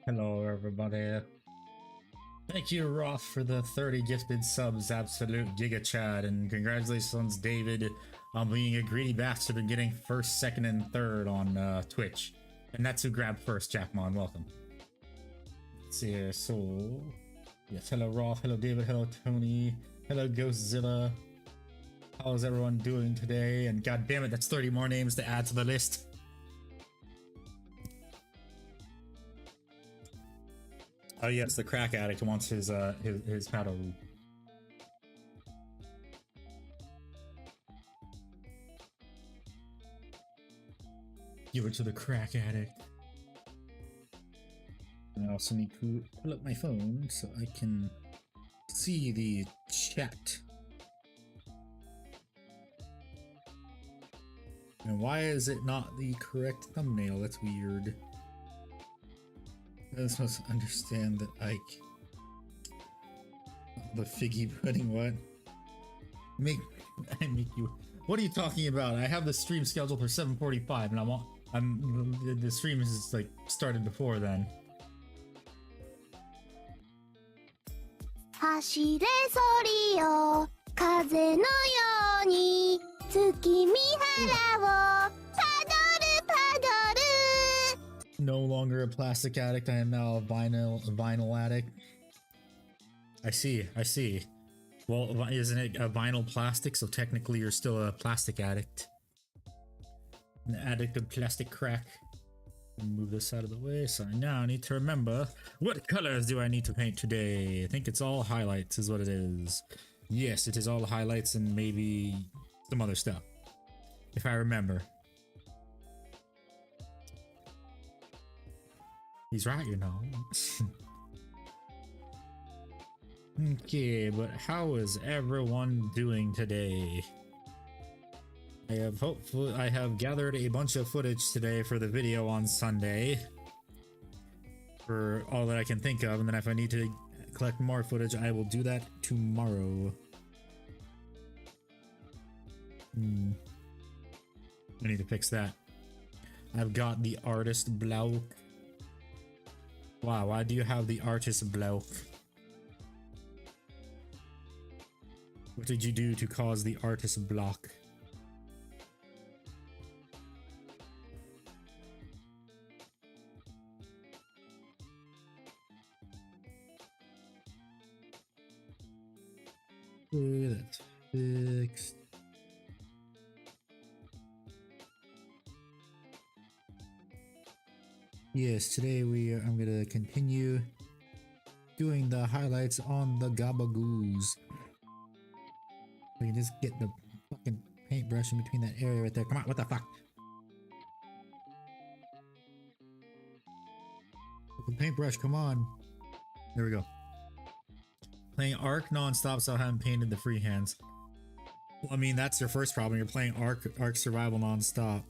Hello, everybody. Thank you, Roth, for the 30 gifted subs, absolute giga chad, and congratulations, David, on being a greedy bastard and getting first, second, and third on Twitch. And that's who grabbed first, Jackmon. Welcome. Let's see here. So, yes, hello, Roth. Hello, David. Hello, Tony. Hello, Ghostzilla. How is everyone doing today? And god damn it, that's 30 more names to add to the list. Oh yes, the crack addict wants his paddle. Give it to the crack addict. I also need to pull up my phone so I can see the chat. And why is it not the correct thumbnail? That's weird. I was supposed to understand that Ike. The figgy pudding, what? I make you. What are you talking about? I have the stream scheduled for 7:45, and the stream is like started before then. 走れソリよ風のように月見原をパドルパドル No longer a plastic addict, I am now a vinyl addict. I see. Well, isn't it a vinyl plastic? So technically you're still a plastic addict. An addict of plastic crack. Move this out of the way, so I now need to remember what colors do I need to paint today. I think it's all highlights is what it is. Yes, it is all highlights and maybe some other stuff, if I remember. He's right, you know. Okay, but how is everyone doing today? I have gathered a bunch of footage today for the video on Sunday. For all that I can think of, and then if I need to collect more footage, I will do that tomorrow. I need to fix that. I've got the artist block. Wow, why do you have the artist block? What did you do to cause the artist block? Okay, that's fixed. Yes, today I'm gonna continue doing the highlights on the Gabagoos. We can just get the fucking paintbrush in between that area right there. Come on, what the fuck? The paintbrush, come on. There we go. Playing Ark non-stop, so I haven't painted the freehands. Well, I mean, that's your first problem. You're playing Ark Survival non-stop.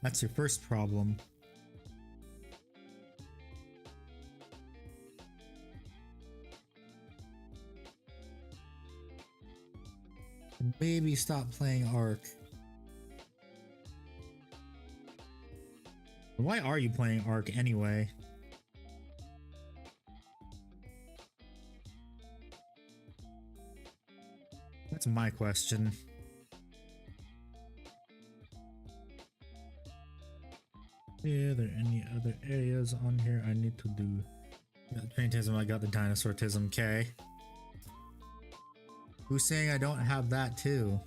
That's your first problem. Maybe stop playing Ark. Why are you playing Ark anyway? That's my question. Are there any other areas on here I need to do? Got paintism, I got the dinosaur-tism, okay. Who's saying I don't have that too?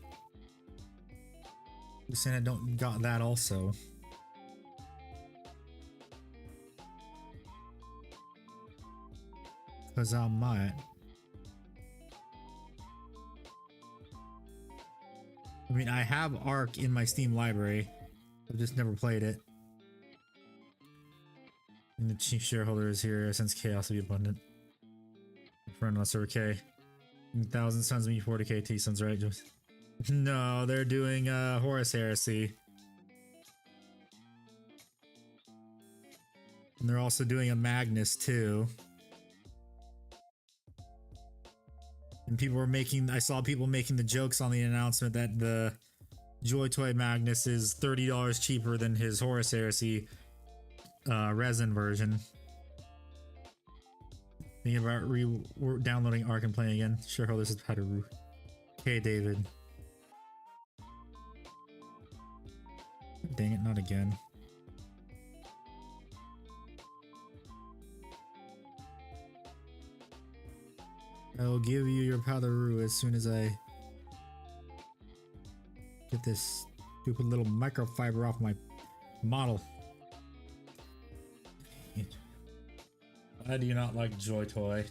Who's saying I don't got that also? Cause I might. I mean, I have Ark in my Steam library. I've just never played it. And the chief shareholder is here since chaos will be abundant. Friend us over K. 1,000 Suns me 40k T Suns, right? No, they're doing Horus Heresy. And they're also doing a Magnus too. And people were making, I saw people making the jokes on the announcement that the Joy Toy Magnus is $30 cheaper than his Horus Heresy resin version. Thinking about downloading Ark and playing again. Shareholder says Padaru. Okay, David. Dang it, not again. I'll give you your Padaru as soon as I get this stupid little microfiber off my model. I do not like Joy Toy.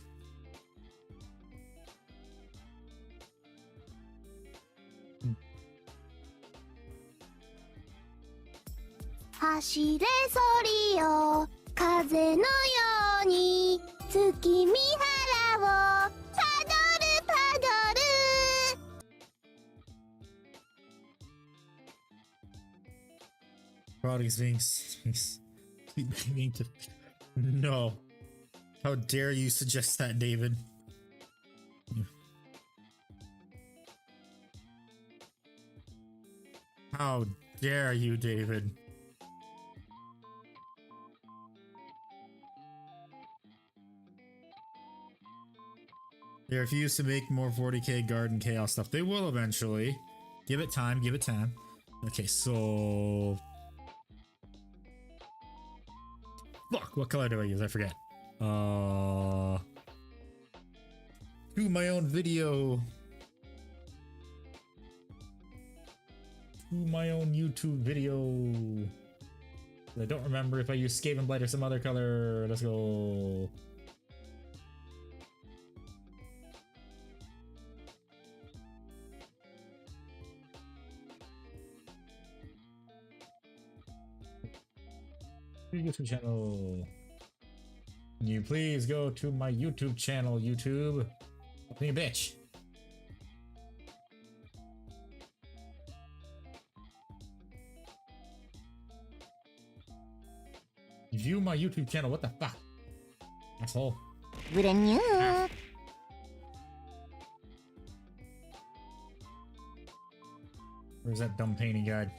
Hashire sori o kaze no you ni tsukimihara wo padoru padoru. Products being to no. How dare you suggest that, David? How dare you, David? They refuse to make more 40k Garden Chaos stuff. They will eventually. Give it time, give it time. Okay, so... Fuck, what color do I use? I forget. Do my own video. Do my own YouTube video. I don't remember if I use Skaven Blight or some other color. Let's go. YouTube channel. Can you please go to my YouTube channel, YouTube? Be a bitch. View my YouTube channel, what the fuck? Asshole. Ah. Where's that dumb painting guide?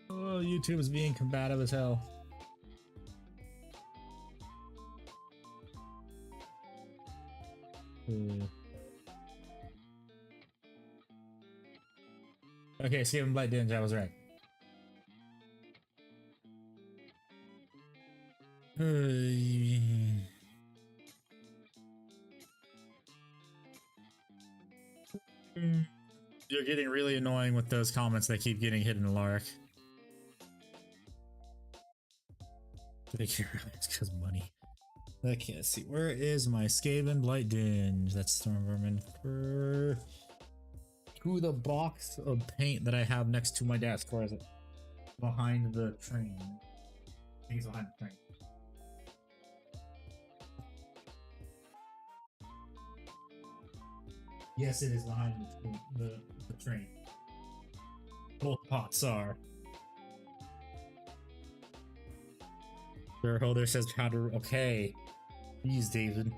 Oh, YouTube is being combative as hell. Okay, Skaven Blight Dinge, I was right. You're getting really annoying with those comments that keep getting hit in the Lark. It's because money. Okay, let's see. Where is my Skaven Blight Dinge? That's Stormvermin for to the box of paint that I have next to my desk. Where is it? Behind the train. I think it's behind the train. Yes, it is behind the train. Both pots are. Shareholder says powder. Okay. Please, David.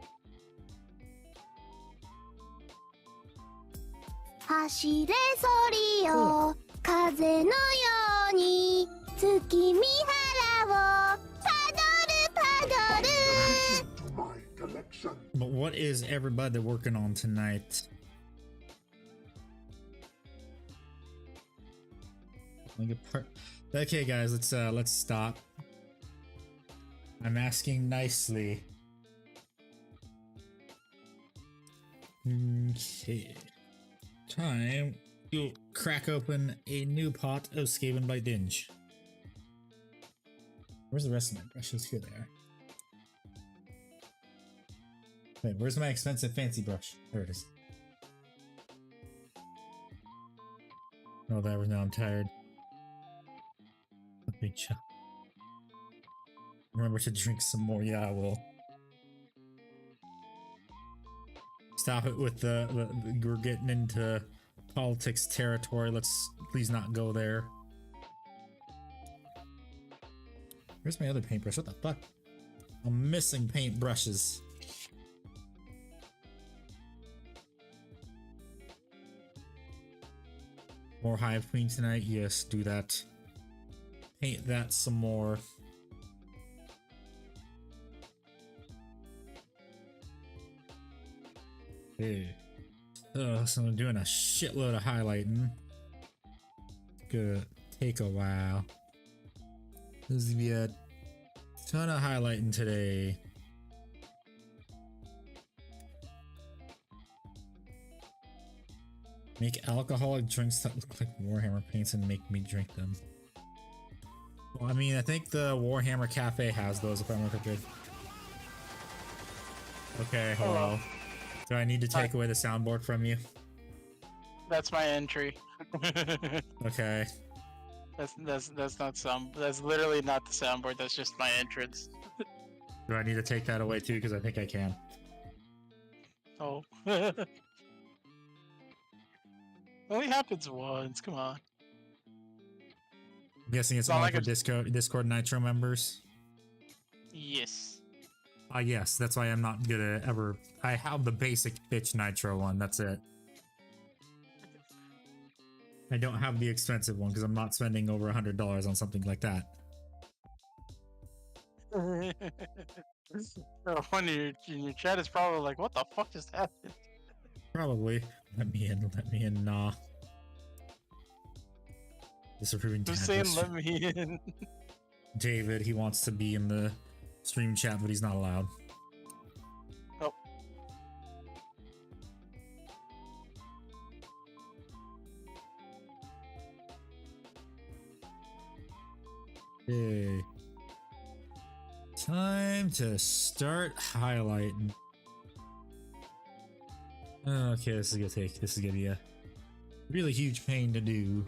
Hashire sori o kaze no you ni tsukimihara wo padoru padoru. But what is everybody working on tonight? Okay, guys, let's stop. I'm asking nicely. Okay. Time to crack open a new pot of Skaven Blight Dinge. Where's the rest of my brushes? Here they are. Wait, where's my expensive fancy brush? There it is. Oh, that was now I'm tired. Let me chill. Remember to drink some more. Yeah, I will. Stop it with the we're getting into politics territory. Let's please not go there. Where's my other paintbrush? What the fuck? I'm missing paintbrushes. More Hive Queen tonight? Yes, do that. Paint that some more. Hey. So I'm doing a shitload of highlighting. Gonna take a while. There's gonna be a ton of highlighting today. Make alcoholic drinks that look like Warhammer paints and make me drink them. Well, I mean, I think the Warhammer Cafe has those, if I remember good. Okay, hello. Do I need to take away the soundboard from you? That's my entry. Okay. That's not sound. That's literally not the soundboard. That's just my entrance. Do I need to take that away too? Because I think I can. Oh. Only happens once. Come on. I'm guessing it's Not only like for Discord Nitro members. Yes. Yes, that's why I'm not gonna ever. I have the basic bitch Nitro one. That's it. I don't have the expensive one because I'm not spending over $100 on something like that. One in your chat is probably like, "What the fuck just happened?" Probably. Let me in. Let me in. Nah. Disapproving. Who's saying "let me in"? David. He wants to be in the stream chat, but he's not allowed. Oh. Okay. Time to start highlighting. Okay, this is gonna be a really huge pain to do.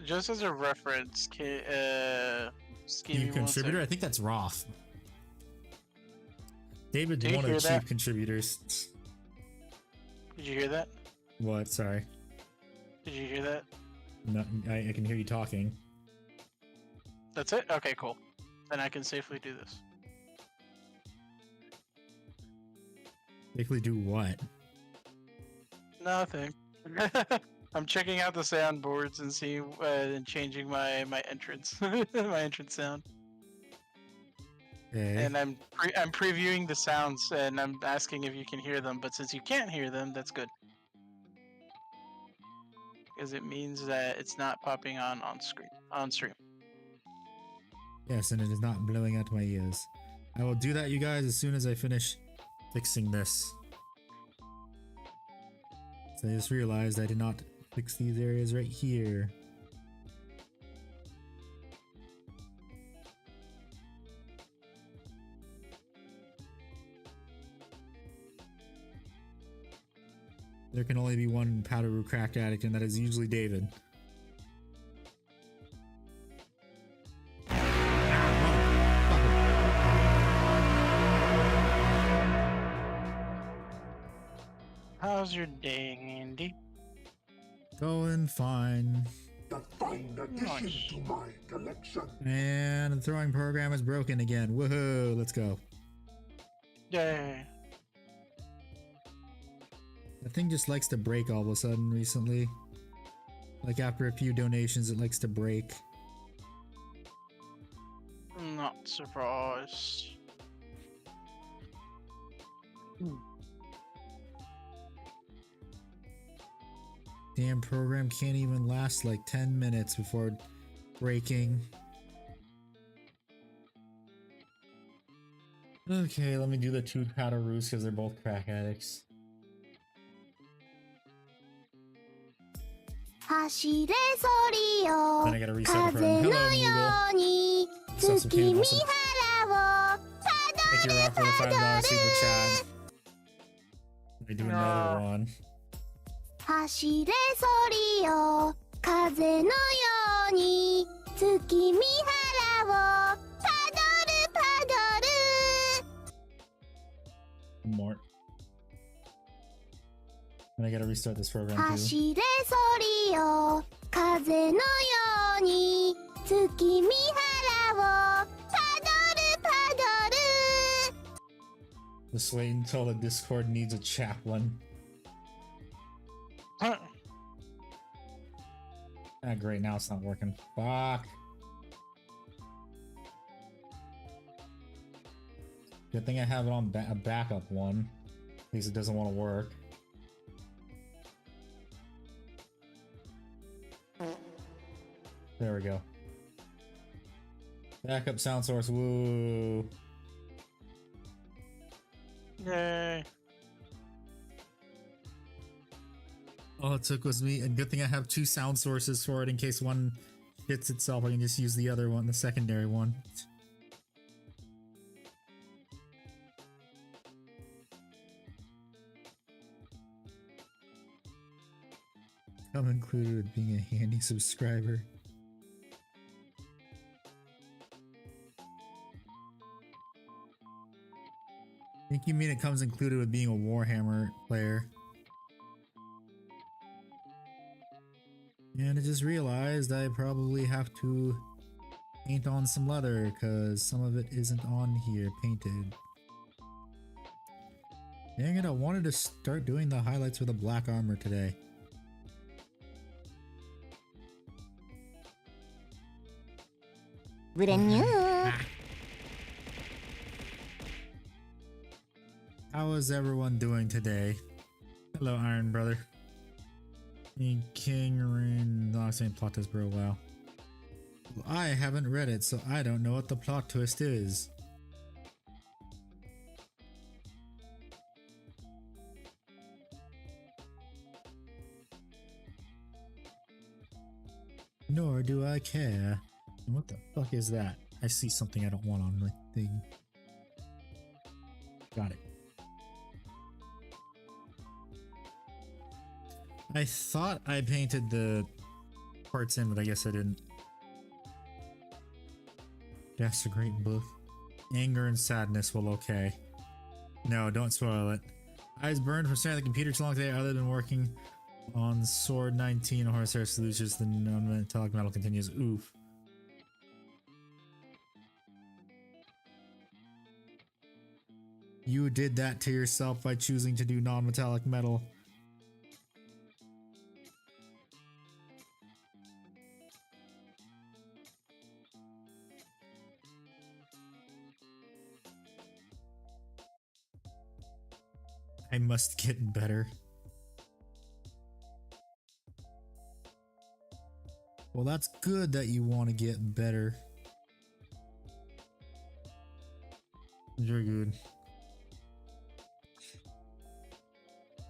Just as a reference, Chief contributor? I think that's Roth. David's Did you one of hear the that? chief contributors. Did you hear that? What? Sorry. Did you hear that? No, I can hear you talking. That's it? Okay, cool. Then I can safely do this. Safely do what? Nothing. I'm checking out the soundboards and seeing and changing my entrance, my entrance sound. Okay. And I'm previewing the sounds and I'm asking if you can hear them. But since you can't hear them, that's good, because it means that it's not popping on stream. Yes, and it is not blowing out my ears. I will do that, you guys, as soon as I finish fixing this. So I just realized I did not fix these areas right here. There can only be one Powderoo cracked addict, and that is usually David. How's your day, Andy? Going fine. The fine addition to my collection. And the throwing program is broken again. Woohoo! Let's go. Yay. That thing just likes to break all of a sudden recently. Like after a few donations, it likes to break. I'm not surprised. Damn program can't even last like 10 minutes before breaking. Okay, let me do the two Powderoos because they're both crack addicts. 走れソリよ Then I gotta reset the 風 program. の Hello, よ Moogle. うに Sup, 月見 Awesome. 原を Thank you, Rock, for the $5 super chat. Let me do another one. 走れソリよ風のように月見原をパドルパドル One more. And I gotta restart this program too. 走れソリよ風のように月見原をパドルパドル Just wait until the Discord needs a chaplain. Ah, great, now it's not working. Fuck. Good thing I have it on a backup one. At least it doesn't want to work. There we go. Backup sound source, woo. Yay. All it took was me, and good thing I have two sound sources for it in case one hits itself. I can just use the other one, the secondary one. I'm included with being a handy subscriber. I think you mean it comes included with being a Warhammer player. And I just realized I probably have to paint on some leather because some of it isn't on here painted. Dang it, I wanted to start doing the highlights for the black armor today. Brand new. How is everyone doing today? Hello, Iron Brother. King Rin, not saying plot twist, bro. Wow. Well, I haven't read it, so I don't know what the plot twist is. Nor do I care. What the fuck is that? I see something I don't want on my thing. Got it. I thought I painted the parts in, but I guess I didn't. That's a great book. Anger and sadness, well, okay. No, don't spoil it. Eyes burned from staring at the computer too long today, other than working on Sword 19 or Horsehair Solutions. The non-metallic metal continues. Oof. You did that to yourself by choosing to do non-metallic metal. I must get better. Well, that's good that you want to get better. Very good.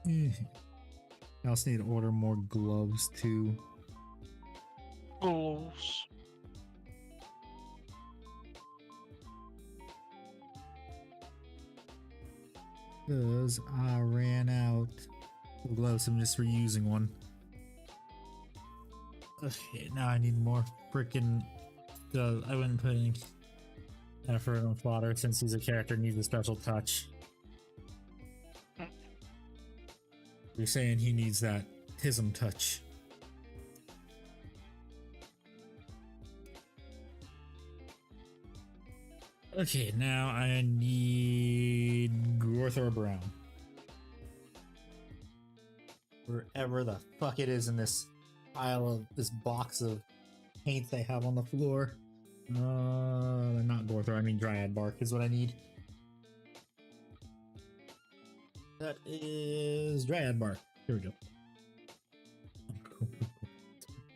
I also need to order more gloves too. Gloves. Because I ran out of gloves. I'm just reusing one. Okay, now I need more freaking gloves. I wouldn't put any effort on Fodder since he's a character who needs a special touch. You're saying he needs that Tism touch. Okay, now I need Gorthor Brown. Wherever the fuck it is in this pile of this box of paints they have on the floor. Not Gorthor, I mean Dryad Bark is what I need. That is Dryad Bark. Here we go.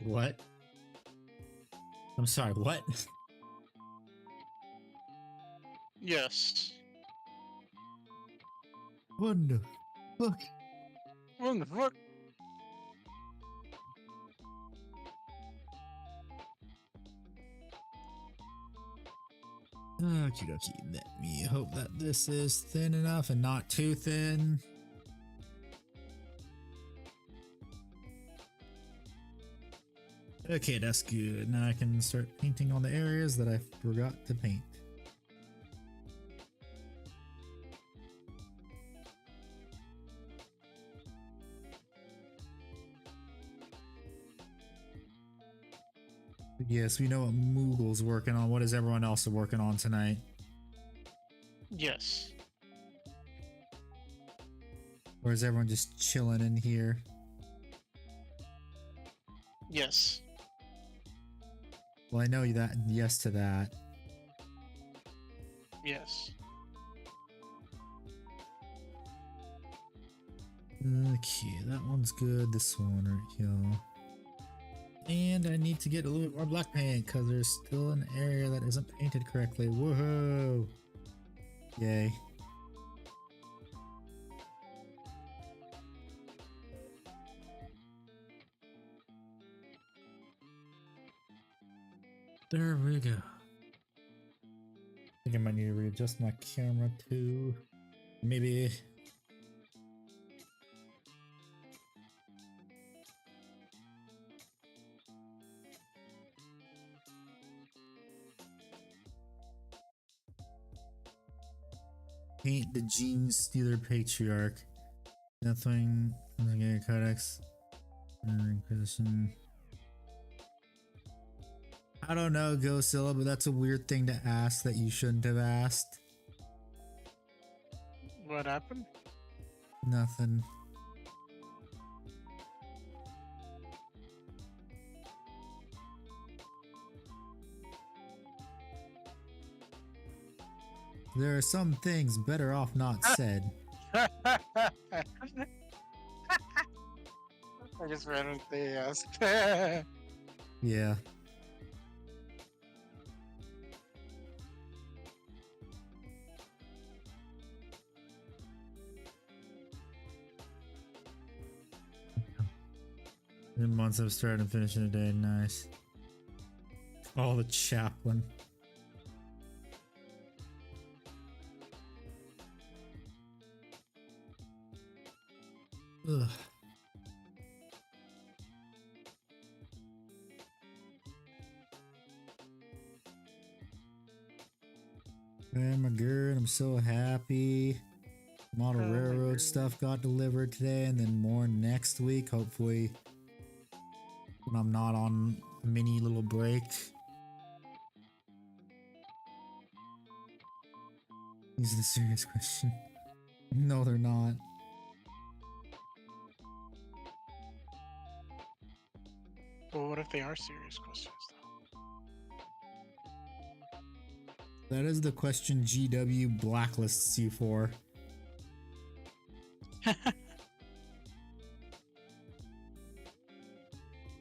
What? I'm sorry, what? Yes. What the fuck? What the fuck? Okie dokie, let me hope that this is thin enough and not too thin. Okay, that's good. Now I can start painting on the areas that I forgot to paint. Yes, we know what Moogle's working on. What is everyone else working on tonight? Yes. Or is everyone just chilling in here? Yes. Well, I know that. Yes to that. Yes. Okay, that one's good. This one right here. And I need to get a little bit more black paint because there's still an area that isn't painted correctly. Woohoo! Yay. There we go. I think I might need to readjust my camera too. Maybe. Paint the Gene Stealer Patriarch. Nothing. Okay, Codex. Inquisition. I don't know, Ghostilla, but that's a weird thing to ask that you shouldn't have asked. What happened? Nothing. There are some things better off not said. I just randomly asked. Yeah. In months of starting and finishing a day, nice. Oh, the chaplain. Ugh. Man, my good, I'm so happy. Model Oh my railroad God. stuff got delivered today, and then more next week, hopefully. When I'm not on a mini little break. Is it a serious question? No, they're not. Well, what if they are serious questions, That is the question GW blacklists you for. though?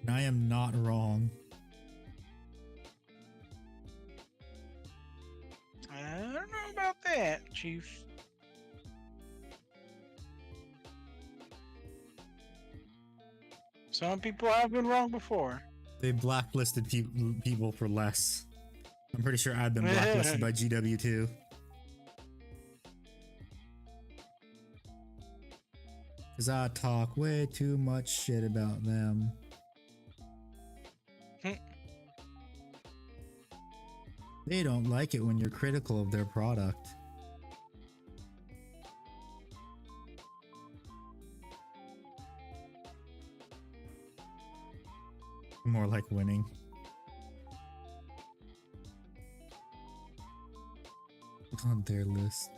And I am not wrong. I don't know about that, Chief. Some people have been wrong before. They blacklisted people for less. I'm pretty sure I've been blacklisted by GW too. Cause I talk way too much shit about them. They don't like it when you're critical of their product. More like winning. On their list.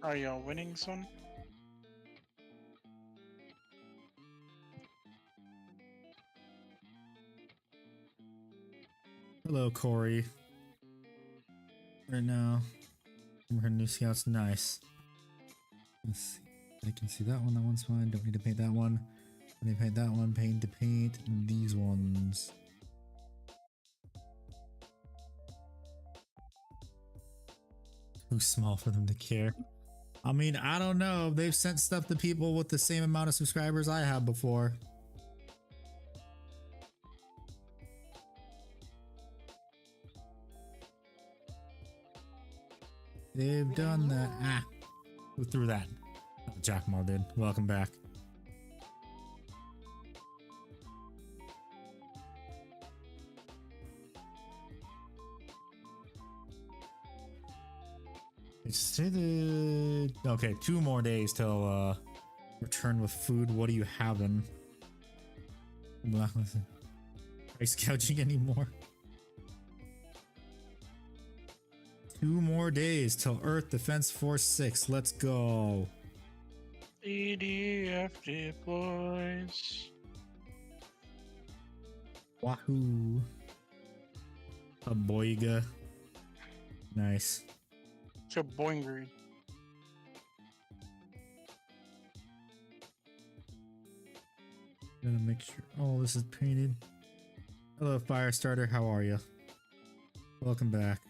Are y'all winning, son? Hello, Corey. Right now, her new scout's nice. Let's see. I can see that one. That one's fine. Don't need to paint that one. Let me paint that one. Paint to paint these ones. Too small for them to care. I mean, I don't know. They've sent stuff to people with the same amount of subscribers I have before. They've done that. Ah, who threw that? Oh, Jack Mal did. Welcome back. Okay, 2 more days till return with food. What are you having? Price gouging anymore? 2 more days till Earth Defense Force 6. Let's go. EDF deploys. Wahoo. A boiga. Nice. It's a boingery. Gonna make sure all this is painted. Hello, Firestarter. How are you? Welcome back.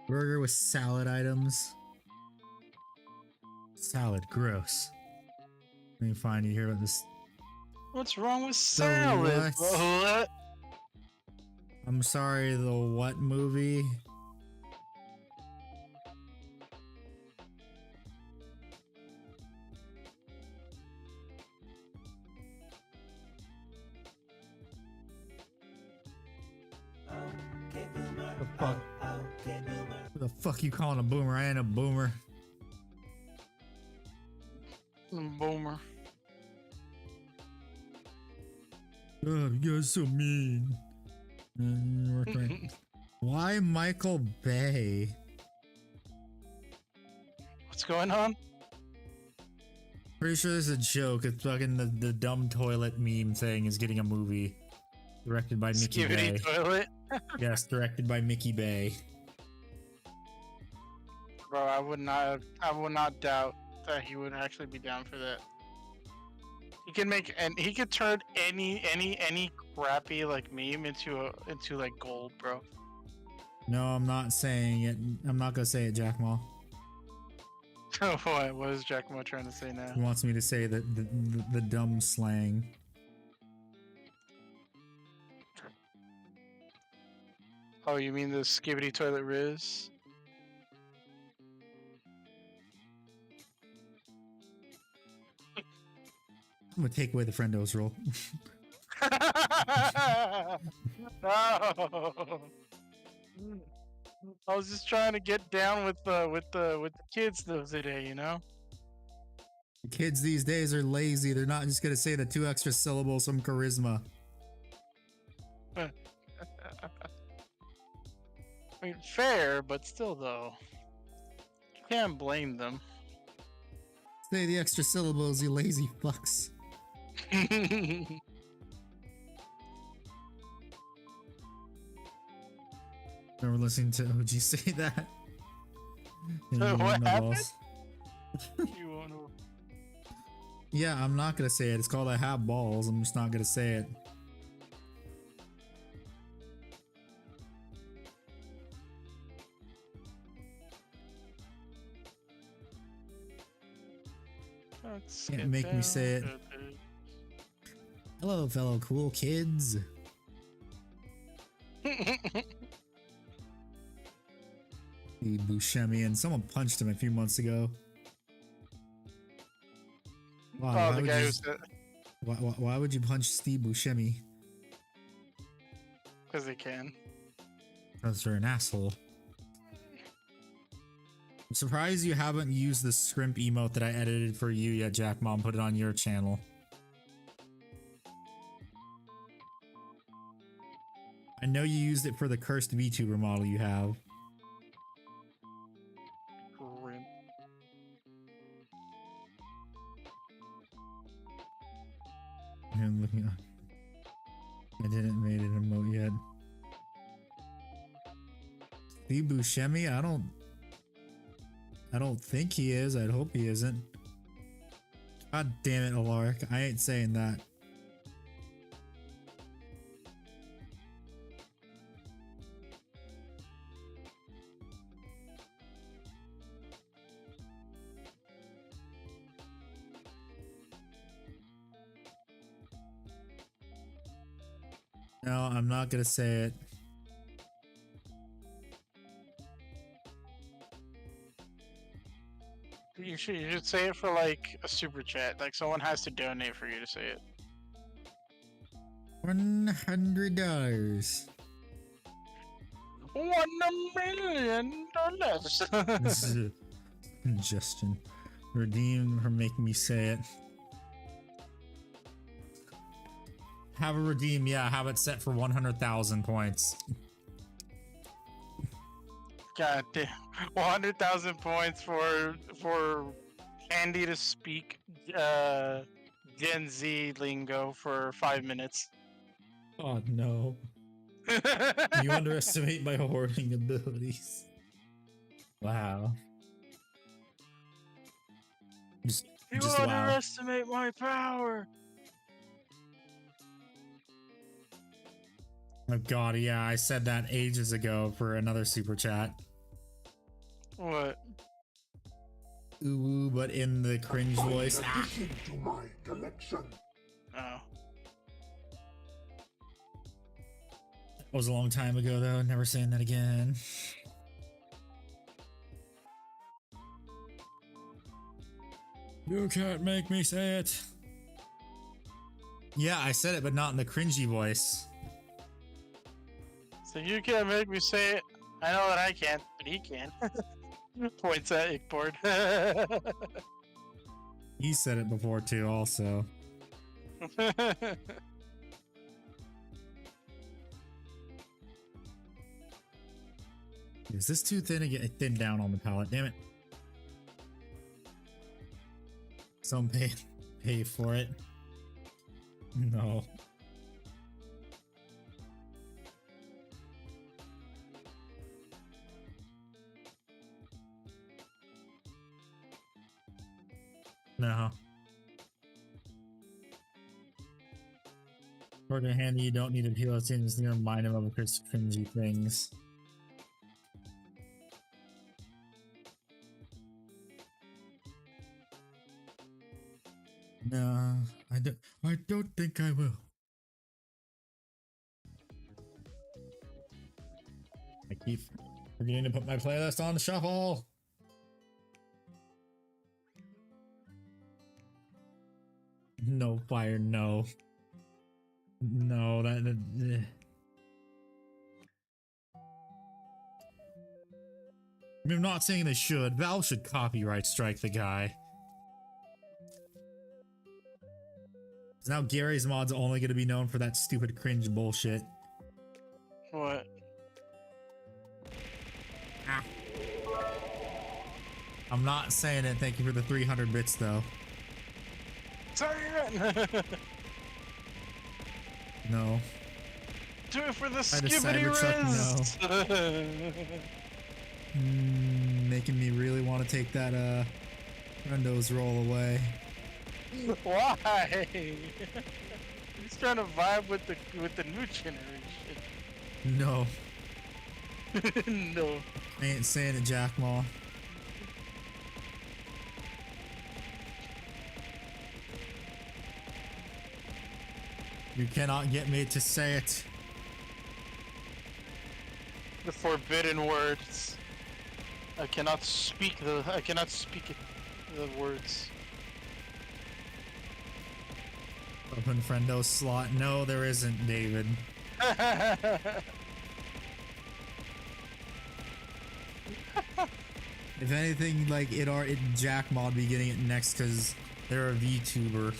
Burger with salad items. Salad, gross. Let me find you here about this. What's wrong with salad? what? What? I'm sorry, the what movie? The fuck? Who the fuck you calling a boomer? I ain't a boomer. Boomer. Oh, you guys so mean. Why Michael Bay? What's going on? Pretty sure this is a joke. It's fucking the dumb toilet meme thing is getting a movie. Directed by Mickey Bay. Skibidi toilet. Yes, directed by Mickey Bay. Bro, I would not doubt that he would actually be down for that. He can make and he could turn any crappy like meme into like gold, bro. No, I'm not saying it. I'm not gonna say it, Jack Ma. What is Jack Mo trying to say now? He wants me to say the dumb slang. Oh, you mean the skibidi toilet riz? I'm gonna take away the friendos rule. No. I was just trying to get down with the kids the other day, you know? The kids these days are lazy. They're not just gonna say the 2 extra syllables, some charisma. I mean, fair, but still though. You can't blame them. Say the extra syllables, you lazy fucks. Never listening to OG say that. So what No happened? balls. You won't know. Yeah, I'm not gonna say it. It's called I have balls. I'm just not gonna say it. Let's Can't get make me down say it. to Hello, fellow cool kids. the- The Buscemi, and someone punched him a few months ago. Wow, Oh, why the would guy you who just- said why would you punch Steve Buscemi? because they can. Because you're an asshole. I'm surprised you haven't used the scrimp emote that I edited for you yet, Jack Mom. Put it on your channel. I know you used it for the cursed VTuber model you have. Grim. I'm looking. I didn't made an emote yet. Steve Buscemi? I don't think he is. I'd hope he isn't. God damn it, Alaric. I ain't saying that. No, I'm not gonna say it. You should say it for like a super chat. Like someone has to donate for you to say it. $100. $1 million. This is a suggestion. Redeem for making me say it. Have a redeem, yeah, have it set for 100,000 points. God damn. 100,000 points for Candy to speak Gen Z lingo for 5 minutes. Oh no. You underestimate my hoarding abilities. Wow. Just wow. Underestimate my power. Oh god, yeah, I said that ages ago for another super chat. What? Ooh, but in the cringe voice. Addition to my collection. Oh. That was a long time ago though, never saying that again. You can't make me say it. Yeah, I said it, but not in the cringy voice. So you can't make me say it. I know that I can't, but he can. Points at Ickboard. He said it before too, also. Is this too thin to get thin down on the palette? Damn it. Some pay for it. No. No. For the handy, you don't need to peel it in, just need to remind him of the cringy things. No, I don't think I will. I keep forgetting to put my playlist on shuffle. No fire, no. No, that I mean, I'm not saying they should. Valve should copyright strike the guy. Now Gary's mod's only going to be known for that stupid cringe bullshit. What? Ah. I'm not saying it. Thank you for the 300 bits, though. Sorry, No. do it for the By the skibbity Cybertruck, wrist. Making me really want to take that Rendo's roll away. Why? He's trying to vibe with the new generation. No. No. I ain't saying it, Jack Ma. You cannot get me to say it. The forbidden words. I cannot speak the words. Open friendo slot. No, there isn't, David. If anything, like Jack Mod be getting it next because they're a VTuber.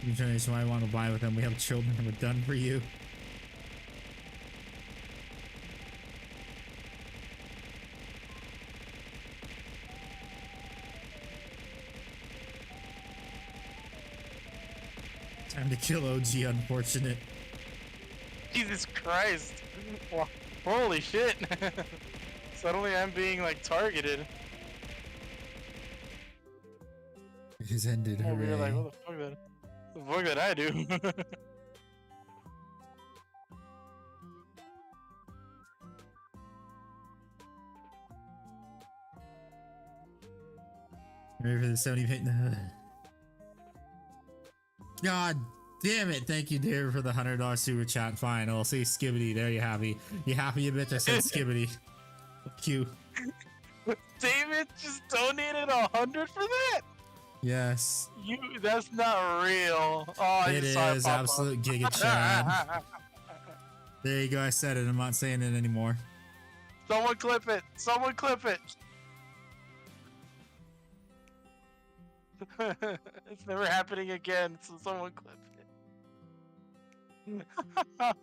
You generation why I want to buy with them. We have children we're done for you. Time to kill OG, unfortunate. Jesus Christ. Wow. Holy shit. Suddenly I'm being like targeted. It has ended. Over here Hooray. like, what the fuck did I do? Ready for the 70 page? God damn it. Thank you, David, for the $100 super chat. Fine. I'll say Skibbity. There you happy. You happy, you bitch? I said Skibbity. Fuck you. David just donated 100 for that? Yes. That's not real. Oh, I It just saw is pop absolute up. Giga Chad. There you go. I said it. I'm not saying it anymore. Someone clip it. Someone clip it. It's never happening again, so someone clip it.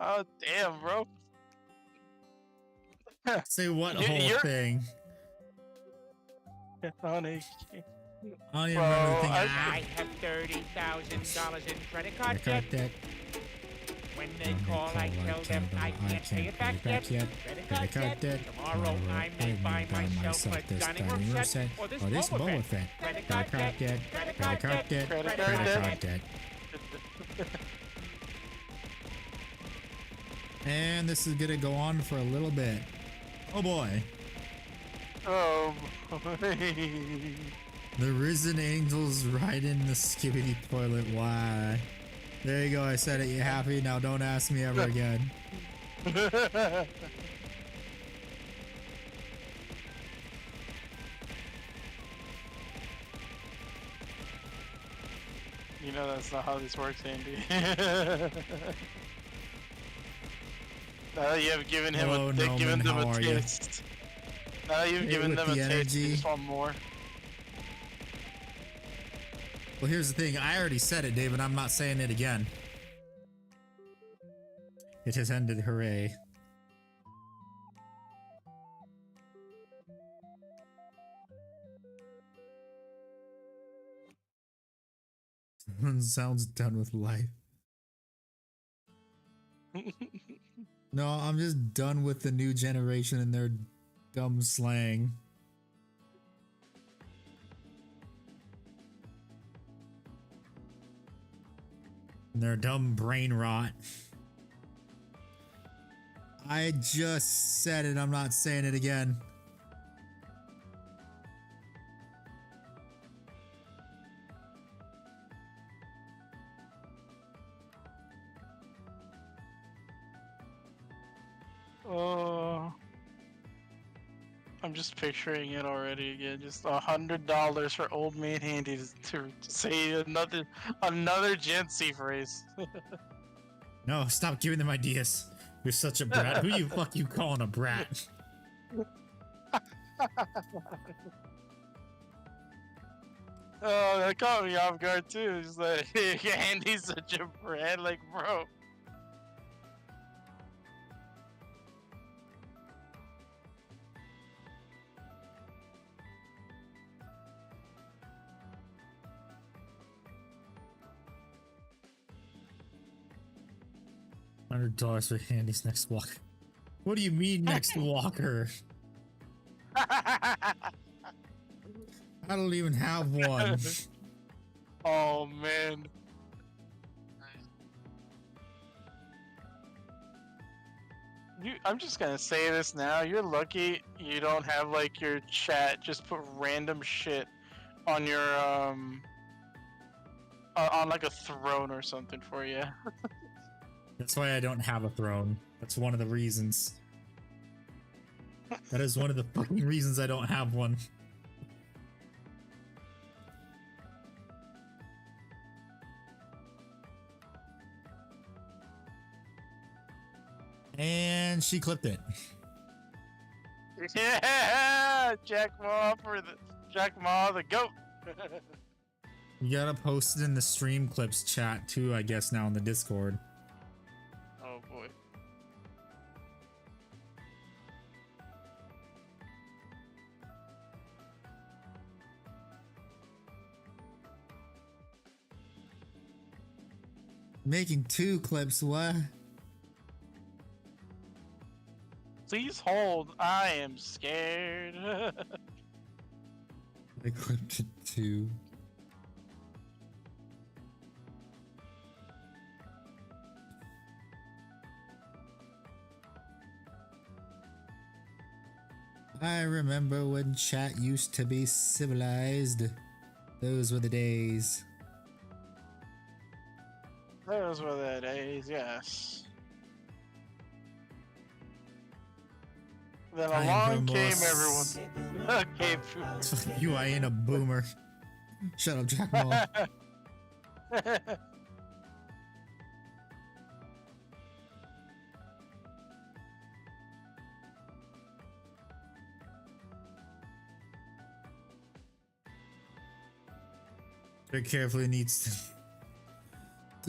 Oh, damn, bro. Say what You- whole you're- thing? On a I don't even Bro, remember the thing. I- I have $30,000 in credit card Credit card debt. debt. When they call, I tell them I can't pay it back yet. Credit card debt. Tomorrow I may buy myself a dining room set or this Boba Fett. Credit card debt. Credit card debt. Credit Credit card card debt. And this is gonna go on for a little bit. Oh boy. Oh boy. The risen angels right in the skibbity toilet. Why? There you go. I said it. You happy? Now don't ask me ever again. You know that's not how this works, Andy. Now that you have given him Hello, given them Noman, how a are you? taste. Now that you've Hey, given with them a the taste, energy. you just want more. Well, here's the thing. I already said it, David. I'm not saying it again. It has ended. Hooray. Sounds done with life. No, I'm just done with the new generation and their dumb slang. And their dumb brain rot. I just said it, I'm not saying it again. Oh, I'm just picturing it already again. Just $100 for old man Andy to say another Gen Z phrase. No, stop giving them ideas. You're such a brat. Who you fuck you calling a brat? Oh, that caught me off guard too. It's like Andy's such a brat, like bro. $100 for Andy's next walk. What do you mean next walker? I don't even have one. Oh man. I'm just gonna say this now. You're lucky you don't have like your chat just put random shit on your on like a throne or something for you. That's why I don't have a throne. That's one of the reasons. That is one of the fucking reasons I don't have one. And she clipped it. Yeah, Jack Ma the goat. You gotta post it in the stream clips chat too, I guess, now in the Discord. Oh boy. Making 2 clips, what? Please hold. I am scared. I clipped it too. I remember when chat used to be civilized. Those were the days. Those were the days, yes. Then along came everyone. Came Fuck you, I ain't a boomer. Shut up, Jack Ma. Very carefully, needs to.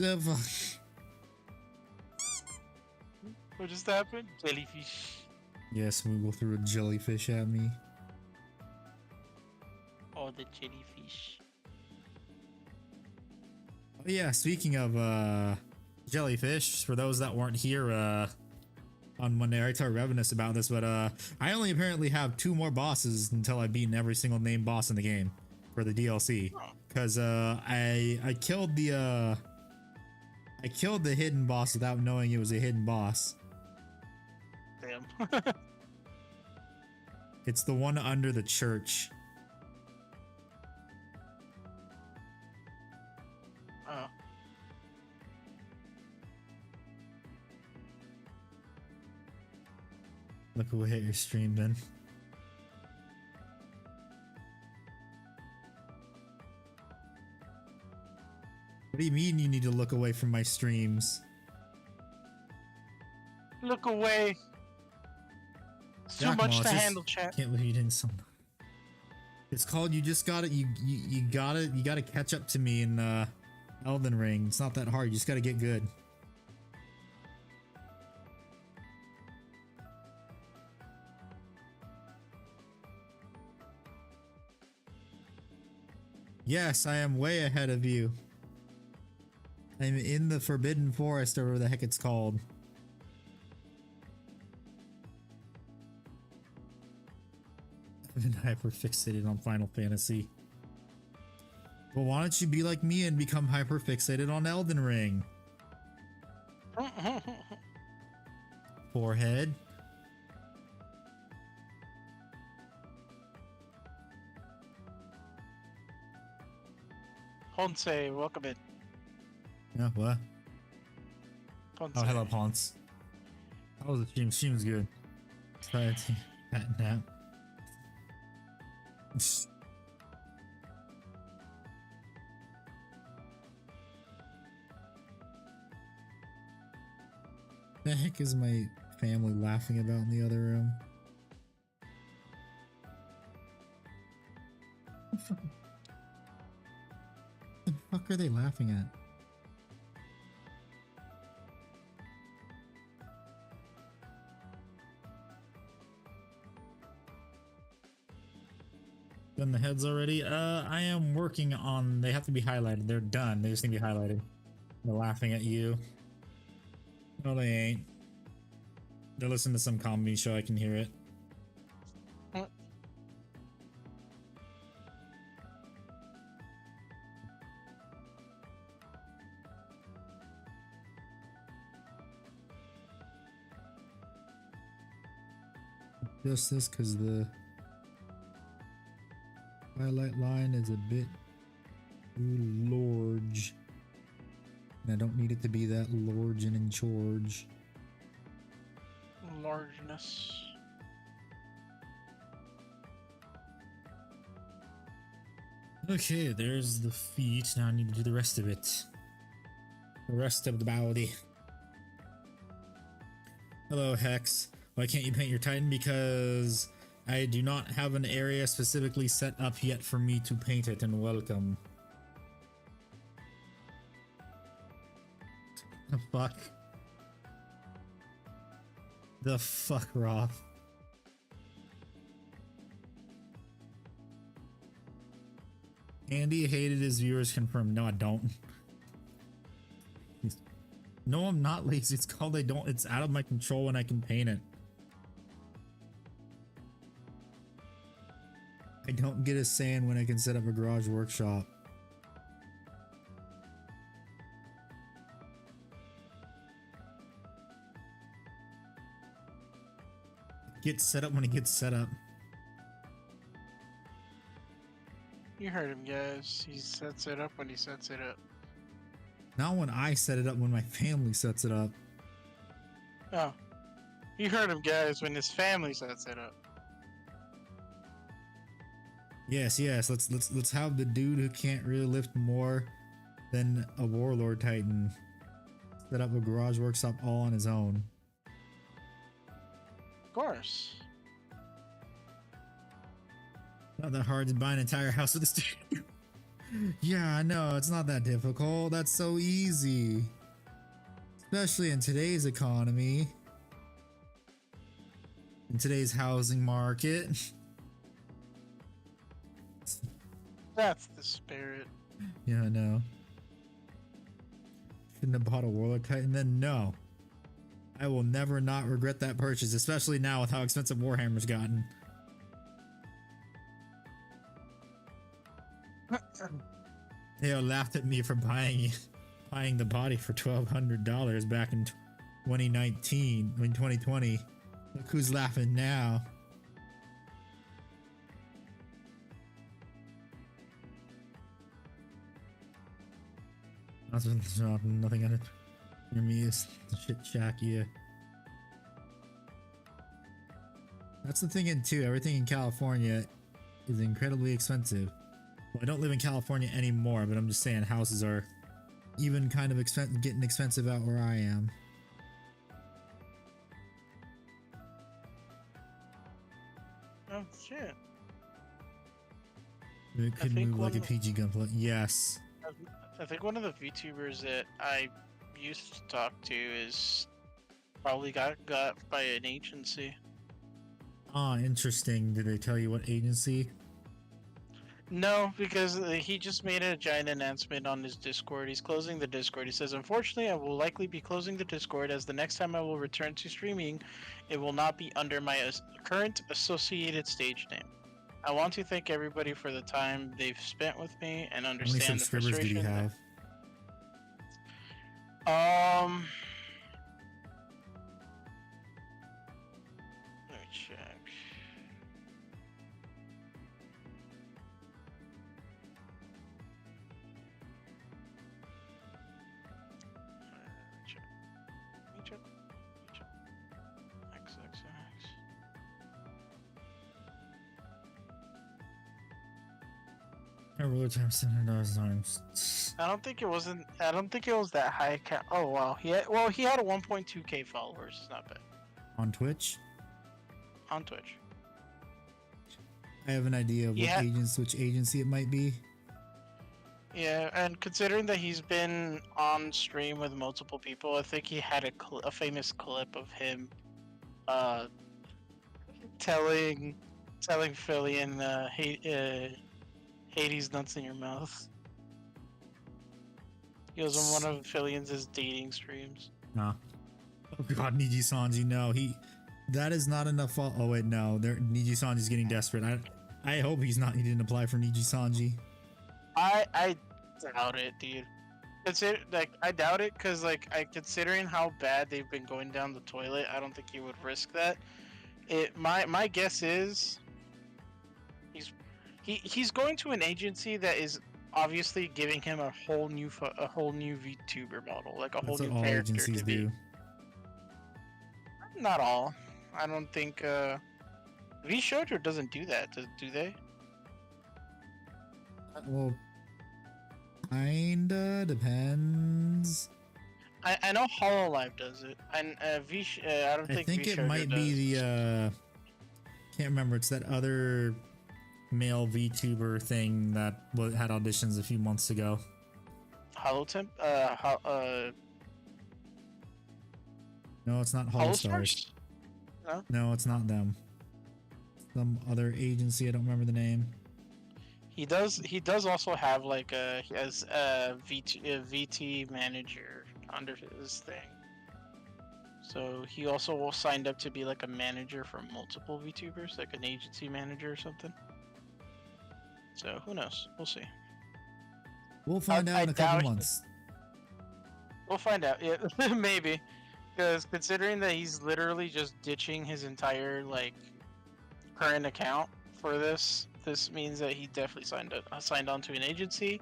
The fuck. What just happened? Jellyfish. Yes, we will throw a jellyfish at me. Oh, the jellyfish. Oh, yeah, speaking of jellyfish, for those that weren't here on Monday, I told Revenus about this, but I only apparently have 2 more bosses until I've beaten every single named boss in the game for the DLC. Because I killed the hidden boss without knowing it was a hidden boss. Damn. It's the one under the church. Oh. Look who hit your stream, Ben. What do you mean you need to look away from my streams? Look away. It's too Jack much Moss, to just handle, chat. Can't believe you didn't summon. It's called you just gotta you gotta catch up to me in Elden Ring. It's not that hard, you just gotta get good. Yes, I am way ahead of you. I'm in the Forbidden Forest, or whatever the heck it's called. I've been hyper fixated on Final Fantasy. Well, why don't you be like me and become hyper fixated on Elden Ring? Forehead. Ponce, welcome in. Yeah, what? Ponce. Oh, hello, Ponce. How was the stream? Stream's good. Sorry to take that nap. The heck is my family laughing about in the other room? The fuck are they laughing at? Done the heads already? I am working on. They have to be highlighted. They're done. They just need to be highlighted. They're laughing at you. No, they ain't. They're listening to some comedy show. I can hear it. Just this, because the highlight line is a bit too large. And I don't need it to be that large and in charge. Largeness. Okay, there's the feet. Now I need to do the rest of it. The rest of the body. Hello, Hex. Why can't you paint your Titan? Because I do not have an area specifically set up yet for me to paint it, and welcome. The fuck? The fuck, Roth? Andy hated his viewers confirmed. No, I don't. No, I'm not lazy. It's called I don't. It's out of my control when I can paint it. I don't get a say in when I can set up a garage workshop. Get set up when it gets set up. You heard him, guys. He sets it up when he sets it up. Not when I set it up, when my family sets it up. Oh. You heard him, guys, when his family sets it up. Yes, yes. Let's have the dude who can't really lift more than a warlord titan set up a garage workshop all on his own. Of course. Not that hard to buy an entire house with a studio. Yeah, I know, it's not that difficult. That's so easy. Especially in today's economy. In today's housing market. That's the spirit. Yeah, I know. Shouldn't have bought a Warlord Titan then? No. I will never not regret that purchase, especially now with how expensive Warhammer's gotten. They all laughed at me for buying the body for $1,200 back in 2019, 2020. Look who's laughing now. Nothing on it. Near me is the shit shack, yeah. That's the thing too. Everything in California is incredibly expensive. Well, I don't live in California anymore, but I'm just saying houses are even kind of getting expensive out where I am. Oh shit. It could think move like a one- PG gunplay. Yes. I think one of the VTubers that I used to talk to is probably got by an agency. Ah, interesting. Did they tell you what agency? No, because he just made a giant announcement on his Discord. He's closing the Discord. He says, "Unfortunately, I will likely be closing the Discord as the next time I will return to streaming, it will not be under my current associated stage name. I want to thank everybody for the time they've spent with me and How many understand the subscribers did frustration." he have? Let me check. Check. Let me check. XXX. I rolled time $700 I don't think it wasn't. I don't think it was that high count. Oh wow, he had a 1.2k followers. It's not bad on Twitch. on Twitch. I have an idea of Yeah. which agency it might be. Yeah, and considering that he's been on stream with multiple people, I think he had a famous clip of him, telling Fillion, Hades nuts in your mouth. He was on one of Fillion's dating streams. Nah. Oh god, Niji Sanji, no. That is not enough. Oh wait, no. Niji Sanji's getting desperate. I hope he didn't apply for Niji Sanji. I doubt it, dude. I doubt it because considering how bad they've been going down the toilet, I don't think he would risk that. My guess is he's going to an agency that is obviously giving him a whole new VTuber model, like a whole That's new what all character agencies to be. do. Not all. I don't think V Shoujo doesn't do that, do they? Well, kinda depends. I know Hololive does it, and I don't I think think V it Shoujo might does. be the can't remember. It's that other male VTuber thing that had auditions a few months ago. Holotemp. No, it's not Holostars. No. No, it's not them. Some other agency. I don't remember the name. He does also have he has a VT manager under his thing. So he also signed up to be like a manager for multiple VTubers, like an agency manager or something. So who knows? We'll see. We'll find out in a couple months. We'll find out. Yeah, maybe. Because considering that he's literally just ditching his entire current account for this means that he definitely signed on to an agency.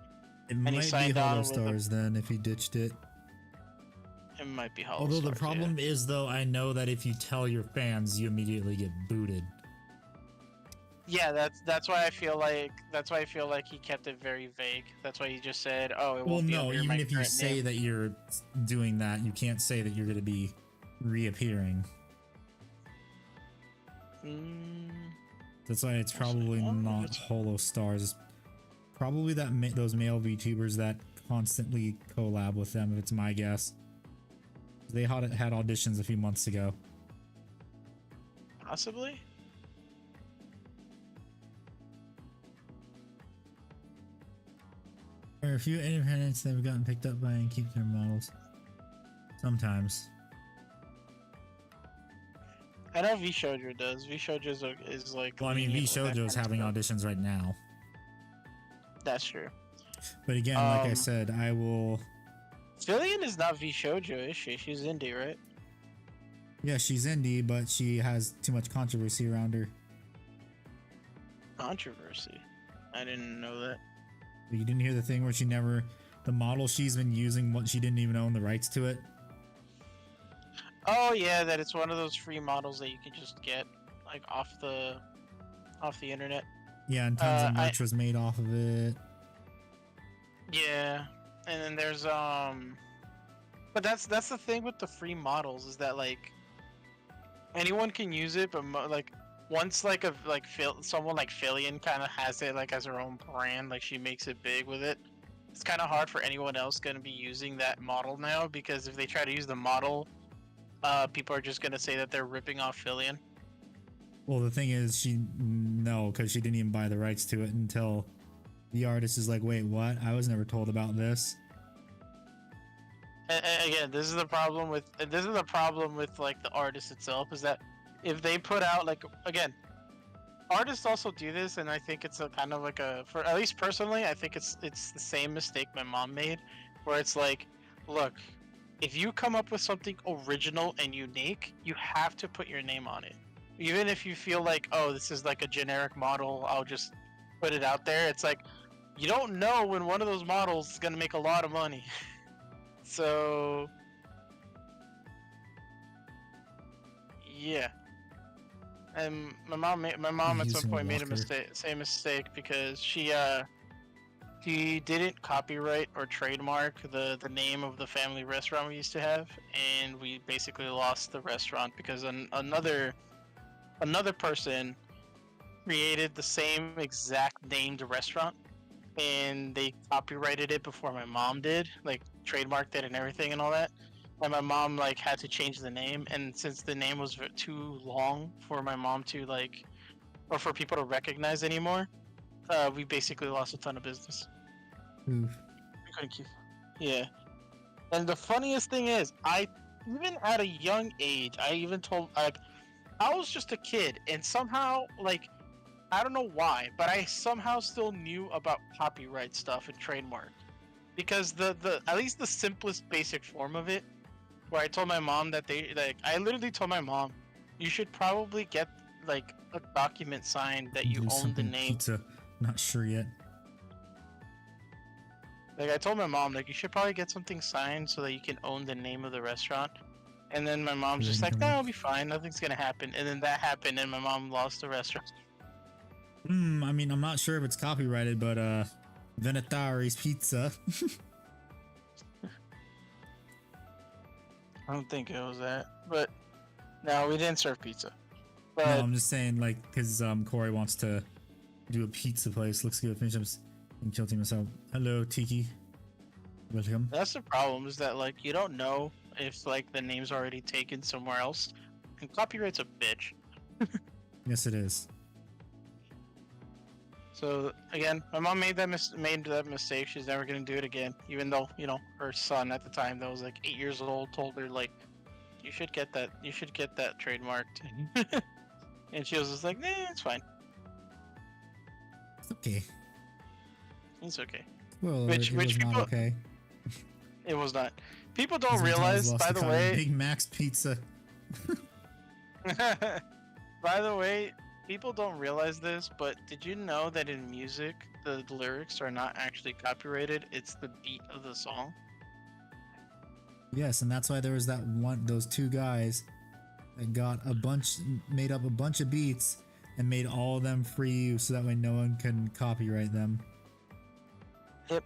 It might be signed on with Holostars then if he ditched it. It might be Holostars. Although the problem is though, I know that if you tell your fans, you immediately get booted. Yeah, that's why I feel like he kept it very vague. That's why he just said, "Oh, it Well, won't be no, under even my if you current say name." that you're doing that, you can't say that you're going to be reappearing. That's why it's probably not Holostars. It's probably those male VTubers that constantly collab with them, if it's my guess. They had auditions a few months ago. Possibly. There are a few independents that have gotten picked up by and keep their models. Sometimes. I know V Shoujo does. V Shoujo is like. Well, I mean, V lenient with that Shoujo is kind of having stuff. auditions right now. That's true. But again, like I Um, said, I will. Fillion is not V Shoujo, is she? She's indie, right? Yeah, she's indie, but she has too much controversy around her. Controversy. I didn't know that. You didn't hear the thing where she never. The model she's been using, what she didn't even own the rights to it. Oh yeah, that it's one of those free models that you can just get like off the internet. Yeah, and tons of I- merch was made off of it. Yeah, and then there's but that's the thing with the free models is that like anyone can use it, but like once like someone like Fillion kind of has it like as her own brand, like she makes it big with it. It's kind of hard for anyone else going to be using that model now because if they try to use the model, people are just going to say that they're ripping off Fillion. Well, the thing is, no, because she didn't even buy the rights to it until the artist is like, wait, what? I was never told about this. And again, this is the problem with like the artist itself is that if they put out like again, artists also do this, and I think it's a kind of like for at least personally, I think it's the same mistake my mom made, where it's like, look, if you come up with something original and unique, you have to put your name on it, even if you feel like, oh, this is like a generic model, I'll just put it out there. It's like you don't know when one of those models is gonna make a lot of money. So, yeah, and my mom at some Using a point made a walker. same mistake because she didn't copyright or trademark the name of the family restaurant we used to have, and we basically lost the restaurant because another person created the same exact named restaurant, and they copyrighted it before my mom did, like trademarked it and everything and all that. And my mom like had to change the name, and since the name was too long for my mom to like, or for people to recognize anymore, we basically lost a ton of business. Oof. We couldn't keep. Yeah. And the funniest thing is, even at a young age, I even told like, I was just a kid, and somehow like, I don't know why, but I somehow still knew about copyright stuff and trademark, because the at least the simplest basic form of it, where I told my mom that I literally told my mom, you should probably get like a document signed that you Do own the something name. Pizza. Not sure yet. Like I told my mom, like you should probably get something signed so that you can own the name of the restaurant. And then my mom's just like, no, it'll be fine, nothing's gonna happen. And then that happened, and my mom lost the restaurant. I mean, I'm not sure if it's copyrighted, but Venatari's Pizza. I don't think it was that, but no, we didn't serve pizza. But No, I'm just saying, like, because Corey wants to do a pizza place. Looks good. Finish up and kill team myself. Hello, Tiki. Welcome. that's the problem, is that like you don't know if like the name's already taken somewhere else, and copyright's a bitch. Yes, it is. So again, my mom made that mistake. She's never gonna do it again. Even though her son at the time, that was like 8 years old, told her like, you should get that trademarked. And she was just like, nah, it's fine. It's okay. It's okay. Well, Which it was not people- okay. It was not. People don't Sometimes realize, lost by the copy. way. Big Mac's Pizza. By the way, people don't realize this, but did you know that in music, the lyrics are not actually copyrighted? It's the beat of the song. Yes, and that's why there was those two guys that made up a bunch of beats and made all of them free use so that way no one can copyright them. Yep.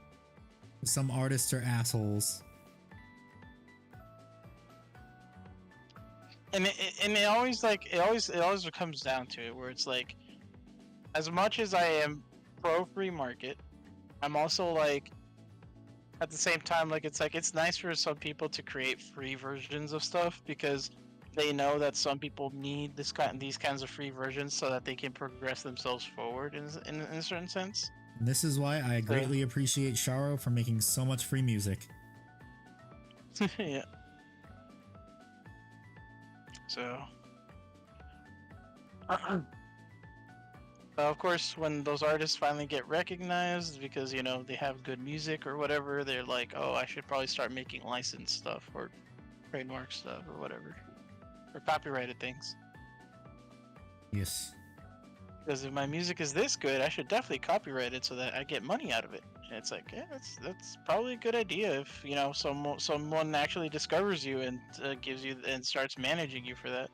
Some artists are assholes. And it always comes down to it, where it's like, as much as I am pro free market, I'm also like, at the same time, like it's nice for some people to create free versions of stuff because they know that some people need these kinds of free versions so that they can progress themselves forward in a certain sense. And this is why I greatly appreciate Sharo for making so much free music. Yeah. So. Of course, when those artists finally get recognized because, you know, they have good music or whatever, they're like, oh, I should probably start making licensed stuff or trademark stuff or whatever. Or copyrighted things. Yes. Because if my music is this good, I should definitely copyright it so that I get money out of it. And it's like, yeah, that's probably a good idea if, you know, someone actually discovers you and gives you and starts managing you for that.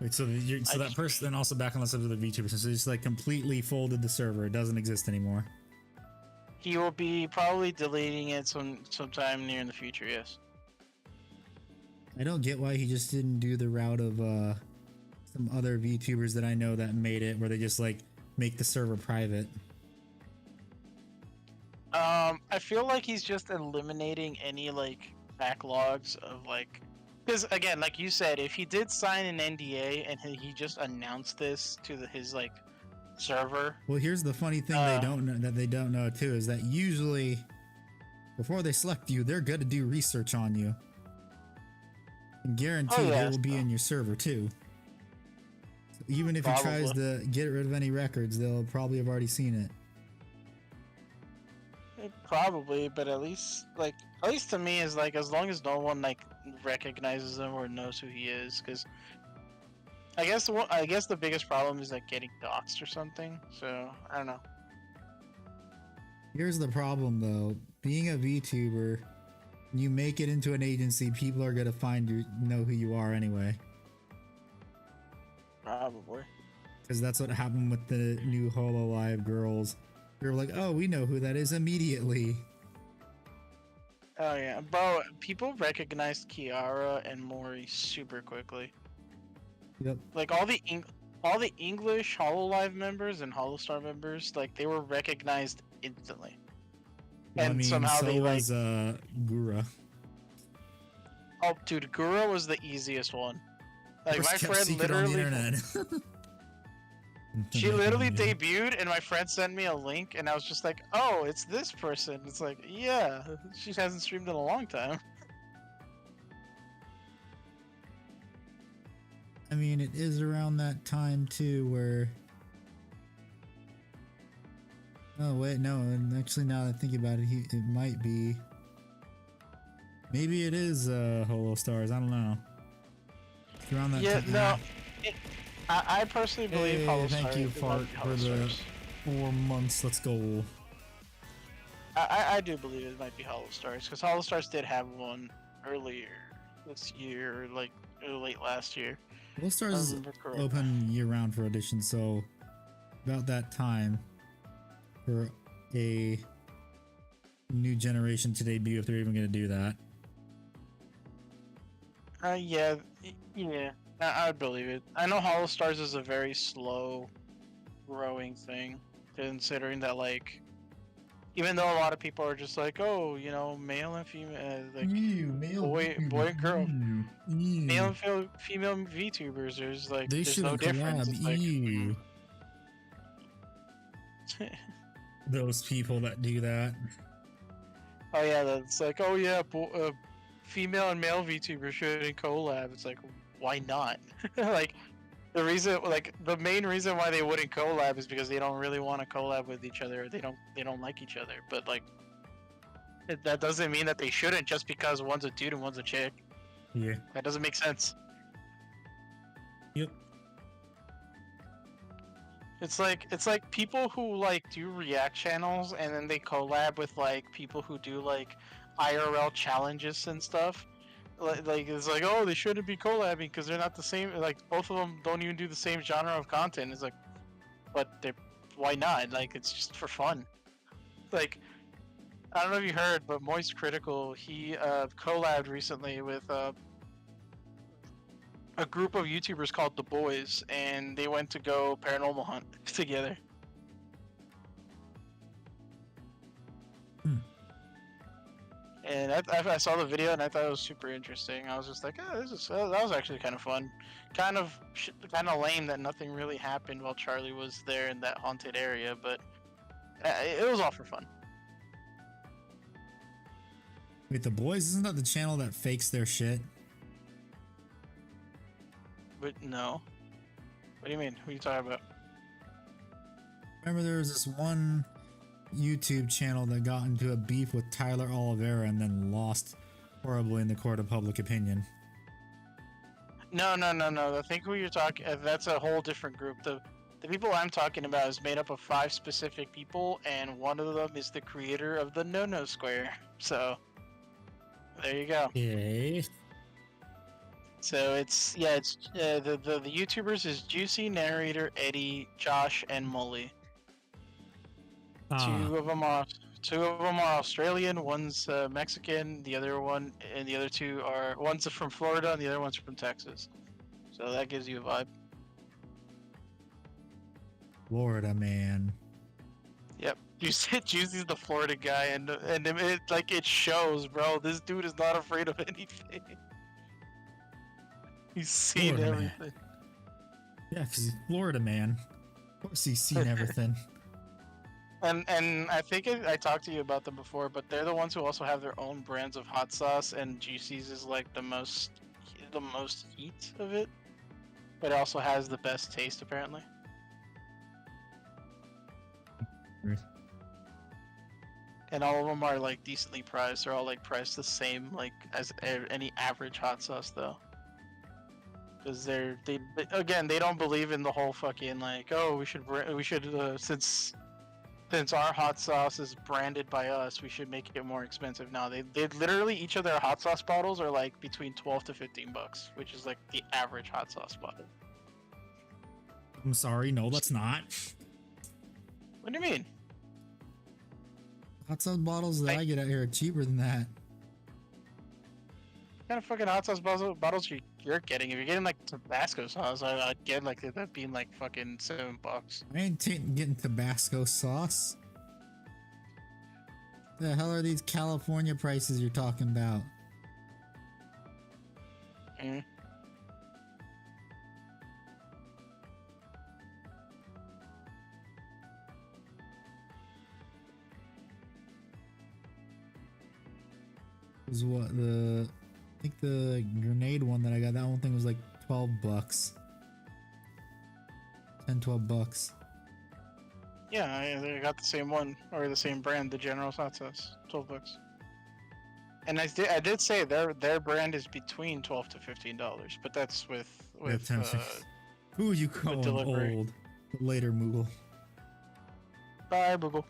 Wait, so that person then also back on the subject of the VTuber, so it's like completely folded the server. It doesn't exist anymore. He will be probably deleting it sometime near in the future, yes. I don't get why he just didn't do the route of some other VTubers that I know that made it, where they just like make the server private. I feel like he's just eliminating any like backlogs of like, because again, like you said, if he did sign an NDA and he just announced this to his like server. Well, here's the funny thing they don't know too is that usually before they select you, they're good to do research on you. And guaranteed it will be in your server too. So even if he tries to get rid of any records, they'll probably have already seen it. Probably, but at least to me is like as long as no one like recognizes him or knows who he is, because I guess the biggest problem is like getting doxxed or something. So I don't know. Here's the problem though: being a VTuber, you make it into an agency, people are gonna know who you are anyway. Probably. Because that's what happened with the new HoloLive girls. We were like, oh, we know who that is immediately. Oh yeah, bro. People recognized Kiara and Mori super quickly. Yep. Like all the English HoloLive members and HoloStar members, like they were recognized instantly. Well, And I mean, somehow so they like. was Gura. Oh, dude, Gura was the easiest one. Like First my kept friend secret on the literally. internet. She literally debuted, and my friend sent me a link, and I was just like, "Oh, it's this person." It's like, yeah, she hasn't streamed in a long time. I mean, it is around that time too where... Oh wait, no, and actually now that I think about it, it might be... Maybe it is Holo Stars, I don't know. It's around that time. No, I personally believe hey, thank you, Fart, for the 4 months. Let's go. I do believe it might be HoloStars, because HoloStars did have one earlier this year, like late last year. HoloStars is open year-round for auditions, so about that time for a new generation to debut, if they're even going to do that. Yeah. I would believe it. I know HoloStars is a very slow growing thing, considering that like, even though a lot of people are just like, oh, you know, male and female, like boy and girl, male and female VTubers, there's like there's no difference. It's like, those people that do that. Oh yeah, that's like, oh yeah, female and male VTubers shouldn't collab. It's like, why not? Like the main reason why they wouldn't collab is because they don't really want to collab with each other. They don't like each other. But like, that doesn't mean that they shouldn't just because one's a dude and one's a chick. Yeah. That doesn't make sense. Yep. It's like people who like do react channels and then they collab with like people who do like IRL challenges and stuff. Like it's like, oh, they shouldn't be collabing because they're not the same. Like both of them don't even do the same genre of content. It's like, but why not? Like it's just for fun. Like I don't know if you heard, but Moist Critical, he collabed recently with a group of YouTubers called The Boys, and they went to go paranormal hunt together. And I saw the video and I thought it was super interesting. I was just like, oh, that was actually kind of fun. Kind of lame that nothing really happened while Charlie was there in that haunted area, but it was all for fun. Wait, the boys, isn't that the channel that fakes their shit? But no. What do you mean? Who are you talking about? Remember there was this one YouTube channel that got into a beef with Tyler Oliveira and then lost horribly in the court of public opinion. No. I think who you're talking, that's a whole different group. The people I'm talking about is made up of 5 specific people, and one of them is the creator of the No Square. So, there you go. Okay. So it's the YouTubers is Juicy, Narrator, Eddie, Josh, and Mully. Two of them are Australian. One's Mexican. The other two are one's from Florida and the other one's from Texas. So that gives you a vibe. Florida man. Yep, Juicy's the Florida guy, and it shows, bro. This dude is not afraid of anything. He's seen Florida everything. Man. Yeah, because he's Florida man. Of course he's seen everything. And I think I talked to you about them before, but they're the ones who also have their own brands of hot sauce, and Juicy's is like the most heat of it, but it also has the best taste apparently. Right. And all of them are like decently priced. They're all like priced the same like as any average hot sauce though. Because they don't believe in the whole fucking like, oh, we should since our hot sauce is branded by us, we should make it more expensive. Now they literally, each of their hot sauce bottles are like between $12 to $15, which is like the average hot sauce bottle. I'm sorry, no, that's not. What do you mean? Hot sauce bottles that I get out here are cheaper than that. What kind of fucking hot sauce bottles you're getting? If you're getting like Tabasco sauce, I'd get like that being like fucking $7. I ain't getting Tabasco sauce. The hell are these California prices you're talking about? Mm. Is what I think the grenade one that I got, that one thing was like $12. $10-12. Yeah, I got the same one or the same brand, the General hot sauce, $12. And I did say their brand is between $12 to $15, but that's with who are you calling delivery. old? Later, Moogle. Bye, Google.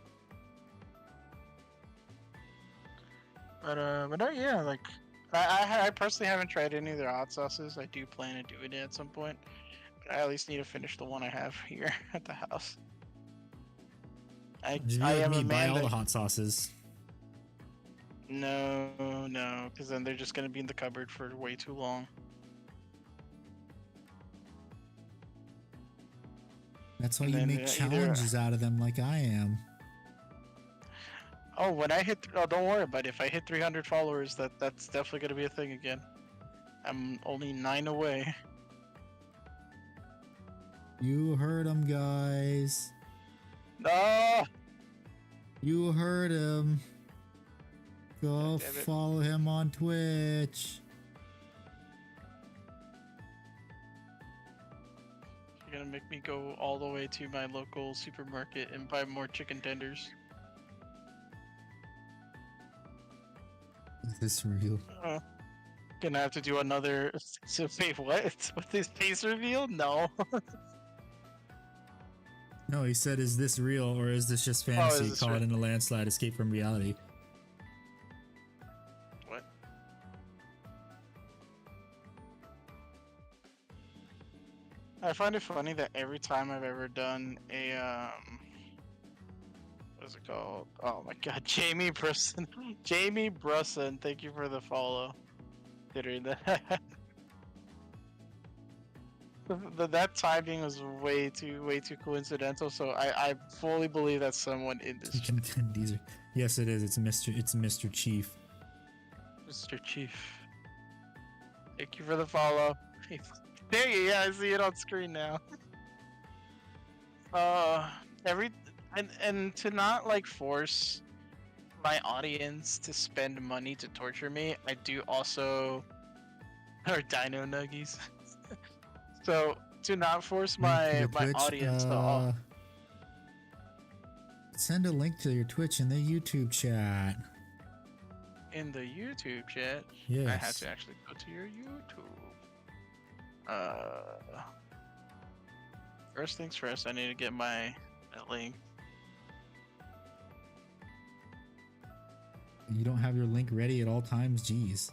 But yeah, like I personally haven't tried any of their hot sauces. I do plan on doing it at some point, but I at least need to finish the one I have here at the house. I am a buy man all that, the hot sauces. No, because then they're just gonna be in the cupboard for way too long. That's why And you then, make challenges out of them, like I am. Oh, when I hit, don't worry about it. If I hit 300 followers, that's definitely gonna be a thing again. I'm only 9 away. You heard him, guys. No. You heard him. Go Damn it. follow him on Twitch. You're gonna make me go all the way to my local supermarket and buy more chicken tenders. Is this real? Gonna have to do another. So wait, what? With this face reveal? No. No, he said, is this real or is this just fantasy? is this Caught real? in a landslide, escape from reality. What? I find it funny that every time I've ever done a what's it called? Oh my god, Jamie Brusson. Jamie Brusson, thank you for the follow. Considering that. That timing was way too coincidental, so I fully believe that's someone in this. These are, yes, it is. It's Mr. Chief. Mr. Chief. Thank you for the follow. There you go. I see it on screen now. Every and to not like force my audience to spend money to torture me, I do also or dino nuggies. So to not force Link to my your my Twitch, audience to send a link to your Twitch in the YouTube chat. in the YouTube chat. Yes. I had to actually go to your YouTube. First things first, I need to get my link. You don't have your link ready at all times? Jeez.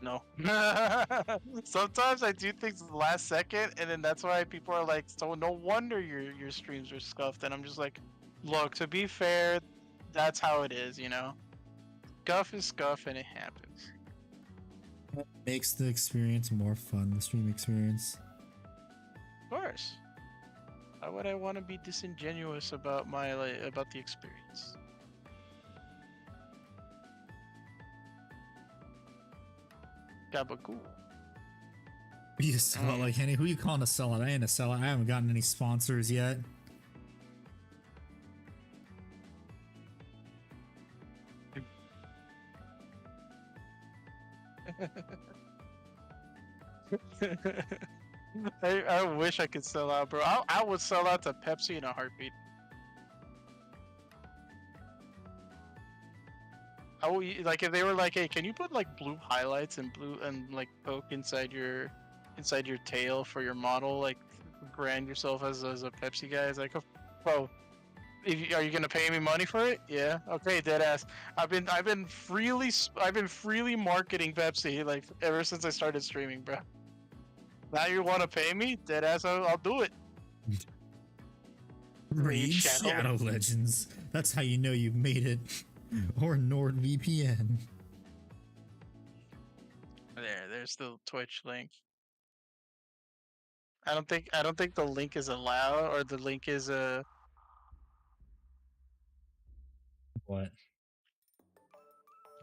No. Sometimes I do things the last second, and then that's why people are like, "So no wonder your streams are scuffed." And I'm just like, "Look, to be fair, that's how it is, you know. Scuff is scuff, and it happens." Makes the experience more fun, the stream experience. Of course. Why would I want to be disingenuous about my about the experience? Gabagoo. You sellout like Henny? Who you calling a sellout? I ain't a sellout. I haven't gotten any sponsors yet. I wish I could sell out, bro. I would sell out to Pepsi in a heartbeat. I would, like if they were like, "Hey, can you put like blue highlights and blue and like poke inside your tail for your model? Like, brand yourself as a Pepsi guy." It's like, "Bro, are you gonna pay me money for it?" Yeah. Okay, dead ass. I've been freely marketing Pepsi like ever since I started streaming, bro. Now you want to pay me? Dead ass, I'll do it. Raid Shadow Legends. That's how you know you've made it. Or NordVPN. There's the Twitch link. I don't think the link is allowed, or the link is What?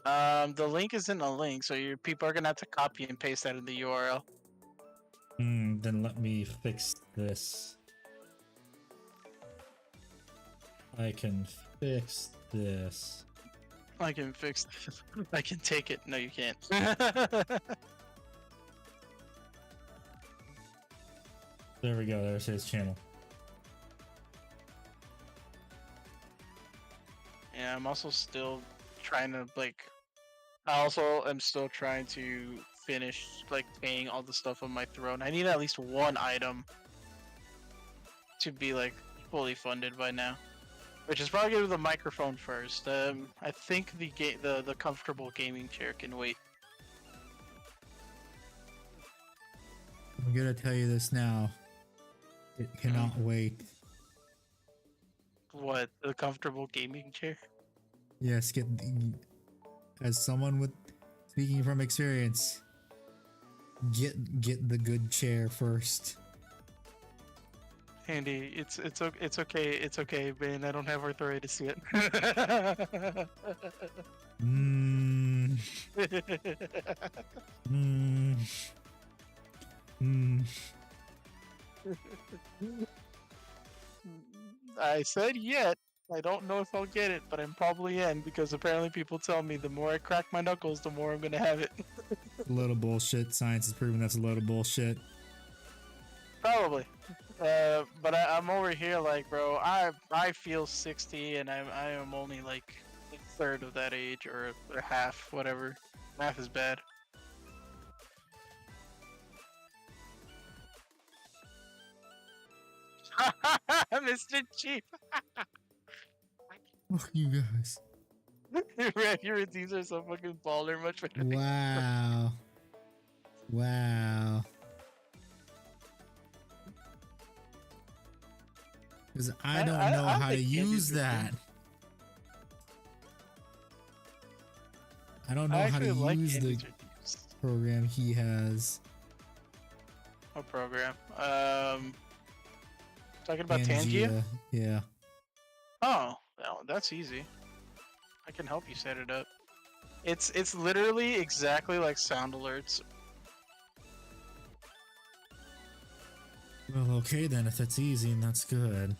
the link isn't a link, so your people are gonna have to copy and paste that in the URL. Then let me fix this. I can fix this. I can fix this. I can take it. No, you can't. There we go. There's his channel. Yeah, I'm also still trying to like. I also am still trying to finish like paying all the stuff on my throne. I need at least one item to be like fully funded by now, which is probably gonna be the microphone first. I think the comfortable gaming chair can wait. I'm gonna tell you this now. It cannot wait. What, the comfortable gaming chair? Yes, as someone with speaking from experience, get the good chair first. Andy, it's okay, man. I don't have arthritis yet. Mmm. Mmm. Mmm. I said yet. I don't know if I'll get it, but I'm probably in, because apparently people tell me the more I crack my knuckles, the more I'm gonna have it. A load of bullshit. Science has proven that's a load of bullshit. Probably. But I'm over here like, bro, I feel 60 and I am only like a third of that age, or half, whatever. Math is bad. Mr. Chief. Fuck you guys. Your these are so fucking baller, much better. Wow. Wow. Because I don't know how to use that. I don't know how to use the program he has. What program? Talking about Tangia? Yeah. Oh, well, that's easy. I can help you set it up. It's literally exactly like sound alerts. Well, okay then, if that's easy and that's good.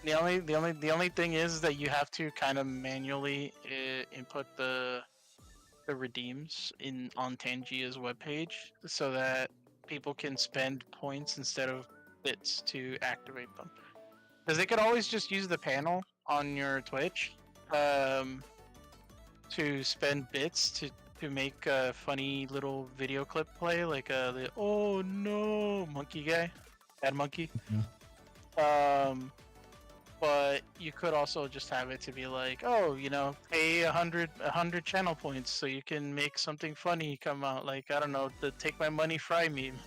The only thing is that you have to kind of manually input the redeems on Tangia's webpage so that people can spend points instead of bits to activate them. Because they could always just use the panel on your Twitch to spend bits to make a funny little video clip play, like the oh no monkey guy, bad monkey. Yeah. But you could also just have it to be like, oh, pay 100 channel points so you can make something funny come out, like, I don't know, the take my money fry meme.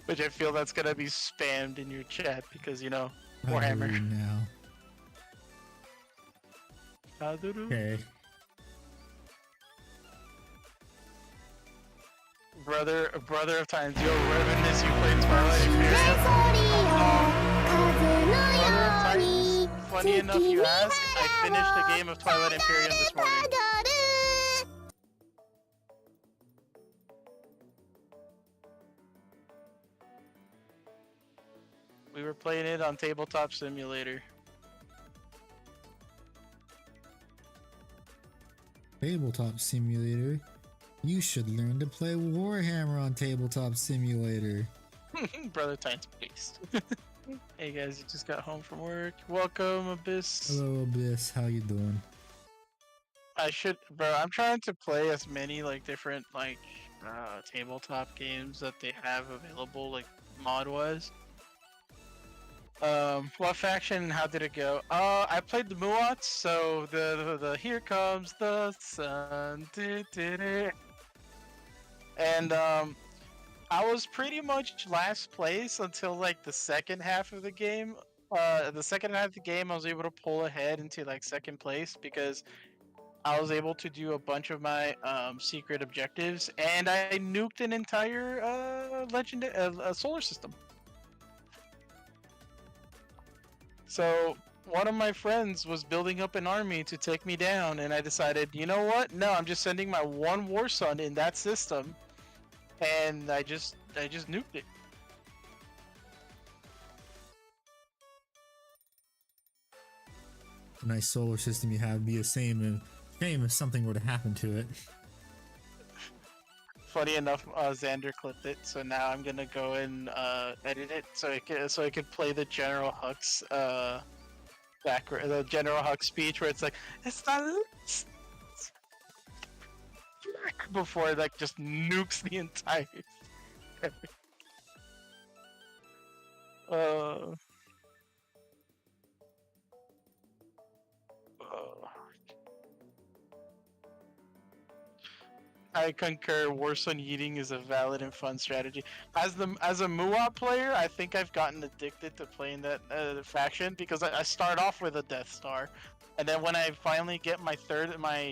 Which I feel that's gonna be spammed in your chat because Warhammer. Now. Okay. Okay. Brother of times, yo, reminisce you played Twilight Imperium. 風のように Funny enough you ask, I finished the game of Twilight Imperium this morning. 踊る We were playing it on Tabletop Simulator. Tabletop Simulator. You should learn to play Warhammer on Tabletop Simulator. Brother Titan's Beast. Hey guys, you just got home from work. Welcome, Abyss. Hello Abyss, how you doing? I'm trying to play as many different tabletop games that they have available, mod wise. What faction and how did it go? I played the Muats, so the Here Comes the Sun. And I was pretty much last place until the second half of the game. The second half of the game, I was able to pull ahead into second place because I was able to do a bunch of my secret objectives, and I nuked an entire solar system. So one of my friends was building up an army to take me down, and I decided, you know what? No, I'm just sending my one war son in that system, and I just nuked it. A nice solar system you have be a shame if something were to happen to it. Funny enough, Xander clipped it, so now I'm gonna go and edit it so I could play the General Hux the General Hux speech where it's like, it's not before it just nukes the entire I concur. Warsun eating is a valid and fun strategy. As a MOAR player, I think I've gotten addicted to playing that faction because I start off with a Death Star, and then when I finally get my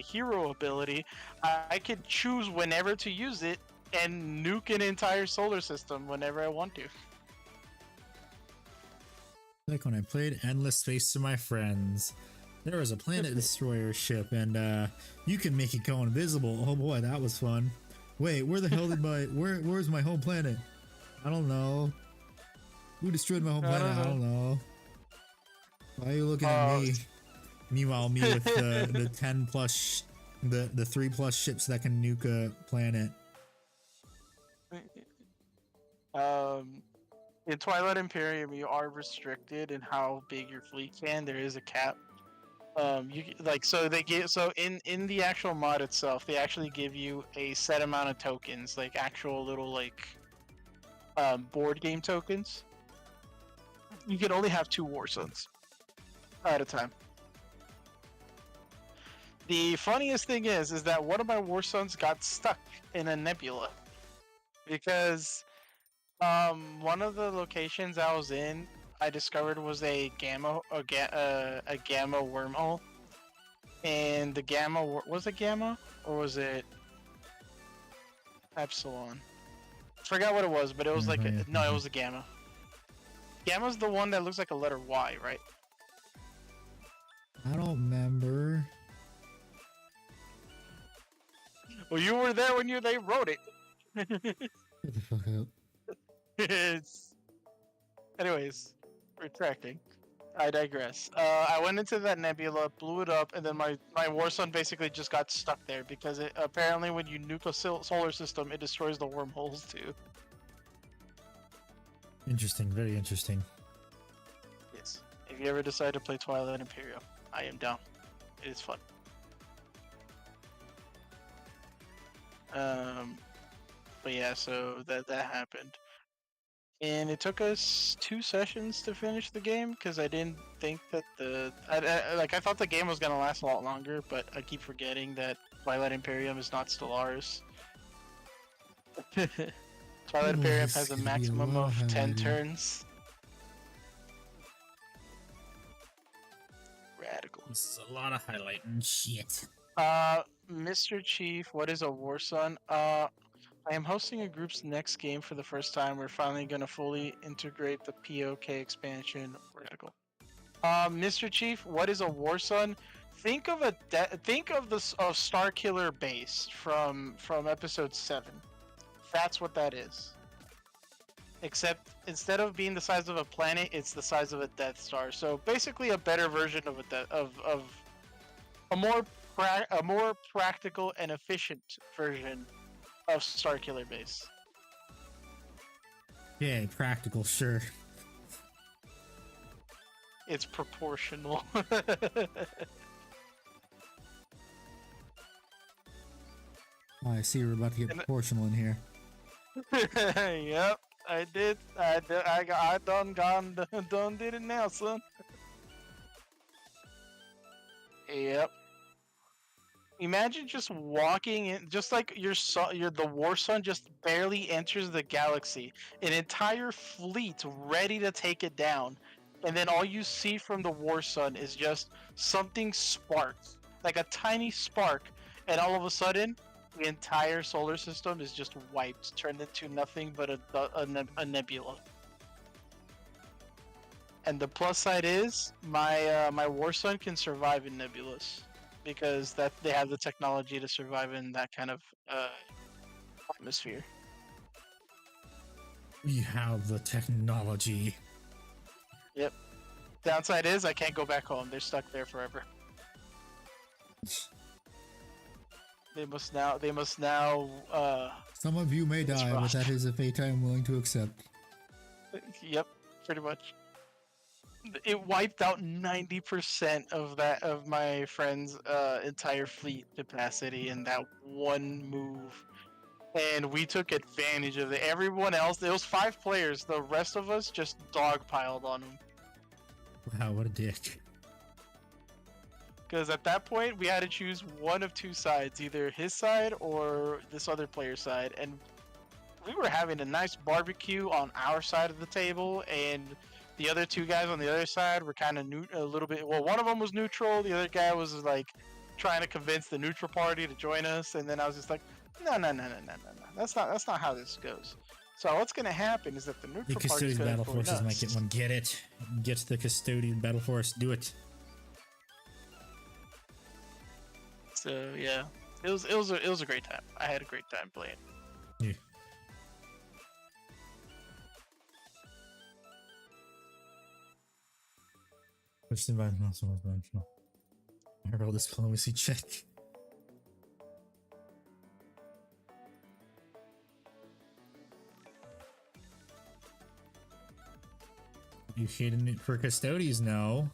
hero ability, I can choose whenever to use it and nuke an entire solar system whenever I want to. Like when I played Endless Space to my friends. There was a planet destroyer ship, and you can make it go invisible. Oh boy, that was fun. Wait, where the hell did where's my home planet? I don't know. Who destroyed my home planet? I don't know. Why are you looking at me? Meanwhile, me with the 10 plus, the 3+ ships that can nuke a planet. In Twilight Imperium, you are restricted in how big your fleet can. There is a cap. In the actual mod itself, they actually give you a set amount of tokens, actual little board game tokens. You can only have 2 war sons at a time. The funniest thing is that one of my war sons got stuck in a nebula because one of the locations I was in, I discovered was a gamma wormhole, and the gamma was it gamma or was it epsilon? I forgot what it was, but it was it was a gamma. Gamma's the one that looks like a letter Y, right? I don't remember. Well, you were there when they wrote it. Shut the fuck up. It's... Anyways, retracting. I digress. I went into that nebula, blew it up, and then my war sun basically just got stuck there because it apparently when you nuke a solar system, it destroys the wormholes too. Interesting, very interesting. Yes. If you ever decide to play Twilight Imperium, I am down. It is fun. But yeah, so that happened. And it took us 2 sessions to finish the game because I didn't think that I thought the game was gonna last a lot longer, but I keep forgetting that Twilight Imperium is not Stellaris. Twilight Imperium has a maximum of 10 turns. Radical. This is a lot of highlighting shit. Mr. Chief, what is a war sun? I am hosting a group's next game for the first time. We're finally going to fully integrate the POK expansion. Radical. Mr. Chief, what is a war sun? Think of of Star Killer base from episode 7. That's what that is. Except instead of being the size of a planet, it's the size of a Death Star. So basically, a better version of a more practical and efficient version of Starkiller base. Yeah, practical, sure. It's proportional. Oh, I see we're about to get proportional in here. Yep, I did. I done did it now, son. Yep. Imagine just walking in, just like the war sun just barely enters the galaxy, an entire fleet ready to take it down, and then all you see from the war sun is just something sparks, like a tiny spark, and all of a sudden, the entire solar system is just wiped, turned into nothing but a nebula. And the plus side is, my war sun can survive in nebulas. Because they have the technology to survive in that kind of atmosphere. We have the technology. Yep. Downside is I can't go back home. They're stuck there forever. They must now. Some of you may die, but that is a fate I am willing to accept. Yep, pretty much. It wiped out 90% of my friend's entire fleet capacity in that one move, and we took advantage of it. Everyone else, there was 5 players. The rest of us just dogpiled on him. Wow, what a dick. Because at that point, we had to choose one of 2 sides, either his side or this other player's side, and we were having a nice barbecue on our side of the table, and the other 2 guys on the other side were kind of a little bit. Well, one of them was neutral. The other guy was like trying to convince the neutral party to join us. And then I was just like, no. That's not how this goes. So what's gonna happen is that the neutral The party is custodian gonna battle join forces us. might get one. Get it. Get the custodian battle force. Do it. So yeah, it was a great time. I had a great time playing. Yeah. Which environmental so dimensional. I roll this diplomacy check. You hitting it for custodians now.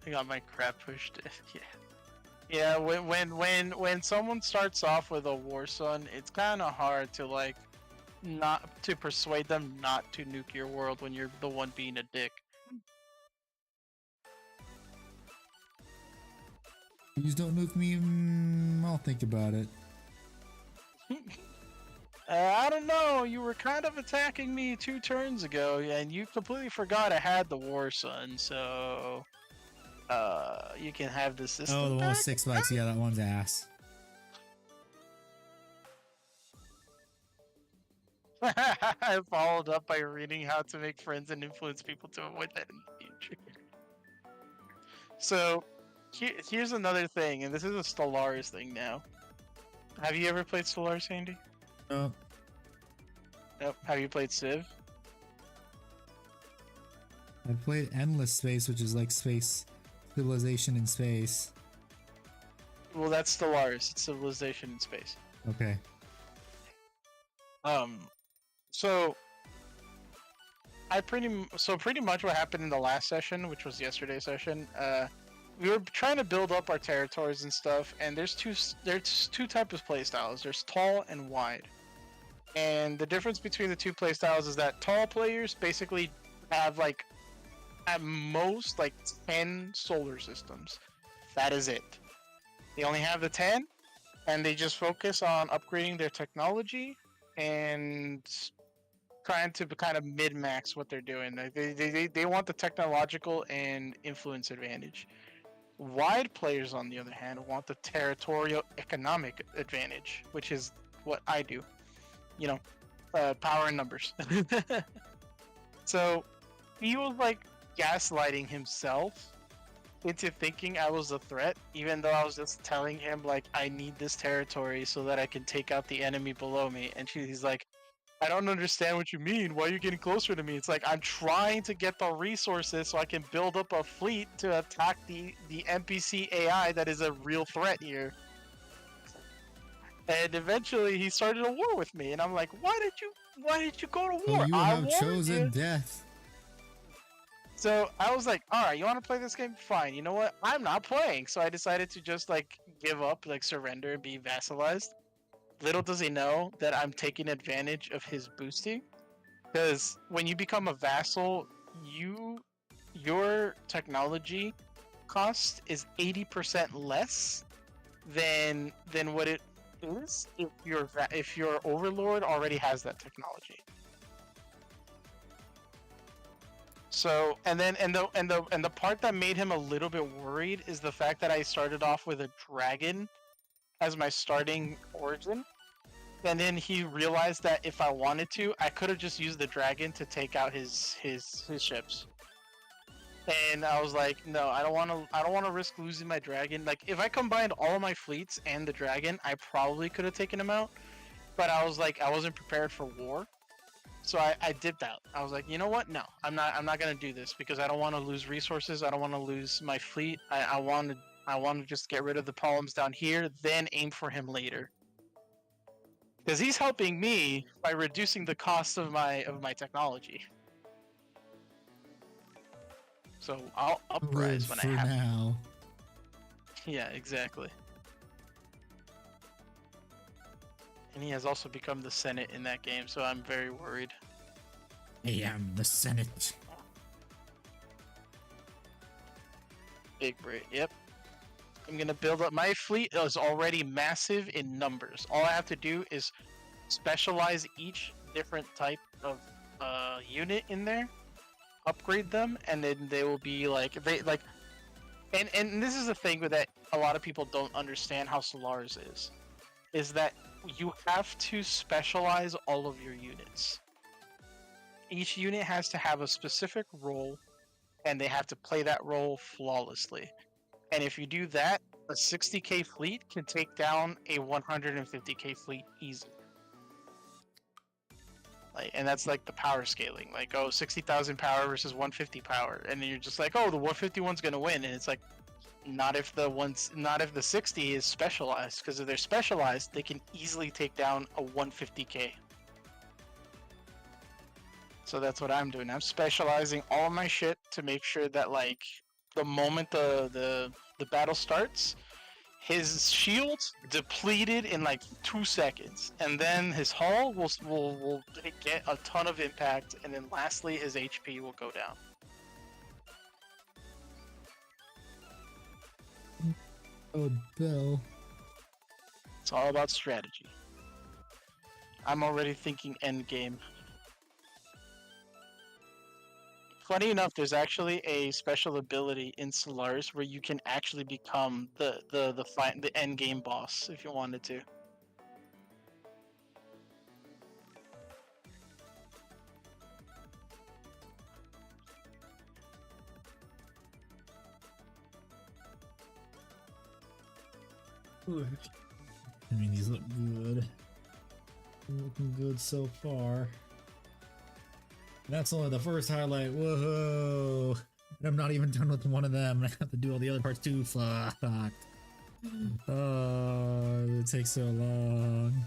I got my crap pushed. Yeah. When someone starts off with a war sun, it's kind of hard to not to persuade them not to nuke your world when you're the one being a dick. Please don't nuke me. I'll think about it. I don't know. You were kind of attacking me 2 turns ago, and you completely forgot I had the war sun. So, you can have the system. Oh, the one with 6 spikes. Yeah, that one's ass. I followed up by reading how to make friends and influence people to avoid that in the future. So, here's another thing, and this is a Stellaris thing now. Have you ever played Stellaris, Andy? No. Nope. Have you played Civ? I played Endless Space, which is like space civilization in space. Well, that's Stellaris. It's civilization in space. Okay. So pretty much what happened in the last session, which was yesterday's session, we were trying to build up our territories and stuff, and there's two types of playstyles. There's tall and wide. And the difference between the two playstyles is that tall players basically have like at most like 10 solar systems. That is it. They only have the 10, and they just focus on upgrading their technology and trying to kind of mid-max what they're doing. They want the technological and influence advantage. Wide players, on the other hand, want the territorial economic advantage, which is what I do. You know, power and numbers. So he was like gaslighting himself into thinking I was a threat, even though I was just telling him like I need this territory so that I can take out the enemy below me. And he's like, I don't understand what you mean. Why are you getting closer to me? It's like I'm trying to get the resources so I can build up a fleet to attack the NPC AI that is a real threat here. And eventually he started a war with me, and I'm like, why did you go to war? Oh, you I have warned chosen you. death. So I was like, all right, you want to play this game? Fine. You know what? I'm not playing. So I decided to just like give up, like surrender and be vassalized. Little does he know that I'm taking advantage of his boosting, because when you become a vassal, your technology cost is 80% less than what it is if your overlord already has that technology. So, and the part that made him a little bit worried is the fact that I started off with a dragon as my starting origin, and then he realized that if I wanted to, I could have just used the dragon to take out his ships. And I was like, no, I don't want to risk losing my dragon. Like, if I combined all of my fleets and the dragon, I probably could have taken him out. But I was like, I wasn't prepared for war. So I dipped out. I was like, you know what? No, I'm not gonna do this because I don't want to lose resources. I don't want to lose my fleet. I want to just get rid of the problems down here, then aim for him later. Because he's helping me by reducing the cost of my technology. So I'll uprise when I have. Now. Yeah, exactly. And he has also become the Senate in that game, so I'm very worried. I am the Senate. Big brain. Yep. I'm gonna build up my fleet. Is already massive in numbers. All I have to do is specialize each different type of unit in there, upgrade them, and then they will be like And this is the thing with that a lot of people don't understand how Stellaris is that you have to specialize all of your units. Each unit has to have a specific role, and they have to play that role flawlessly. And if you do that, a 60k fleet can take down a 150k fleet easily. Like, and that's like the power scaling. Like, oh, 60,000 power versus 150 power, and then you're just like, oh, the 151's gonna win, and it's like, not if the 60 is specialized, because if they're specialized, they can easily take down a 150k. So that's what I'm doing. I'm specializing all my shit to make sure that like the moment the battle starts, his shield depleted in like 2 seconds, and then his hull will get a ton of impact, and then lastly his HP will go down. Oh, Bill. It's all about strategy. I'm already thinking end game. Funny enough, there's actually a special ability in Stellaris where you can actually become the end game boss if you wanted to. I mean, these look good. Looking good so far. That's only the first highlight. Whoa! And I'm not even done with one of them. I have to do all the other parts too. Fuck. Oh, it takes so long.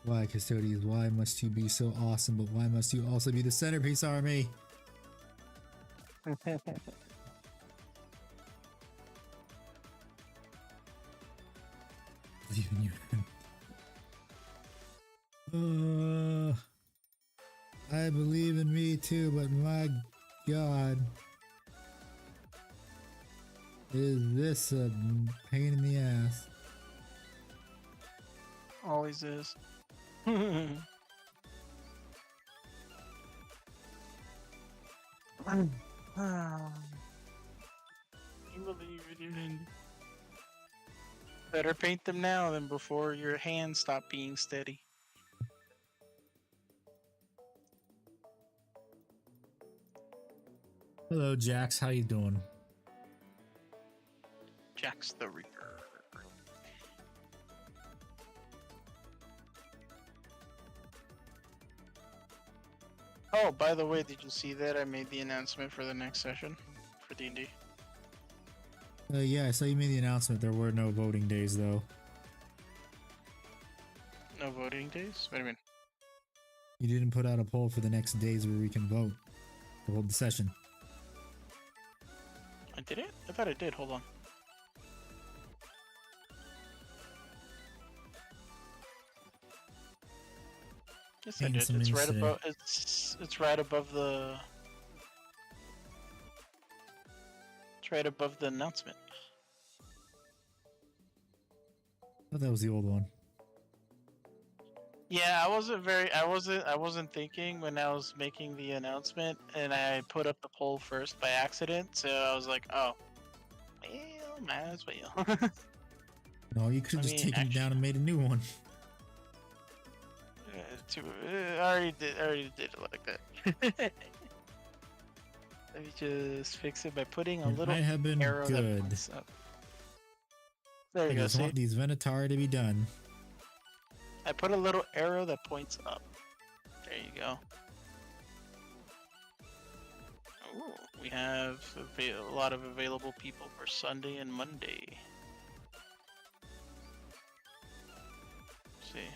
Why, Custodians? Why must you be so awesome? But why must you also be the centerpiece army? Even you. I believe in me too, but my God, is this a pain in the ass? Always is. You believe it, even. Better paint them now than before your hands stop being steady. Hello, Jax. How you doing? Jack's the Reaper. Oh, by the way, did you see that I made the announcement for the next session for D&D? Yeah, I saw you made the announcement. There were no voting days, though. No voting days? What do you mean? You didn't put out a poll for the next days where we can vote to hold the session. I did it? I thought I did. Hold on. Yes, I did. Handsome It's right instead. above. It's right above the. It's right above the announcement. I thought that was the old one. Yeah, I wasn't thinking when I was making the announcement, and I put up the poll first by accident. So I was like, oh, well, might as well. No, you could have I just mean, taken it down and made a new one. I already did it like that. Let me just fix it by putting a It little might have been arrow that good. points up. There I you go. just See? want these Venatari to be done. I put a little arrow that points up. There you go. Ooh, we have a lot of available people for Sunday and Monday. Let's see.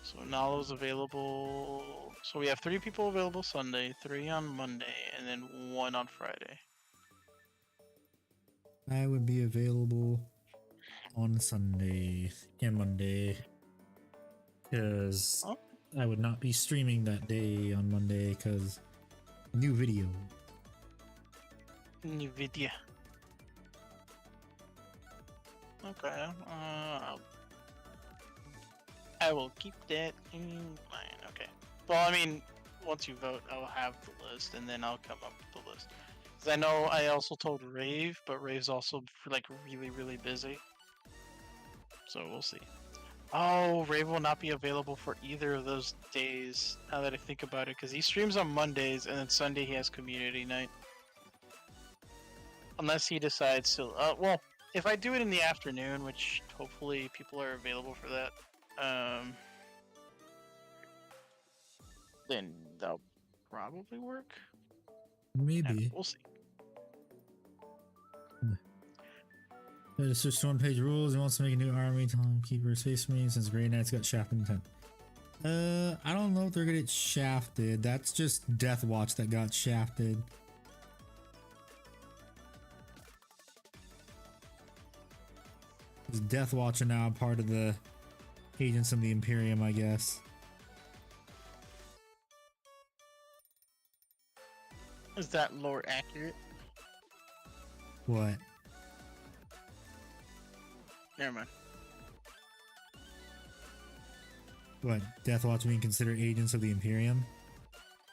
So Nalo's available. So we have 3 people available Sunday, 3 on Monday, and then 1 on Friday. I would be available on Sunday and Monday because Oh. I would not be streaming that day on Monday because new video. New video. Okay. I will keep that in mind. Okay. Well, I mean, once you vote, I'll have the list, and then I'll come up with the list. Because I know I also told Rave, but Rave's also like really, really busy. So we'll see. Oh, Rave will not be available for either of those days. Now that I think about it, because he streams on Mondays, and then Sunday he has community night. Unless he decides to. Well, if I do it in the afternoon, which hopefully people are available for that. Then that'll probably work. Maybe. We'll see. It's just 1-page rules. He wants to make a new army. Timekeeper, Space Marine, since Grey Knights got shafted in 10. I don't know if they're gonna get shafted. That's just Death Watch that got shafted. Death Watch are now part of the Agents of the Imperium, I guess. Is that lore accurate? What? Never mind. What? Death Watch being considered agents of the Imperium?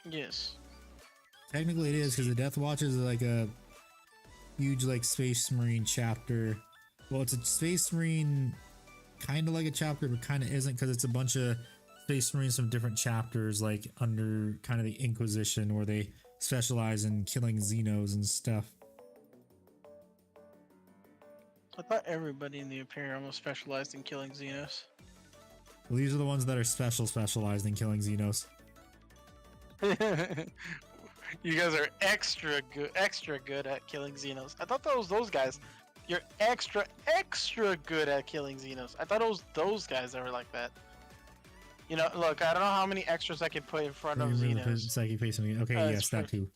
Yes. Technically it is, because the Death Watch is like a huge like Space Marine chapter. Well, it's a Space Marine kind of like a chapter, but kind of isn't, because it's a bunch of Space Marines from different chapters, like under kind of the Inquisition, where they specialize in killing Xenos and stuff. I thought everybody in the Imperium was specialized in killing Xenos. Well, these are the ones that are specialized in killing Xenos. You guys are extra good at killing Xenos. I thought that was those guys. You're extra good at killing Xenos. I thought it was those guys that were like that. You know, look, I don't know how many extras I can put in front of Xenos. Psychic Phase. Okay, yes, that too.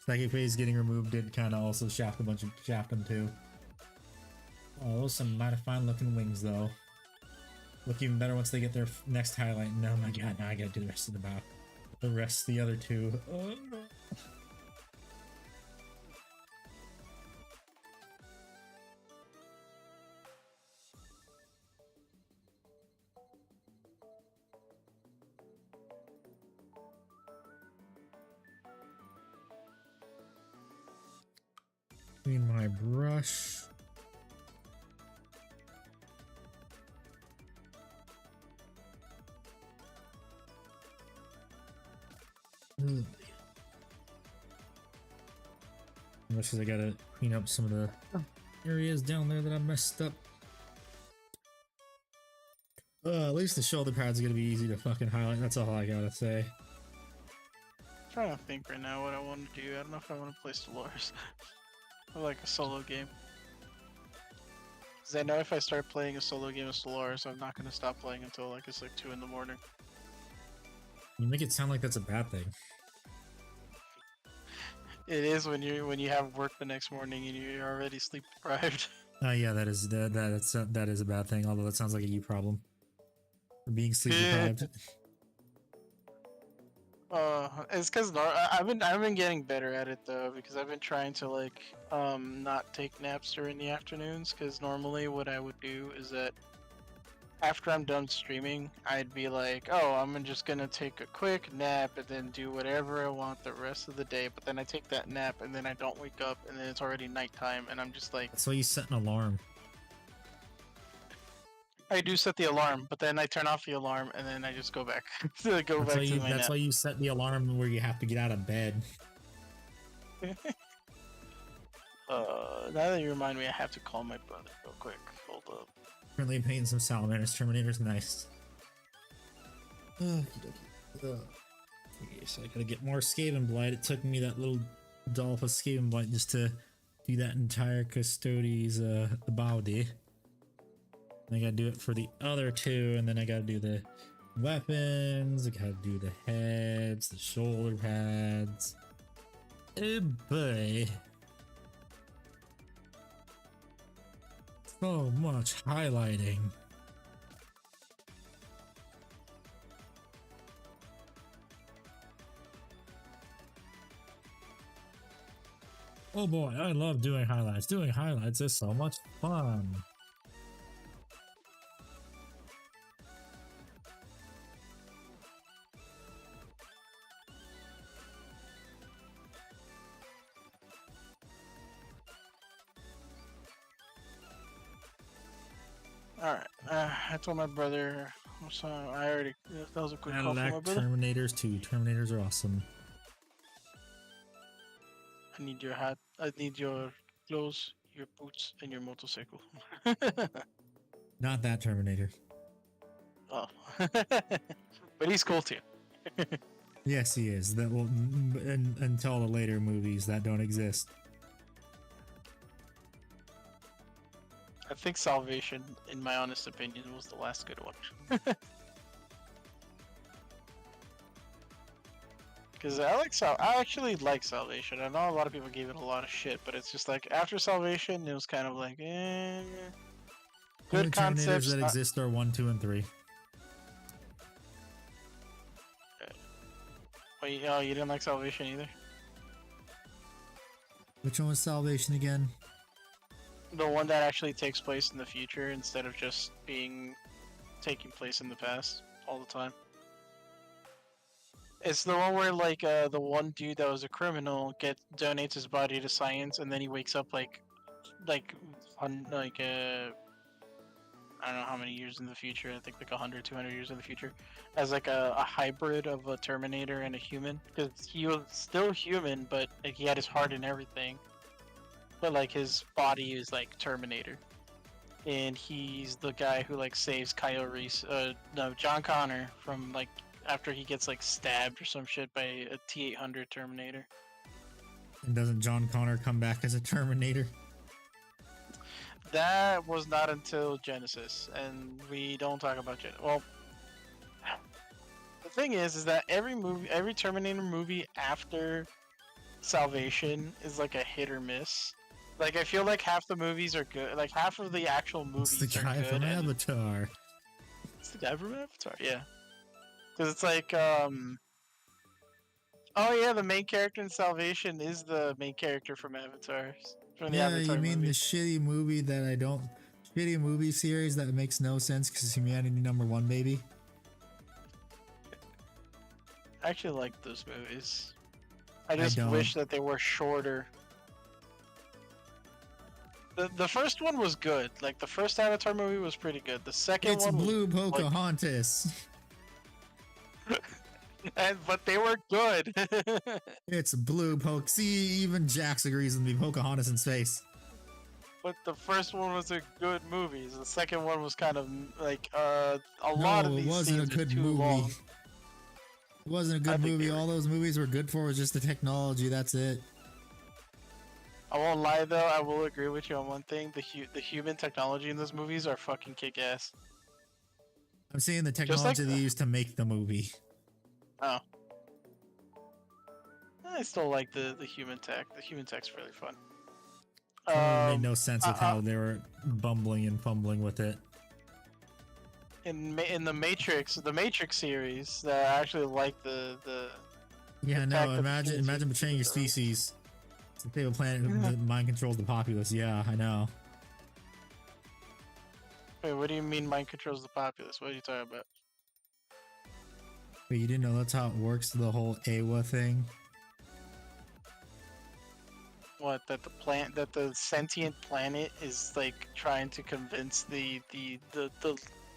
Psychic Phase getting removed did kind of also shaft them too. Oh, those are some mighty fine looking wings though. Look even better once they get their next highlight. No, my god, now I gotta do the rest of the bow. The rest of the other two. Oh. Clean my brush. Because I gotta clean up some of the areas down there that I messed up. At least the shoulder pads are gonna be easy to fucking highlight. That's all I gotta say. I'm trying to think right now what I want to do. I don't know if I want to play Stellaris. Or like a solo game. Because I know if I start playing a solo game of Stellaris, I'm not going to stop playing until like it's like 2 in the morning. You make it sound like that's a bad thing. It is when you have work the next morning and you're already sleep deprived. Yeah, that is a bad thing. Although that sounds like a you problem. Being sleep deprived. It's because I've been getting better at it though, because I've been trying to like not take naps during the afternoons. Because normally what I would do is that after I'm done streaming, I'd be like, oh, I'm just gonna take a quick nap and then do whatever I want the rest of the day. But then I take that nap and then I don't wake up and then it's already nighttime and I'm just like. That's why you set an alarm. I do set the alarm, but then I turn off the alarm and then I just go back to my nap. That's why you set the alarm where you have to get out of bed. Now that you remind me, I have to call my brother real quick. Hold up. Currently painting some salamanders. Terminator's nice. Okay, so I gotta get more Skaven Blight. It took me that little dollop of Skaven Blight just to do that entire Custodes body. I gotta do it for the other two, and then I gotta do the weapons, I gotta do the heads, the shoulder pads. Oh boy. So much highlighting. Oh boy, I love doing highlights. Doing highlights is so much fun. Alright, I told my brother, so I already, that was a quick I call from my like brother. Terminators too. Terminators are awesome. I need your hat, I need your clothes, your boots, and your motorcycle. Not that Terminator. Oh. But he's cool too. Yes, he is. That will until the later movies that don't exist. I think Salvation, in my honest opinion, was the last good one. Because I actually like Salvation. I know a lot of people gave it a lot of shit, but it's just like after Salvation, it was kind of like, good concepts. Terminators that exist are 1, 2, and 3. Wait, oh, you didn't like Salvation either? Which one was Salvation again? The one that actually takes place in the future instead of just taking place in the past all the time. It's the one where like the one dude that was a criminal donates his body to science, and then he wakes up I don't know how many years in the future. I think like 100, 200 years in the future, as like a hybrid of a Terminator and a human. Because he was still human, but like he had his heart and everything. But like his body is like Terminator, and he's the guy who like saves Kyle Reese, John Connor from like after he gets like stabbed or some shit by a T-800 Terminator. And doesn't John Connor come back as a Terminator? That was not until Genesis, and we don't talk about Genesis. Well, the thing is that every Terminator movie after Salvation is like a hit or miss. Like I feel like half the movies are good, like half of the actual movies It's the are guy good. from Avatar. It's the guy from Avatar, yeah. Because it's like, oh yeah, the main character in Salvation is the main character from Avatar. From the Yeah, Avatar you mean movie. the shitty movie series that makes no sense because humanity #1, baby? I actually like those movies. I just don't. wish that they were shorter. The first one was good. Like the first Avatar movie was pretty good. The second It's one was Blue Pocahontas. but they were good. It's Blue Poke. See, even Jax agrees with me. Pocahontas in space. But the first one was a good movie. The second one was kind of like a lot of No, these it wasn't a scenes good are too movie. long. It wasn't a I good think movie. they were All those movies were good for was just the technology. That's it. I won't lie though. I will agree with you on one thing. The human technology in those movies are fucking kick ass. I'm saying the like technology they used to make the movie. Oh. I still like the human tech. The human tech's really fun. It made no sense with how they were bumbling and fumbling with it. In the Matrix series, I actually like the Yeah, the no. fact that Imagine betraying your species. It's a stable planet that mind controls the populace. Yeah, I know. Wait, what do you mean mind controls the populace? What are you talking about? But you didn't know that's how it works. The whole AWA thing. What, that the sentient planet is like trying to convince the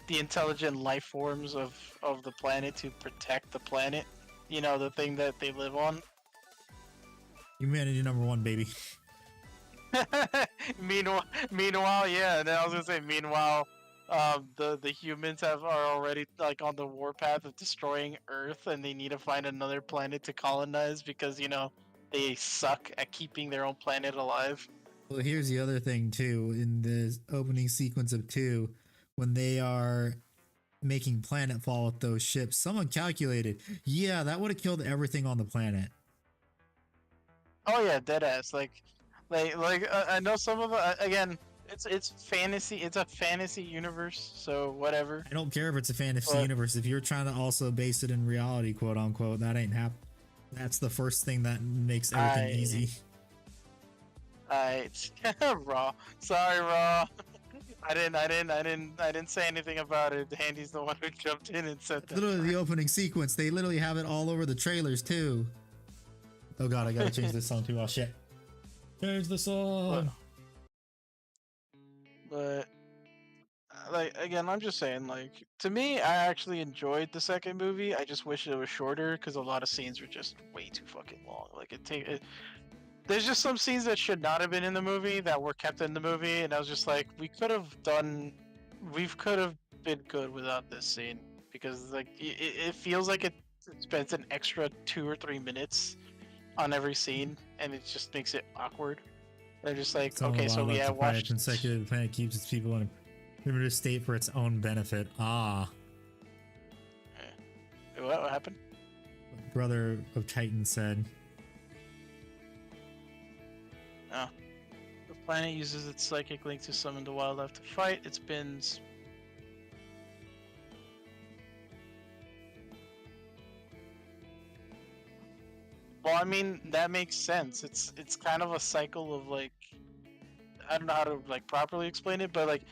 intelligent life forms of the planet to protect the planet, you know, the thing that they live on. Humanity #1, baby. Meanwhile, yeah. And then I was gonna say, meanwhile, the humans are already like on the warpath of destroying Earth, and they need to find another planet to colonize because you know they suck at keeping their own planet alive. Well, here's the other thing too. In the opening sequence of 2, when they are making planetfall with those ships, someone calculated, yeah, that would have killed everything on the planet. Oh yeah, dead ass. I know some of it. Again, it's fantasy. It's a fantasy universe, so whatever. I don't care if it's a fantasy But- universe. If you're trying to also base it in reality, quote unquote, that ain't that's the first thing that makes everything easy. Raw. Sorry, Raw. I didn't say anything about it. Handy's the one who jumped in and said that. Literally the opening sequence. They literally have it all over the trailers too. Oh god, I gotta change this song too. Oh shit. Change the song. But like again, I'm just saying, like to me, I actually enjoyed the second movie. I just wish it was shorter because a lot of scenes were just way too fucking long. Like there's just some scenes that should not have been in the movie that were kept in the movie, and I was just like, we could have been good without this scene because like it feels like it spends an extra 2 or 3 minutes on every scene, and it just makes it awkward. They're just like, It's all okay, so about we the have planet watched. consecutive. The planet keeps its people in a primitive state for its own benefit. Ah, What happened? brother of Titan said. Oh. The planet uses its psychic link to summon the wildlife to fight. It's been I mean, that makes sense. It's kind of a cycle of like, I don't know how to like properly explain it, but like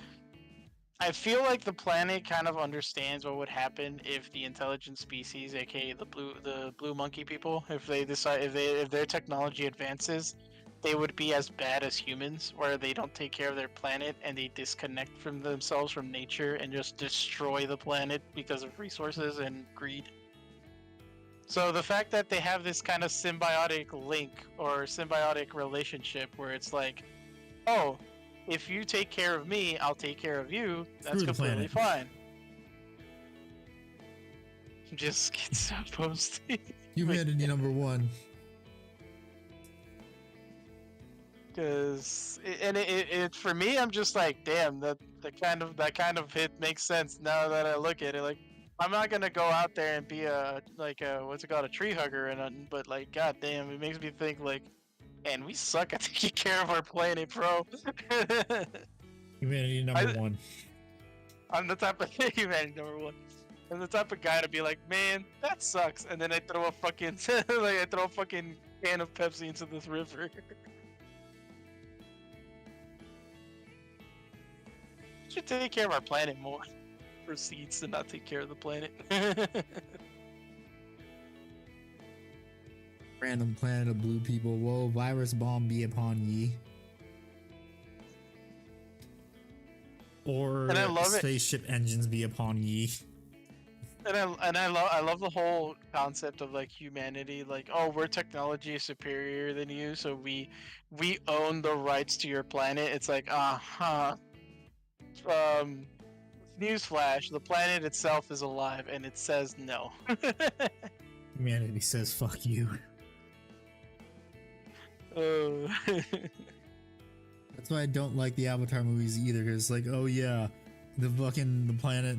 I feel like the planet kind of understands what would happen if the intelligent species, aka the blue monkey people, if they decide if their technology advances, they would be as bad as humans, where they don't take care of their planet and they disconnect from themselves from nature and just destroy the planet because of resources and greed. So the fact that they have this kind of symbiotic link or symbiotic relationship where it's like, oh, if you take care of me, I'll take care of you. That's Screw the completely planet. fine. Just get so posted. Humanity number one. Because it for me, I'm just like, damn, that kind of hit makes sense now that I look at it. Like, I'm not gonna go out there and be a what's it called, a tree hugger and nothing, but like, god damn, it makes me think like, man, we suck at taking care of our planet, bro. Humanity number one. I'm the type of humanity number one. I'm the type of guy to be like, man, that sucks, and then I throw a fucking can of Pepsi into this river. Should take care of our planet more. Proceeds to not take care of the planet. Random planet of blue people. Whoa, virus bomb be upon ye. Or And I love it. spaceship engines be upon ye. And I love the whole concept of like humanity, like, oh, we're technology superior than you, so we own the rights to your planet. It's like, newsflash, the planet itself is alive and it says no. Humanity says fuck you. Oh. That's why I don't like the Avatar movies either, because like, oh yeah, the planet,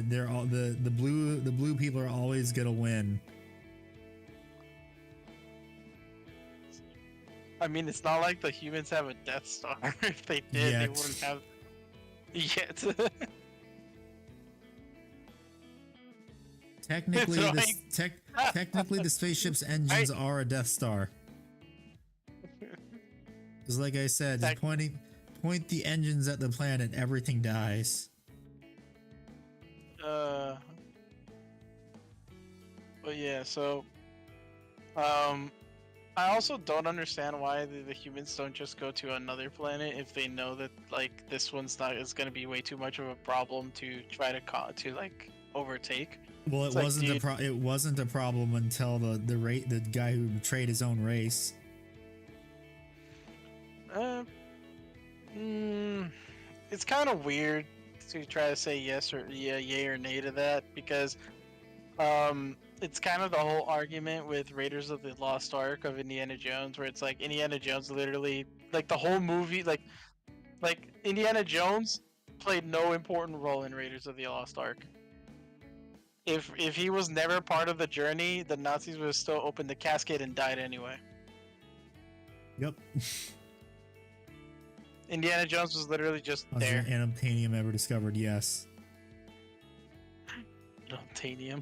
they're all the blue people are always gonna win. I mean, it's not like the humans have a Death Star. If they did, they Yet. wouldn't have yet. Technically, So technically the spaceship's engines are a Death Star. Because like I said, just point the engines at the planet, everything dies. But yeah, so I also don't understand why the humans don't just go to another planet if they know that like this one's not is going to be way too much of a problem to try to like overtake. Well, It's it like, wasn't dude, it wasn't a problem until the guy who betrayed his own race. It's kind of weird to try to say yes or yay or nay to that, because it's kind of the whole argument with Raiders of the Lost Ark of Indiana Jones, where it's like Indiana Jones literally, like the whole movie, like Indiana Jones played no important role in Raiders of the Lost Ark. If he was never part of the journey, the Nazis would have still opened the casket and died anyway. Yep. Indiana Jones was literally just Was there. there unobtainium ever discovered? Yes. Unobtainium.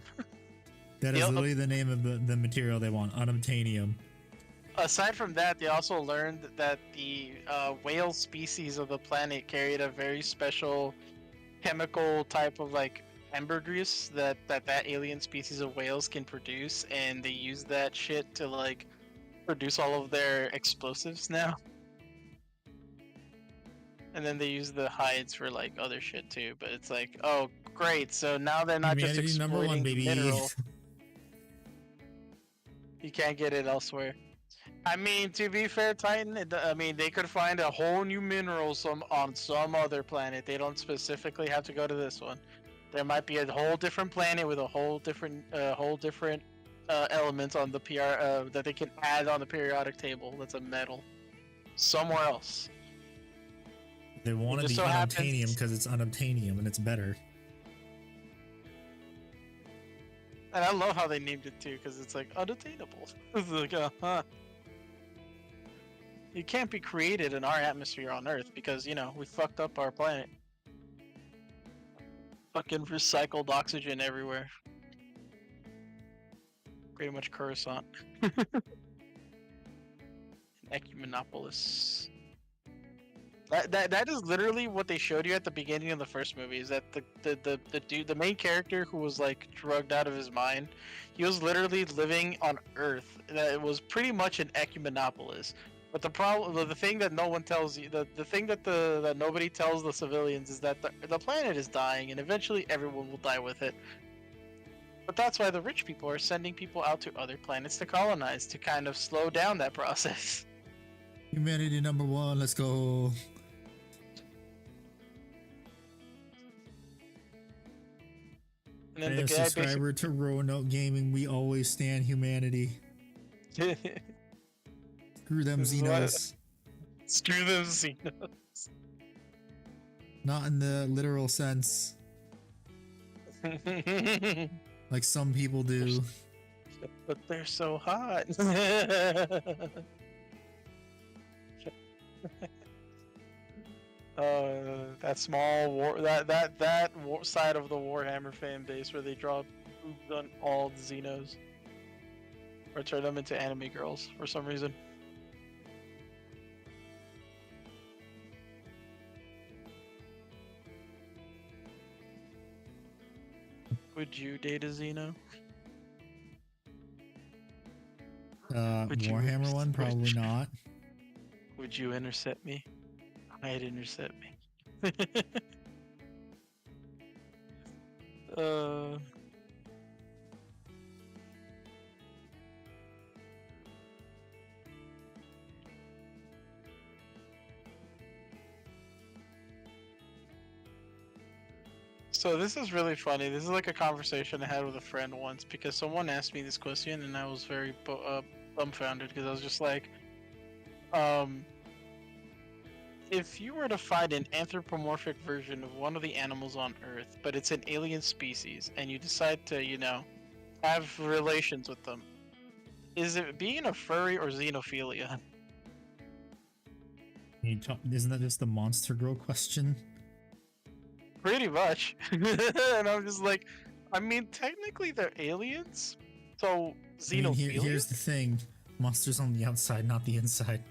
That is literally the name of the material they want. Unobtainium. Aside from that, they also learned that the whale species of the planet carried a very special chemical type of like ambergris that alien species of whales can produce, and they use that shit to like produce all of their explosives now. And then they use the hides for like other shit too. But it's like, oh great, so now they're not just Humanity number one, exploiting the baby. mineral. You can't get it elsewhere. I mean, to be fair, Titan, I mean, they could find a whole new mineral on some other planet. They don't specifically have to go to this one. There might be a whole different planet with a whole different elements on the PR that they can add on the periodic table. That's a metal somewhere else. They wanted just the so unobtainium happens- because it's unobtainium and it's better. And I love how they named it too, because it's like unattainable. It's like, it can't be created in our atmosphere on Earth because, you know, we fucked up our planet. Fucking recycled oxygen everywhere. Pretty much Coruscant. Ecumenopolis. That is literally what they showed you at the beginning of the first movie. Is that the dude, the main character who was like drugged out of his mind, he was literally living on Earth. That it was pretty much an Ecumenopolis. But the problem, the thing that no one tells you, the thing that that nobody tells the civilians is that the planet is dying, and eventually everyone will die with it. But that's why the rich people are sending people out to other planets to colonize, to kind of slow down that process. Humanity number one, let's go. And then Hey, the a guy subscriber to Roanoke Gaming, we always stand humanity. Screw them This is what- Xenos. Screw them Xenos. Not in the literal sense, like some people do. But they're so hot. That small side of the Warhammer fan base where they draw boobs on all the Xenos, or turn them into anime girls for some reason. Would you date a Xeno? Would you Warhammer one, would probably you- not. Would you intercept me? I'd intercept me. uh. So this is really funny. This is like a conversation I had with a friend once because someone asked me this question and I was very dumbfounded because I was just like, if you were to find an anthropomorphic version of one of the animals on Earth, but it's an alien species, and you decide to, you know, have relations with them, is it being a furry or xenophilia? Isn't that just the monster girl question? Pretty much. And I'm just like, I mean, technically they're aliens, so I mean, xenophilia? here's the thing: monsters on the outside, not the inside.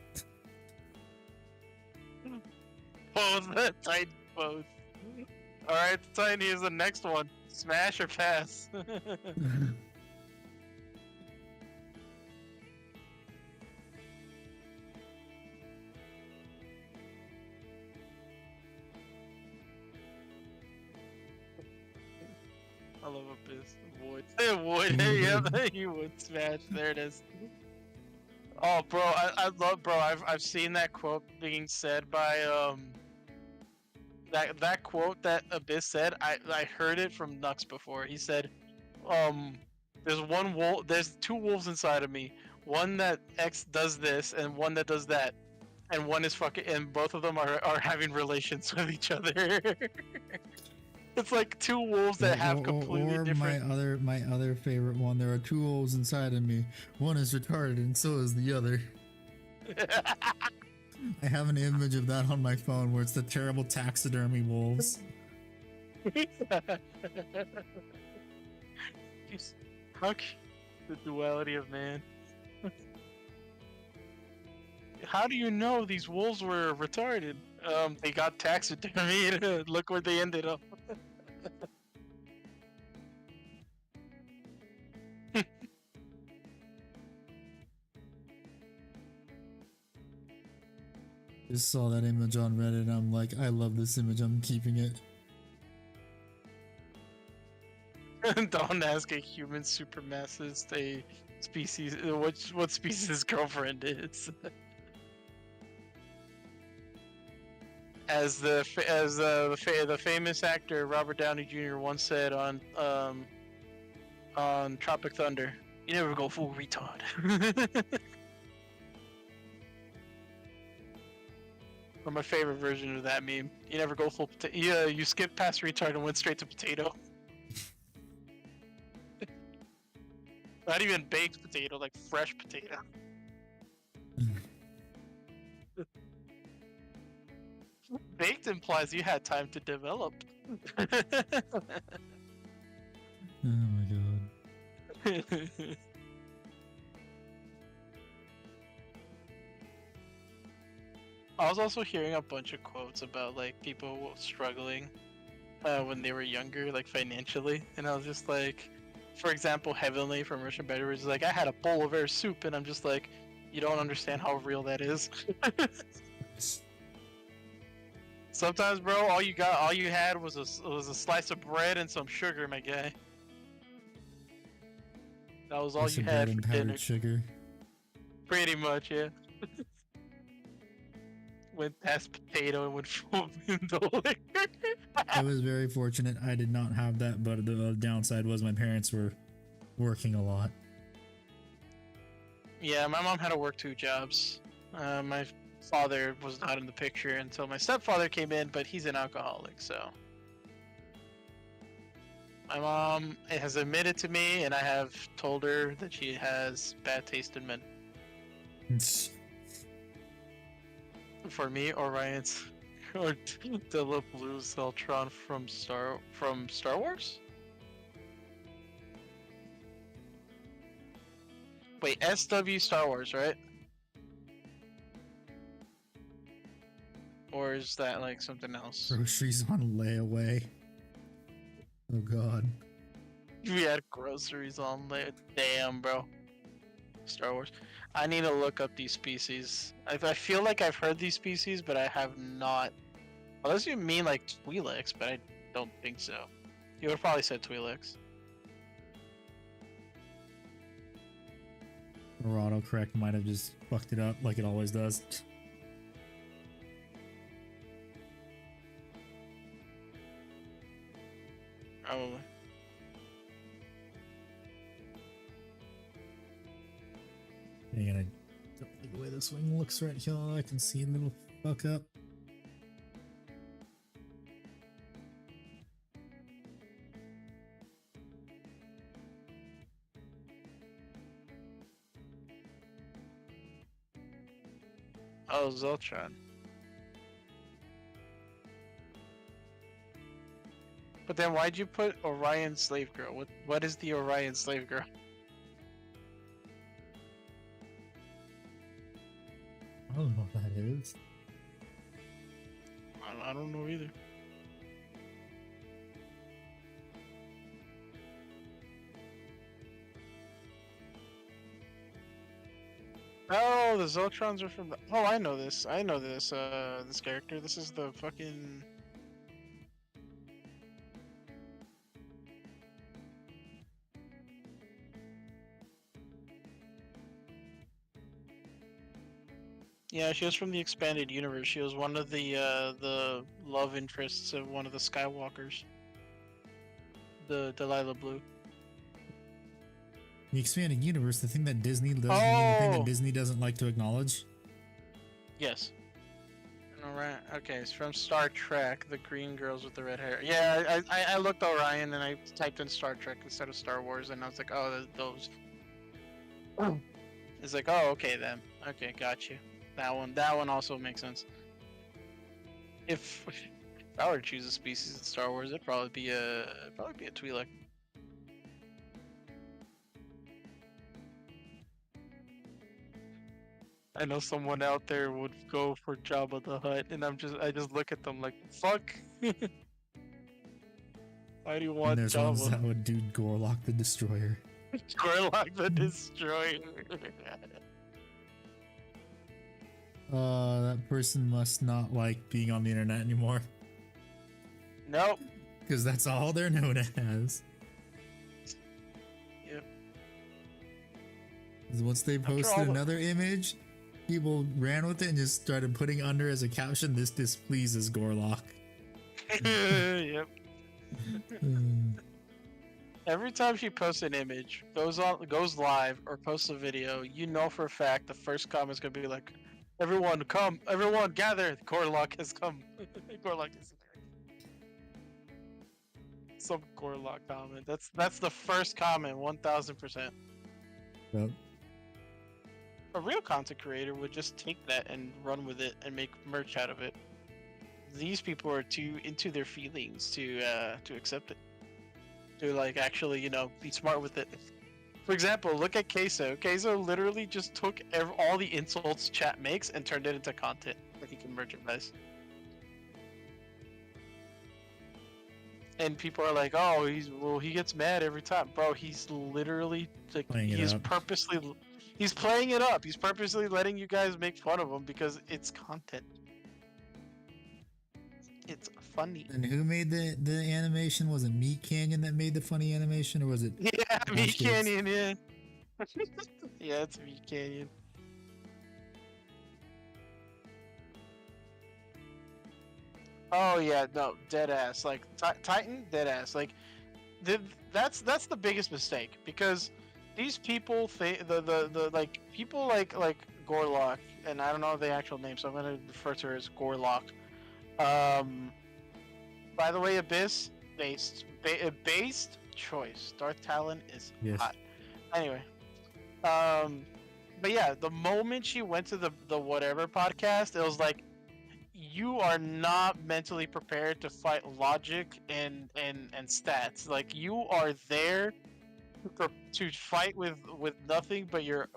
Both, Titan, both. Alright, Tiny is the next one. Smash or pass? I love Abyss. Wood. Wood. Yeah, you would smash. There it is. Oh, bro, I love, bro. I've seen that quote being said by that quote that Abyss said. I heard it from Nux before. He said, there's one wolf. There's two wolves inside of me. One that X does this, and one that does that, and one is fucking, and both of them are having relations with each other. It's like two wolves that have completely or different. my other favorite one. There are two wolves inside of me. One is retarded, and so is the other. I have an image of that on my phone where it's the terrible taxidermy wolves. Jeez. How the duality of man. How do you know these wolves were retarded? They got taxidermy. Look where they ended up. Just saw that image on Reddit. And I'm like, I love this image. I'm keeping it. Don't ask a human supremacist a species what species his girlfriend is. As the famous actor Robert Downey Jr. once said on Tropic Thunder, "You never go full retard." Or my favorite version of that meme: "You never go full potato. Yeah, you skip past retard and went straight to potato." Not even baked potato, like fresh potato. Baked implies you had time to develop. Oh my god. I was also hearing a bunch of quotes about like people struggling when they were younger, like financially, and I was just like, for example, Heavenly from Russian Better is like, I had a bowl of air soup, and I'm just like, you don't understand how real that is. Sometimes, bro, all you had was a slice of bread and some sugar, my guy. That was all Piece you of bread had and for powdered dinner. sugar. Pretty much, yeah. Went past potato and went full into liquor. I was very fortunate. I did not have that, but the downside was my parents were working a lot. Yeah, my mom had to work 2 jobs. My father was not in the picture until my stepfather came in, but he's an alcoholic, so. My mom has admitted to me, and I have told her that she has bad taste in men. For me, Orion's or Dilla Blue Zeltron from Star Wars? Wait, SW Star Wars, right? Or is that like something else? Groceries on layaway. Oh god. We had groceries on there. Damn, bro. Star Wars. I need to look up these species. I feel like I've heard these species, but I have not. Unless you mean like Twi'leks, but I don't think so. You would probably said Twi'leks. Or autocorrect might have just fucked it up like it always does. Probably. Hang on, I don't like the way this wing looks right here. I can see a little fuck up. Oh, Zeltron. But then why'd you put Orion Slave Girl? What is the Orion Slave Girl? I don't know what that is. I don't know either. Oh, the Zeltrons are from the... Oh, I know this. I know this, this character. This is the fucking... Yeah, she was from the expanded universe. She was one of the love interests of one of the Skywalkers. The Delilah Blue. The expanded universe, the thing that Disney doesn't mean the thing that Oh! Disney doesn't like to acknowledge. Yes. Alright, okay, it's from Star Trek, the green girls with the red hair. Yeah, I looked Orion and I typed in Star Trek instead of Star Wars and I was like, oh, those. It's like, oh, okay then. Okay, got you. That one also makes sense. If I were to choose a species in Star Wars, it'd probably be a Twi'lek. I know someone out there would go for Jabba the Hutt, and I just look at them like, fuck. Why do you And want there's ones Jabba? that would do Gorlock the Destroyer. Gorlock the Destroyer. That person must not like being on the internet anymore. Nope. Because that's all they're known as. Yep. 'Cause once they After posted all the- another image, people ran with it and just started putting under as a caption, "This displeases Gorlock." Yep. Hmm. Every time she posts an image, goes live, or posts a video, you know for a fact the first comment's gonna be like, "Everyone come, everyone gather, Gorlock has come." Gorlock is here. Some Gorlock comment. That's the first comment, 1000%. Yep. A real content creator would just take that and run with it and make merch out of it. These people are too into their feelings to accept it. To like actually, be smart with it. For example, look at Queso. Queso literally just took all the insults chat makes and turned it into content that he can merchandise. And people are like, "Oh, he gets mad every time, bro." He's literally like Playing it he's up. he's playing it up. He's purposely letting you guys make fun of him because it's content. It's funny. And who made the animation? Was it Meat Canyon that made the funny animation, or was it? Yeah, Meat Kids? Canyon. Yeah. Yeah, it's Meat Canyon. Oh yeah, no, dead ass. Like Titan, dead ass. Like, that's the biggest mistake because these people think the like people like Gorlock, and I don't know the actual name, so I'm gonna refer to her as Gorlock. By the way, Abyss based choice. Darth Talon is Yes. hot. Anyway, but yeah, the moment she went to the whatever podcast, it was like, you are not mentally prepared to fight logic and stats. Like, you are there to fight with nothing but your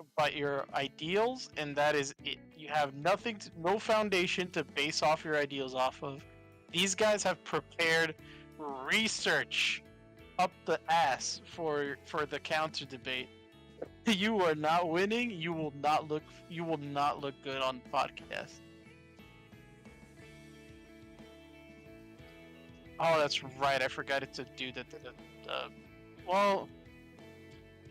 ideals, and that is it. You have no foundation to base off your ideals off of. These guys have prepared research up the ass for the counter debate. You are not winning. You will not look good on the podcast. Oh, that's right. I forgot it's a dude that did it. Well,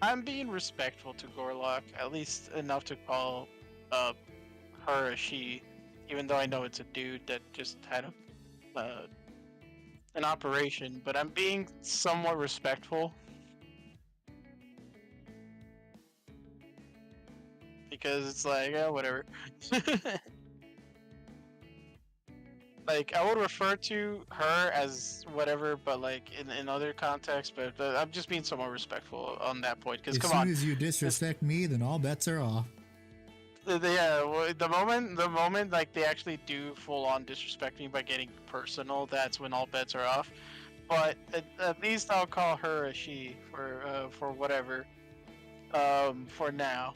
I'm being respectful to Gorlock, at least enough to call her a she, even though I know it's a dude that just had an operation. But I'm being somewhat respectful because it's like, yeah, whatever. Like, I would refer to her as whatever, but like in other contexts. But I'm just being somewhat respectful on that point. Because As come soon on, as you disrespect me, then all bets are off. yeah. Well, the moment like they actually do full on disrespect me by getting personal, that's when all bets are off. But at least I'll call her a she for whatever. For now,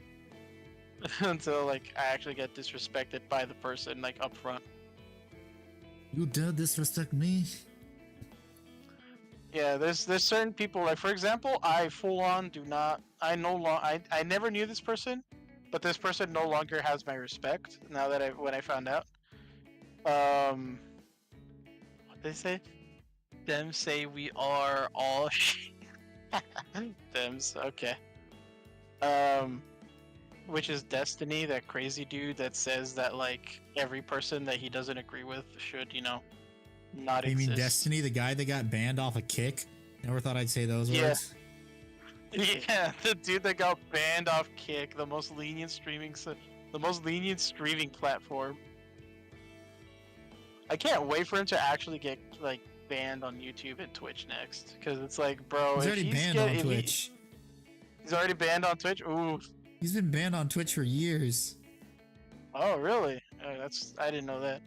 until like I actually get disrespected by the person like up front. You dare disrespect me? Yeah, there's certain people, like for example, I full on do not. I never knew this person, but this person no longer has my respect now that when I found out. What they say? Them say we are all Them's okay. Which is Destiny, that crazy dude that says that like every person that he doesn't agree with should, not You exist. mean Destiny, the guy that got banned off a Kick? Never thought I'd say those Yeah. words. Yeah, the dude that got banned off Kick, the most lenient streaming platform. I can't wait for him to actually get like banned on YouTube and Twitch next, because it's like, bro, He's if already he's banned on Twitch. He's already banned on Twitch. Ooh. He's been banned on Twitch for years. Oh, really? I didn't know that.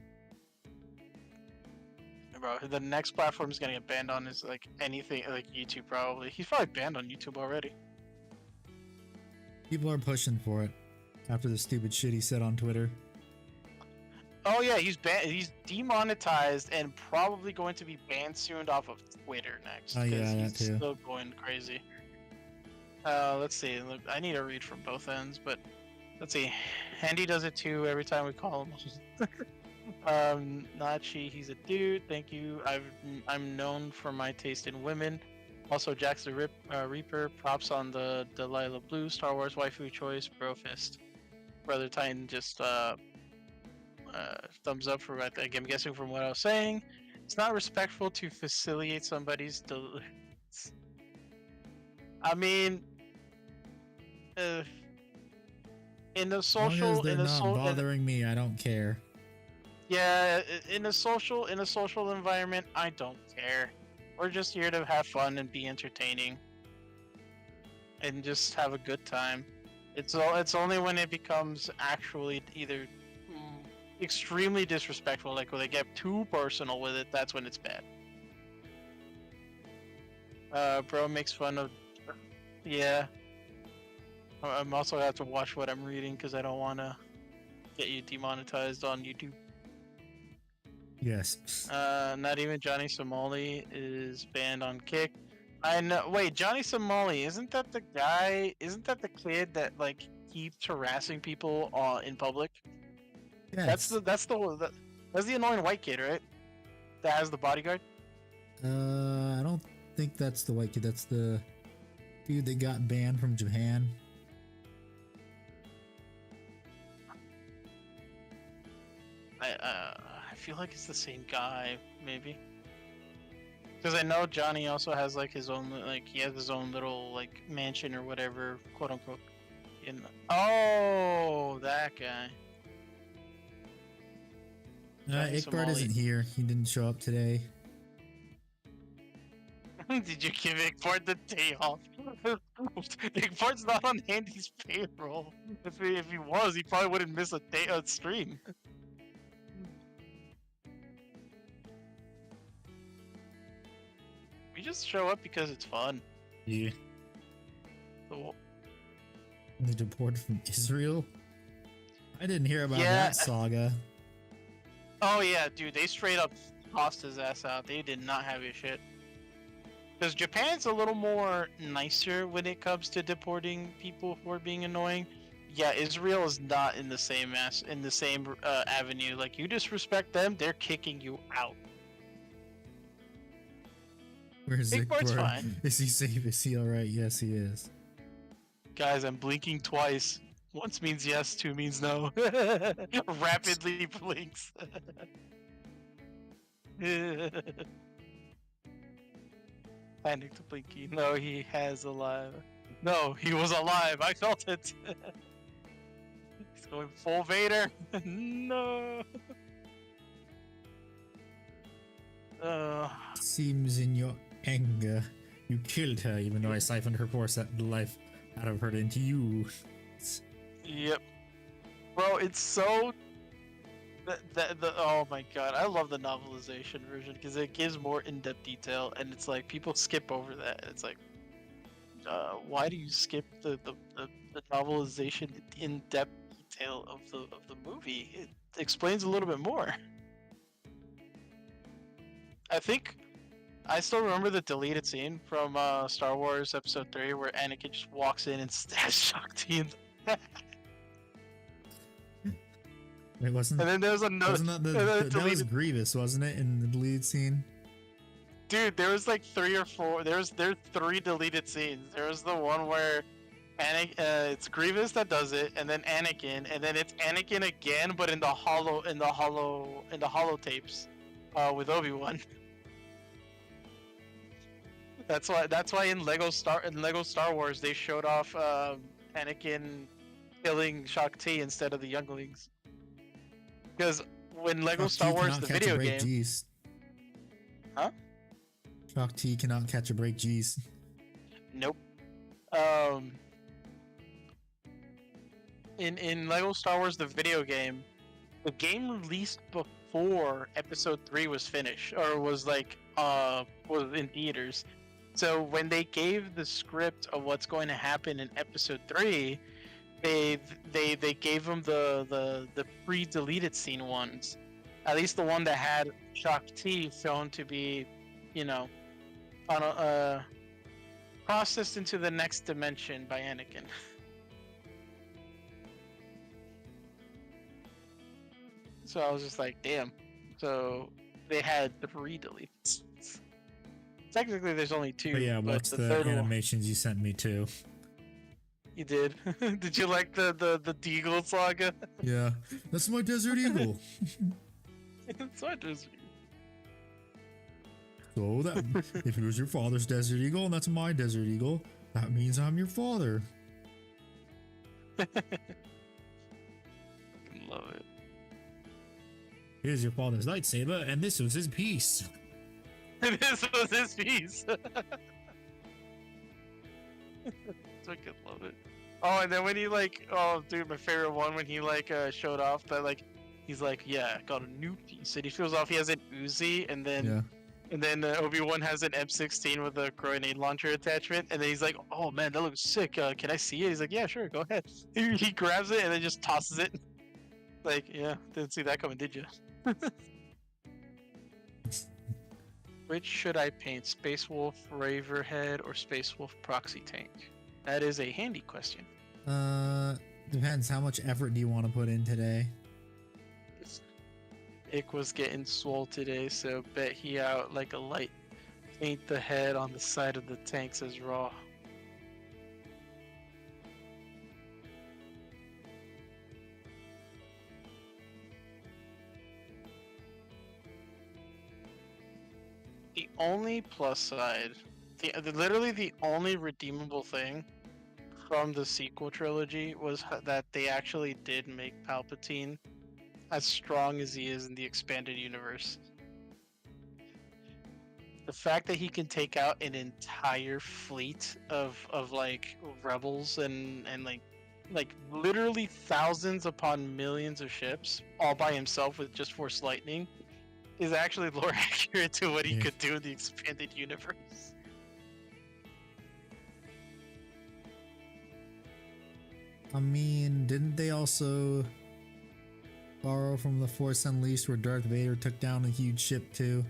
Bro, the next platform he's gonna get banned on is like anything, like YouTube probably. He's probably banned on YouTube already. People are pushing for it after the stupid shit he said on Twitter. Oh yeah, he's demonetized and probably going to be banned soon off of Twitter next. Oh, yeah, 'cause that he's too. still going crazy. Let's see. Look, I need to read from both ends, but let's see. Handy does it too every time we call him. Nachi, he's a dude. Thank you. I'm known for my taste in women. Also, Jax the Reaper. Props on the Delilah Blue Star Wars waifu choice. Bro fist. Brother Titan just thumbs up for what I'm guessing from what I was saying. It's not respectful to facilitate somebody's. I mean, in a social, as long as they're not bothering me, I don't care. Yeah, in a social environment, I don't care. We're just here to have fun and be entertaining, and just have a good time. It's only when it becomes actually either extremely disrespectful, like when they get too personal with it, that's when it's bad. Bro makes fun of, yeah. I'm also gonna have to watch what I'm reading because I don't want to get you demonetized on YouTube. Yes. Not even Johnny Somali is banned on Kick. I know. Wait, Johnny Somali, isn't that the guy? Isn't that the kid that like keeps harassing people in public? Yes. That's the annoying white kid, right? That has the bodyguard. I don't think that's the white kid. That's the dude that got banned from Japan. I feel like it's the same guy, maybe. Because I know Johnny also has like his own, like he has his own little like mansion or whatever, quote unquote. Oh, that guy. Johnny Ickbard Somali. isn't here. He didn't show up today. Did you give Ickbard the day off? Ickbard's not on Andy's payroll. If he was, he probably wouldn't miss a day on stream. We just show up because it's fun. Yeah. So, The deport from Israel. I didn't hear about Yeah. that saga. oh yeah, dude, they straight up tossed his ass out. They did not have his shit. Because Japan's a little more nicer when it comes to deporting people for being annoying. Yeah, Israel is not in the same avenue. Like you disrespect them, they're kicking you out. Where's Ickbard's Ickbard? fine. Is he safe? Is he alright? Yes, he is. Guys, I'm blinking twice. Once means yes, two means no. Rapidly blinks. Panicked blinky. No, he has alive. No, he was alive. I felt it. He's going full Vader. No. Seems in your anger, you killed her, even though I siphoned her poor life out of her into you. Yep. Bro, it's so. Oh my god, I love the novelization version because it gives more in-depth detail, and it's like people skip over that. It's like, why do you skip the novelization in-depth detail of the movie? It explains a little bit more. I think I still remember the deleted scene from Star Wars Episode 3 where Anakin just walks in and stabs Shakti in the It wasn't. And then there's another. Wasn't that that was Grievous, wasn't it, in the lead scene? Dude, there was like 3 or 4. There's 3 deleted scenes. There was the one where it's Grievous that does it, and then Anakin, and then it's Anakin again, but in the hollow tapes, with Obi-Wan. That's why in Lego Star Wars they showed off Anakin killing Shakti instead of the younglings. Because when Lego Star Wars the video game, G's. Huh? Shakti cannot catch a break, G's. Nope. In Lego Star Wars the video game, the game released before Episode 3 was finished or was like was in theaters. So when they gave the script of what's going to happen in Episode 3, they gave them the pre-deleted scene ones. At least the one that had Shakti shown to be, you know, on processed into the next dimension by Anakin. So I was just like, damn. So they had 3 deleted. Technically, there's only 2. But yeah, but what's the the third one animations you sent me to? you did. Did you like the Deagle saga? Yeah, that's my Desert Eagle. It's not just. So that if it was your father's Desert Eagle and that's my Desert Eagle, that means I'm your father. Love it. Here's your father's lightsaber, and this was his piece. This was his piece. So I could love it. Oh, and then when he like, oh dude, my favorite one when he like showed off that like, he's like, yeah, I got a new piece, and he shows off he has an Uzi, and then And then Obi-Wan has an M16 with a grenade launcher attachment, and then he's like, "Oh man, that looks sick. Can I see it?" He's like, "Yeah, sure, go ahead." He grabs it and then just tosses it. Like, yeah, didn't see that coming, did you? Which should I paint? Space Wolf Raverhead or Space Wolf Proxy Tank? That is a handy question. Depends. How much effort do you want to put in today? Ick was getting swole today, so bet he out like a light. Paint the head on the side of the tanks as raw. The only plus side, literally the only redeemable thing from the sequel trilogy was that they actually did make Palpatine as strong as he is in the expanded universe. The fact that he can take out an entire fleet of like rebels and like literally thousands upon millions of ships all by himself with just Force Lightning is actually lore accurate to what he could do in the expanded universe. I mean, didn't they also borrow from the Force Unleashed where Darth Vader took down a huge ship too?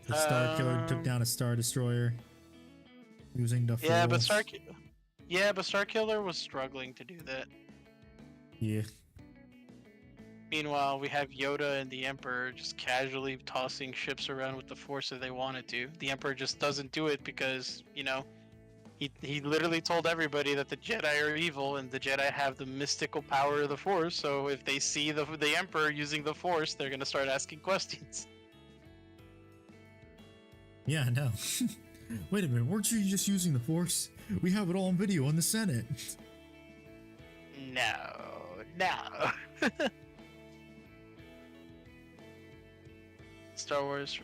The Star Killer took down a Star Destroyer using the Force. But Star Killer was struggling to do that. Yeah. Meanwhile, we have Yoda and the Emperor just casually tossing ships around with the Force if they wanted to. The Emperor just doesn't do it because, you know, he literally told everybody that the Jedi are evil and the Jedi have the mystical power of the Force, so if they see the Emperor using the Force, they're gonna start asking questions. Yeah, no. Wait a minute, weren't you just using the Force? We have it all on video in the Senate. No. Star Wars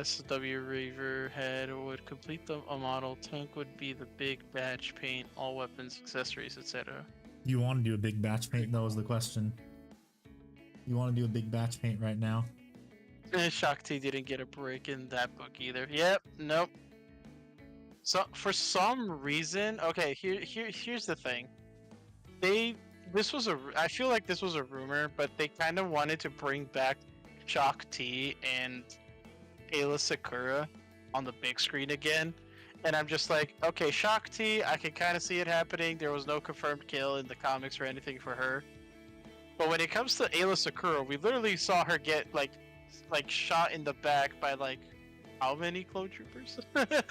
SW Reaver head would complete a model. Tank would be the big batch paint, all weapons, accessories, etc. You want to do a big batch paint, though, is the question. You want to do a big batch paint right now? Shakti didn't get a break in that book either. Yep, nope. So for some reason, okay, here's the thing. I feel like this was a rumor, but they kind of wanted to bring back Shakti and Ayla Sakura on the big screen again, and I'm just like, okay, Shakti, I can kind of see it happening. There was no confirmed kill in the comics or anything for her, but when it comes to Ayla Sakura, we literally saw her get like shot in the back by like how many clone troopers?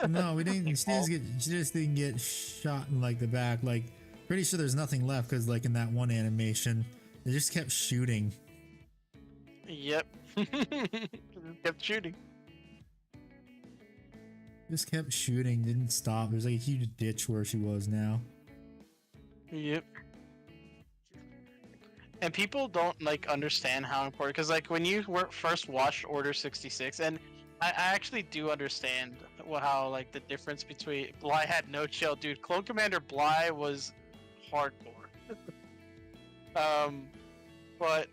No, we didn't. She just didn't get shot in like the back. Like, pretty sure there's nothing left because like in that one animation, they just kept shooting. Yep. Kept shooting. Just kept shooting, didn't stop. There's like a huge ditch where she was now. Yep. And people don't like understand how important, because like when you first watched Order 66, and I actually do understand how like the difference between Bly had no chill, dude. Clone Commander Bly was hardcore. But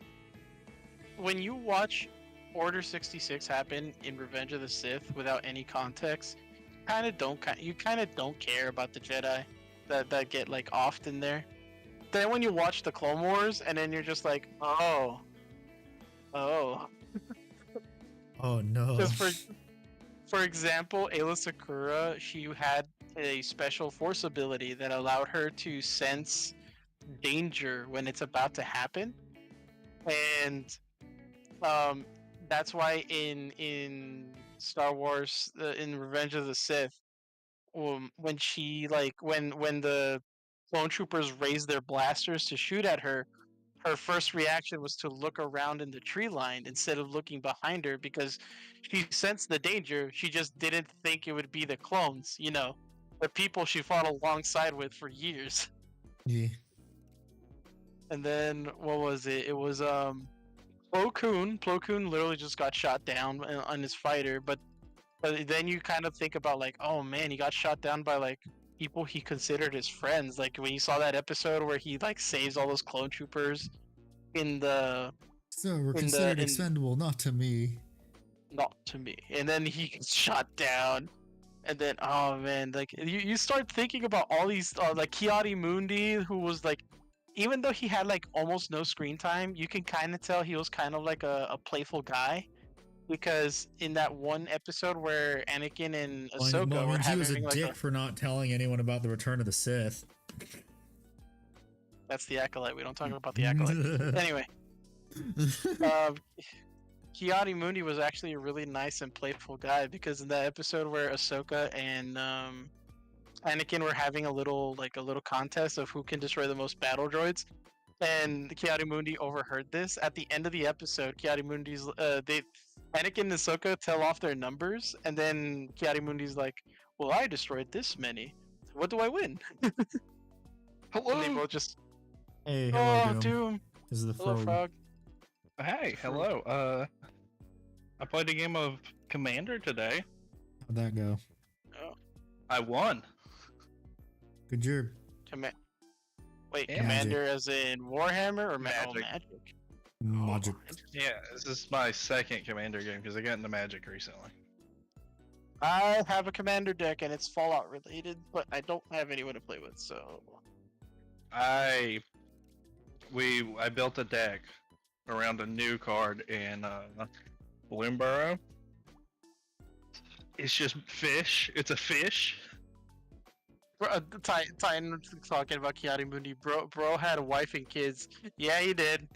when you watch Order 66 happen in Revenge of the Sith without any context, you kind of don't care about the Jedi that get like offed in there. Then when you watch the Clone Wars, and then you're just like, oh no. Just for example, Ayla Sakura, she had a special Force ability that allowed her to sense danger when it's about to happen, and that's why in Star Wars, in Revenge of the Sith, when she when the clone troopers raised their blasters to shoot at her, her first reaction was to look around in the tree line instead of looking behind her, because she sensed the danger. She just didn't think it would be the clones, you know, the people she fought alongside with for years. Yeah. And then what was it? It was Plo Koon. Plo Koon literally just got shot down on his fighter, but then you kind of think about like, oh man, he got shot down by like people he considered his friends. Like when you saw that episode where he like saves all those clone troopers in the So we're considered expendable, not to me. not to me. And then he gets shot down. And then, oh man, like you start thinking about all these, like Kiadi Mundi, who was like, even though he had like almost no screen time, you can kind of tell he was kind of like a playful guy, because in that one episode where Anakin and Ahsoka Well, I were mean, he having was a like dick for not telling anyone about the Return of the Sith. that's the acolyte. We don't talk about the acolyte. Anyway, Kiadi Mundi was actually a really nice and playful guy, because in that episode where Ahsoka and Anakin were having a little contest of who can destroy the most battle droids, and Kiadi Mundi overheard this. At the end of the episode, Kiadi Mundi's Anakin and Ahsoka tell off their numbers, and then Kiadi Mundi's like, "Well, I destroyed this many. What do I win?" Hello. And they both just, Hey, hello, "Oh, Doom. Doom. This is the Hello, frog. Frog." Hey, hello. I played a game of Commander today. How'd that go? I won. Good job. Wait, Yeah. Commander as in Warhammer or Magic. Magic? Magic. Yeah, this is my second Commander game because I got into Magic recently. I have a Commander deck and it's Fallout related, but I don't have anyone to play with, so I built a deck around a new card in Bloomborough. It's just fish. It's a fish. Titan talking about Kiadi Mundi. Bro had a wife and kids. Yeah, he did.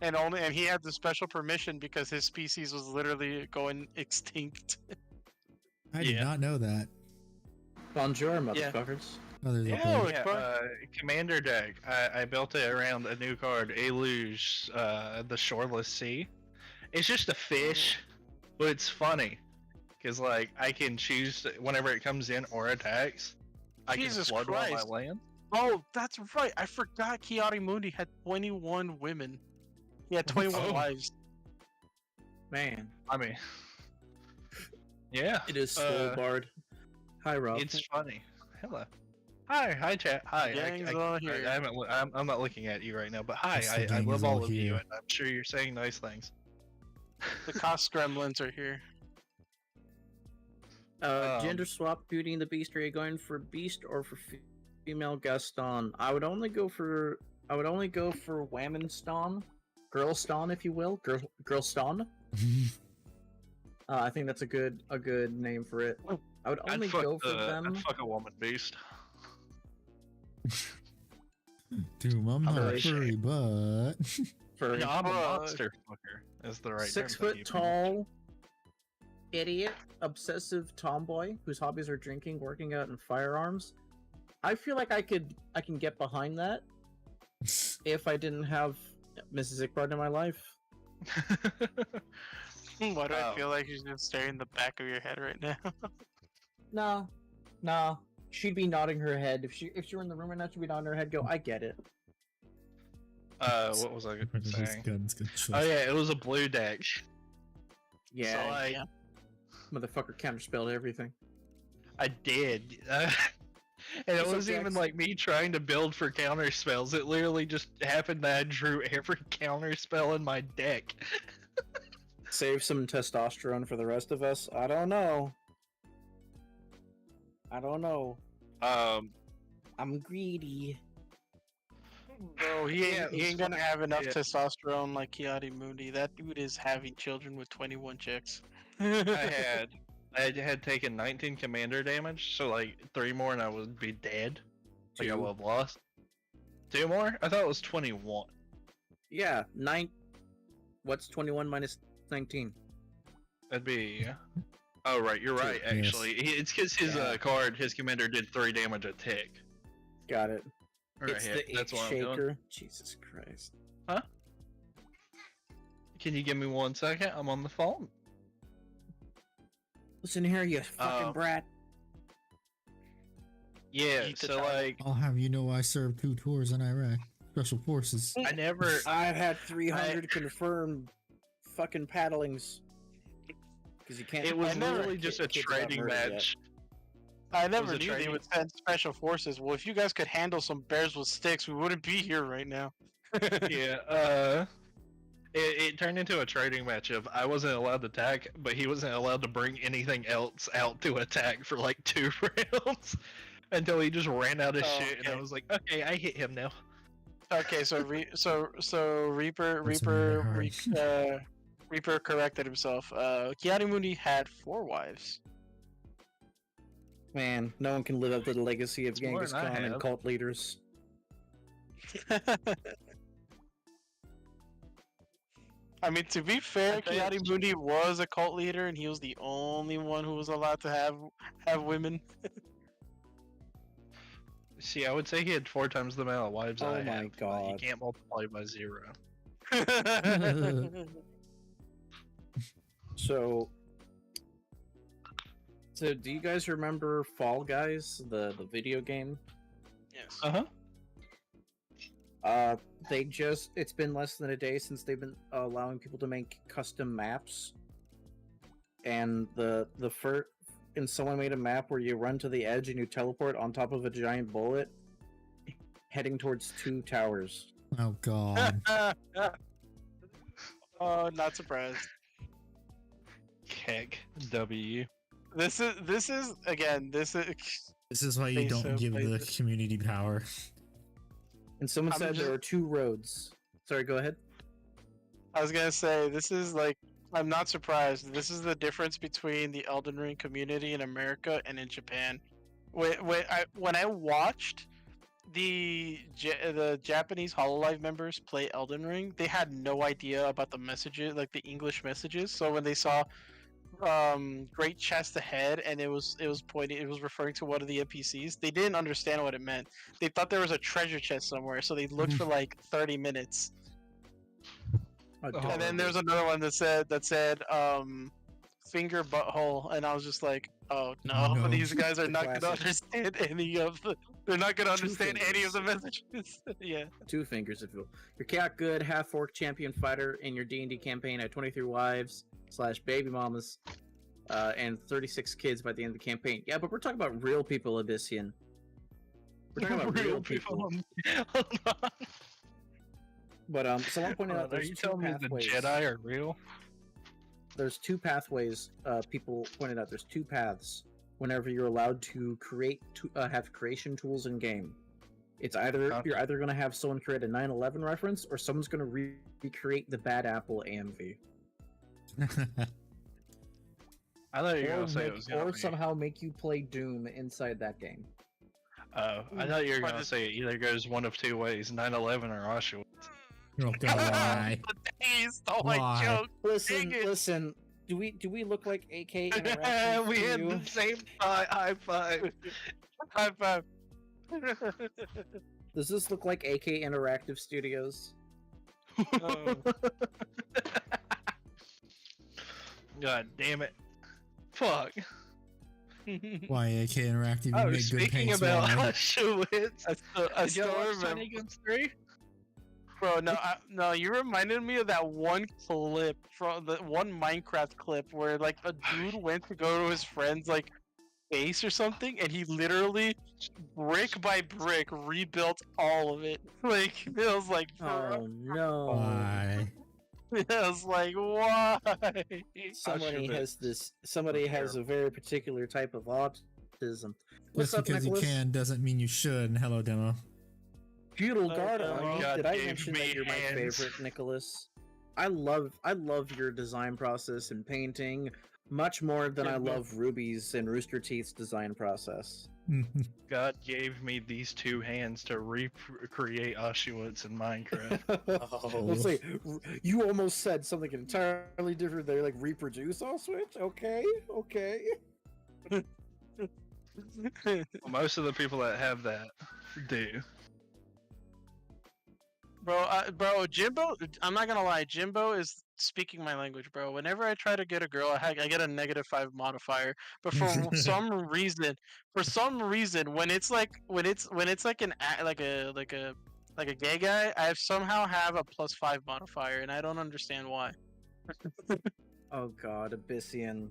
And he had the special permission because his species was literally going extinct. I did not know that. Bonjour, motherfuckers. Oh, there's a Yeah. bird. Yeah, Commander deck. I built it around a new card, Eluge, the Shoreless Sea. It's just a fish, but it's funny because like I can choose whenever it comes in or attacks. I Jesus can flood one of Christ. my land. Oh, that's right. I forgot Kiadi Mundi had 21 women. He had 21 Oh. wives. Man, I mean, yeah, it is Bard. Hi, Rob. it's funny. Hello. Hi, chat. Hi. Gang's all here. I'm not looking at you right now, but hi. Yes, the I gang love is all all of you, here. and I'm sure you're saying nice things. The cost gremlins are here. Gender swap Beauty and the Beast. Are you going for Beast or for female Gaston? I would only go for Whammonston, Girlston, if you will, Girlston. I think that's a good name for it. I would only go for them. I'd fuck a woman beast. Doom, I'm not a Furry. furry, but For No, I'm a Uh, monster fucker. Is the right 6 term. foot tall, idiot, obsessive tomboy whose hobbies are drinking, working out, and firearms. I feel like I can get behind that if I didn't have Mrs. Ickbard in my life. Why do I Oh. feel like you're just staring the back of your head right now? No. She'd be nodding her head if she were in the room right now. She'd be nodding her head. Go, I get it. What was I saying? Oh yeah, it was a blue deck. Yeah, So, like, motherfucker counterspelled everything. I did. And it What's up, wasn't even Jax? like me trying to build for counter spells. It literally just happened that I drew every counter spell in my deck. Save some testosterone for the rest of us. I don't know. I'm greedy. Bro, he Yeah, ain't, he ain't gonna have enough Yeah. testosterone like Kiadi Mundi. That dude is having children with 21 chicks. I had taken 19 commander damage, so like 3 more and I would be dead. Like I Two. would have lost. 2 more? I thought it was 21. Yeah, 9. What's 21 minus 19? That'd be. Oh right, you're right. Yes. Actually, it's because his Yeah. card, his commander did 3 damage a tick. Got it. Or a It's hit. the That's Ick what I'm doing. shaker. Jesus Christ. Can you give me 1 second? I'm on the phone. Listen here, you fucking Oh. brat. Yeah. Eat the So tiger. like, I'll have you know I served 2 tours in Iraq. Special forces. I never. I've had 300 confirmed fucking paddlings. Because you can't. It was I never- literally just a kids haven't trading heard it yet. match. I never was a knew they training- would send special forces. Well, if you guys could handle some bears with sticks, we wouldn't be here right now. Yeah. it turned into a trading match of I wasn't allowed to attack, but he wasn't allowed to bring anything else out to attack for like 2 rounds until he just ran out of Oh, shit, and I okay. was like, okay, I hit him now. Okay, so Reaper What's in your Reaper corrected himself. Kiarimuni had 4 wives. Man, no one can live up to the legacy of It's more Genghis than I Khan and have. cult leaders. I mean, to be fair, I think- Kiarimuni was a cult leader, and he was the only one who was allowed to have women. See, I would say he had 4 times the amount of wives Oh I my have. But God. you can't multiply by 0. So do you guys remember Fall Guys, the video game? Yes. It's been less than a day since they've been allowing people to make custom maps. And someone made a map where you run to the edge and you teleport on top of a giant bullet heading towards 2 towers. Oh god. Oh, not surprised. Heck, W. This is again. This is. This is why you They don't so give played the this. community power. And someone I'm said just- there are 2 roads. Sorry, go ahead. I was gonna say this is like. I'm not surprised. This is the difference between the Elden Ring community in America and in Japan. When I watched the Japanese Hololive members play Elden Ring, they had no idea about the messages, like the English messages. So when they saw great chest ahead and it was referring to one of the NPCs, they didn't understand what it meant. They thought there was a treasure chest somewhere, so they looked for like 30 minutes. And then there's another one that said finger butthole, and I was just like, oh no, No. these guys are The not gonna classic. understand any of the. They're not gonna Two understand any of the fingers. messages. Yeah. 2 fingers, if you will. Your cat good half-orc champion fighter in your D&D campaign had 23 wives / baby mamas, and 36 kids by the end of the campaign. Yeah, but we're talking about real people, Abyssian. We're talking about real people. Hold on. But someone pointed out Are there's you 2 telling me the pathways. Jedi are real? There's 2 pathways. People pointed out there's 2 paths whenever you're allowed to have creation tools in game. It's either Okay. you're either going to have someone create a 9/11 reference, or someone's going to recreate the Bad Apple AMV, I thought you were or, gonna say it was gonna be. somehow make you play Doom inside that game. Oh, I thought you were But gonna it's- say it either goes one of 2 ways: 9/11 or Auschwitz. Oh god, why? He stole Why? my joke. Listen, Dang it. listen. Do we look like AK interactions We to had you? the same high five. High five. Does this look like AK Interactive Studios? Oh. God damn it! Fuck. Why AK Interactive? You Oh, make good speaking paints. about Why? Auschwitz, I did you still watch remember. Tiny Guns 3? Bro, no, you reminded me of that one clip from the one Minecraft clip where like a dude went to go to his friend's like base or something, and he literally brick by brick rebuilt all of it. Like it was like, Oh no! Why? it was like, why? Somebody Auschwitz. has this. Somebody has a very particular type of autism. What's Just up, because Nicholas? you can doesn't mean you should. And hello, demo. Feudal Oh, Guard oh, Army. God Did I gave mention me that you're my hands. favorite, Nicholas? I love your design process and painting much more than I Yeah, love Ruby's and Rooster Teeth's design process. God gave me these 2 hands to recreate Auschwitz in Minecraft. Let's say you almost said something entirely different there, like reproduce all switch. Okay. Most of the people that have that do. Bro, Jimbo. I'm not gonna lie, Jimbo is speaking my language, bro. Whenever I try to get a girl, I get a -5 modifier. But for some reason, when it's like a gay guy, I somehow have a +5 modifier, and I don't understand why. Oh God, Abyssian.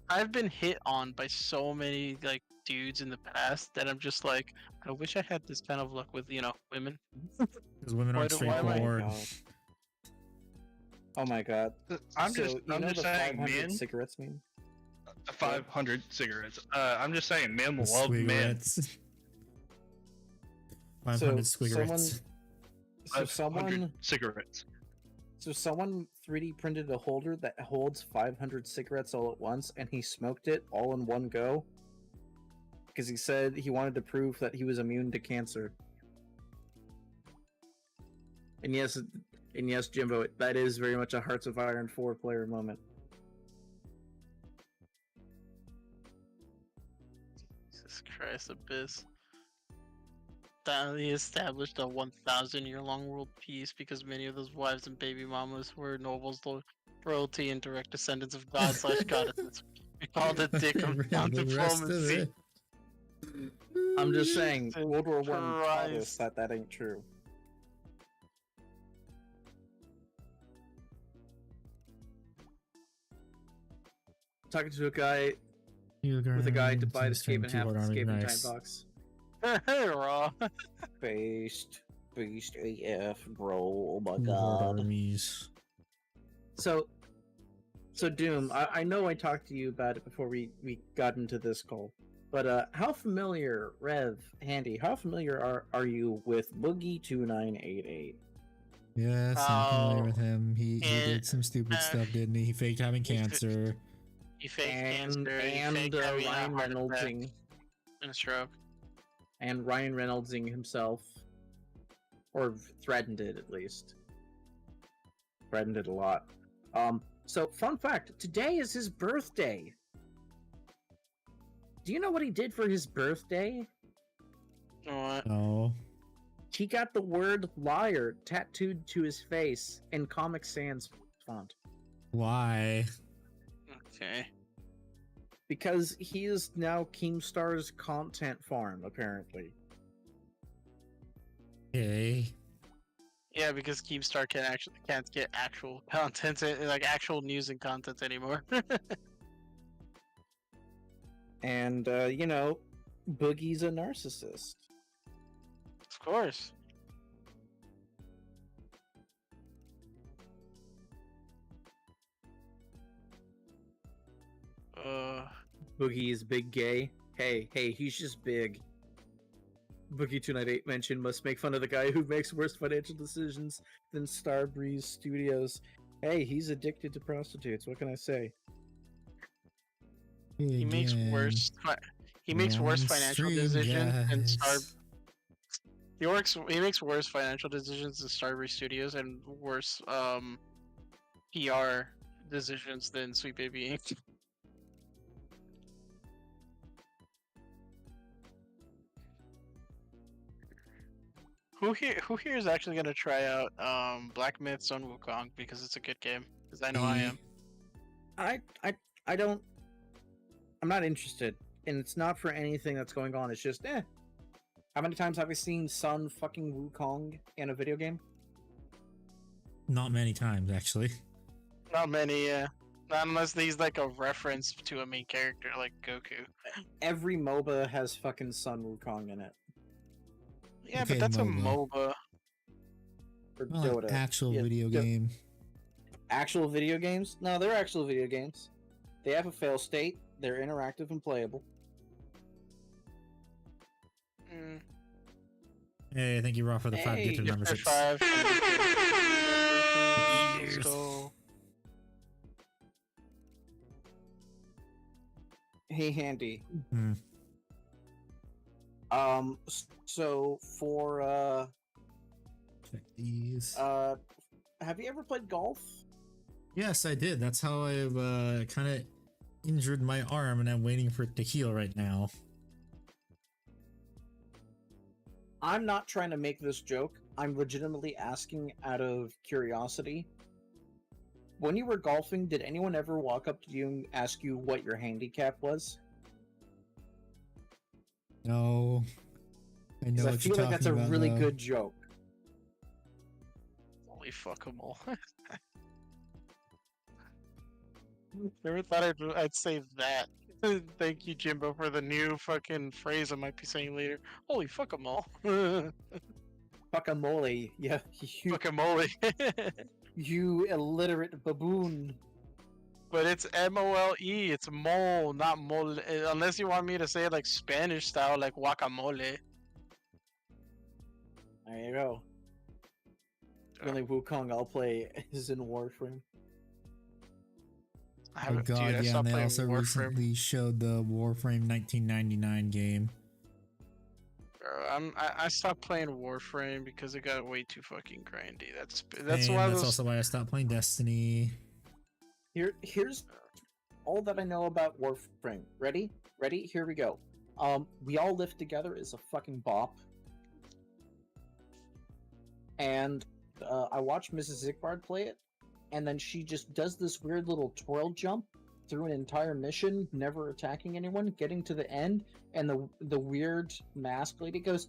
I've been hit on by so many like dudes in the past that I'm just like, I wish I had this kind of luck with women. Because women aren't Why am I- straightforward. Oh my god. I'm So, just, you I'm know just the saying, 500 men. cigarettes meme? 500 cigarettes. I'm just saying, men The love men. squigarettes. 500 So, squigarettes. So 500 someone, cigarettes. so someone 3D printed a holder that holds 500 cigarettes all at once, and he smoked it all in one go. Because he said he wanted to prove that he was immune to cancer. And yes, Jimbo, that is very much a Hearts of Iron 4 player moment. Jesus Christ, Abyss. He established a 1,000-year-long world peace because many of those wives and baby mamas were nobles, royalty, and direct descendants of gods/goddesses. We called it dick of The rest of diplomacy. it. I'm just saying, Jesus World War One taught us Christ. that ain't true. Talking to a guy with a guy to buy the escape and half the escape in time box. Raw. Beast AF, bro. Oh my Horde god. armies. So Doom, I know I talked to you about it before we got into this call, but how familiar, Rev, Handy, how familiar are you with Boogie 2988? Yes, I'm familiar Oh, with him. He did some stupid uh, stuff, didn't he? He faked having cancer. He faked And cancer. He faked having a Ryan heart Reynoldsing attack and a stroke. and Ryan Reynoldsing himself, or threatened it at least. Threatened it a lot. So fun fact, today is his birthday. Do you know what he did for his birthday? What? Oh. He got the word liar tattooed to his face in Comic Sans font. Why? Okay. Because he is now Keemstar's content farm, apparently. Okay. Yeah, because Keemstar can't get actual content, like actual news and content anymore. And, Boogie's a narcissist. Of course. Boogie is big gay. Hey, he's just big. Boogie 298 mentioned must make fun of the guy who makes worse financial decisions than Starbreeze Studios. Hey, he's addicted to prostitutes. What can I say? He makes worse. He makes worse financial decisions than He makes worse financial decisions than Starbreeze Studios and worse PR decisions than Sweet Baby Inc. Who here is actually gonna try out Black Myth's on Wukong because it's a good game? Because I know I am. I don't. I'm not interested, and it's not for anything that's going on. It's just, How many times have I seen Sun fucking Wukong in a video game? Not many times, actually. Not many, yeah. Not unless he's like a reference to a main character like Goku. Every MOBA has fucking Sun Wukong in it. Yeah, Okay, but that's MOBA. a MOBA. Or Well, Dota. actual Yeah, video Do- game. Actual video games? No, they're actual video games. They have a fail state. They're interactive and playable. Mm. Hey, thank you, Raw, for the 5 Hey, gifted Gift memberships. 5. Years. Let's go. Hey, Handy. Hmm. So for Check these. have you ever played golf? Yes, I did. That's how I've kind of injured my arm, and I'm waiting for it to heal right now. I'm not trying to make this joke. I'm legitimately asking out of curiosity. When you were golfing, did anyone ever walk up to you and ask you what your handicap was? No. I know 'Cause I what feel you're like that's a talking about, really though. good joke. Holy fuck 'em all. Never thought I'd say that. Thank you, Jimbo, for the new fucking phrase I might be saying later. Holy fuck 'em all. Guacamole. Yeah, Guacamole. you illiterate baboon. But it's MOLE. It's mole, not mole. Unless you want me to say it like Spanish style, like guacamole. There you go. The only Wukong I'll play is in Warframe. I Oh haven't, dude, god, I yeah, and stopped they playing also Warframe. recently showed the Warframe 1999 game. I stopped playing Warframe because it got way too fucking grindy. That's And why that's those. also why I stopped playing Destiny. Here's all that I know about Warframe. Ready? Ready? Here we go. We All Live Together is a fucking bop. And I watched Mrs. Zigbard play it, and then she just does this weird little twirl jump through an entire mission, never attacking anyone, getting to the end, and the weird mask lady goes,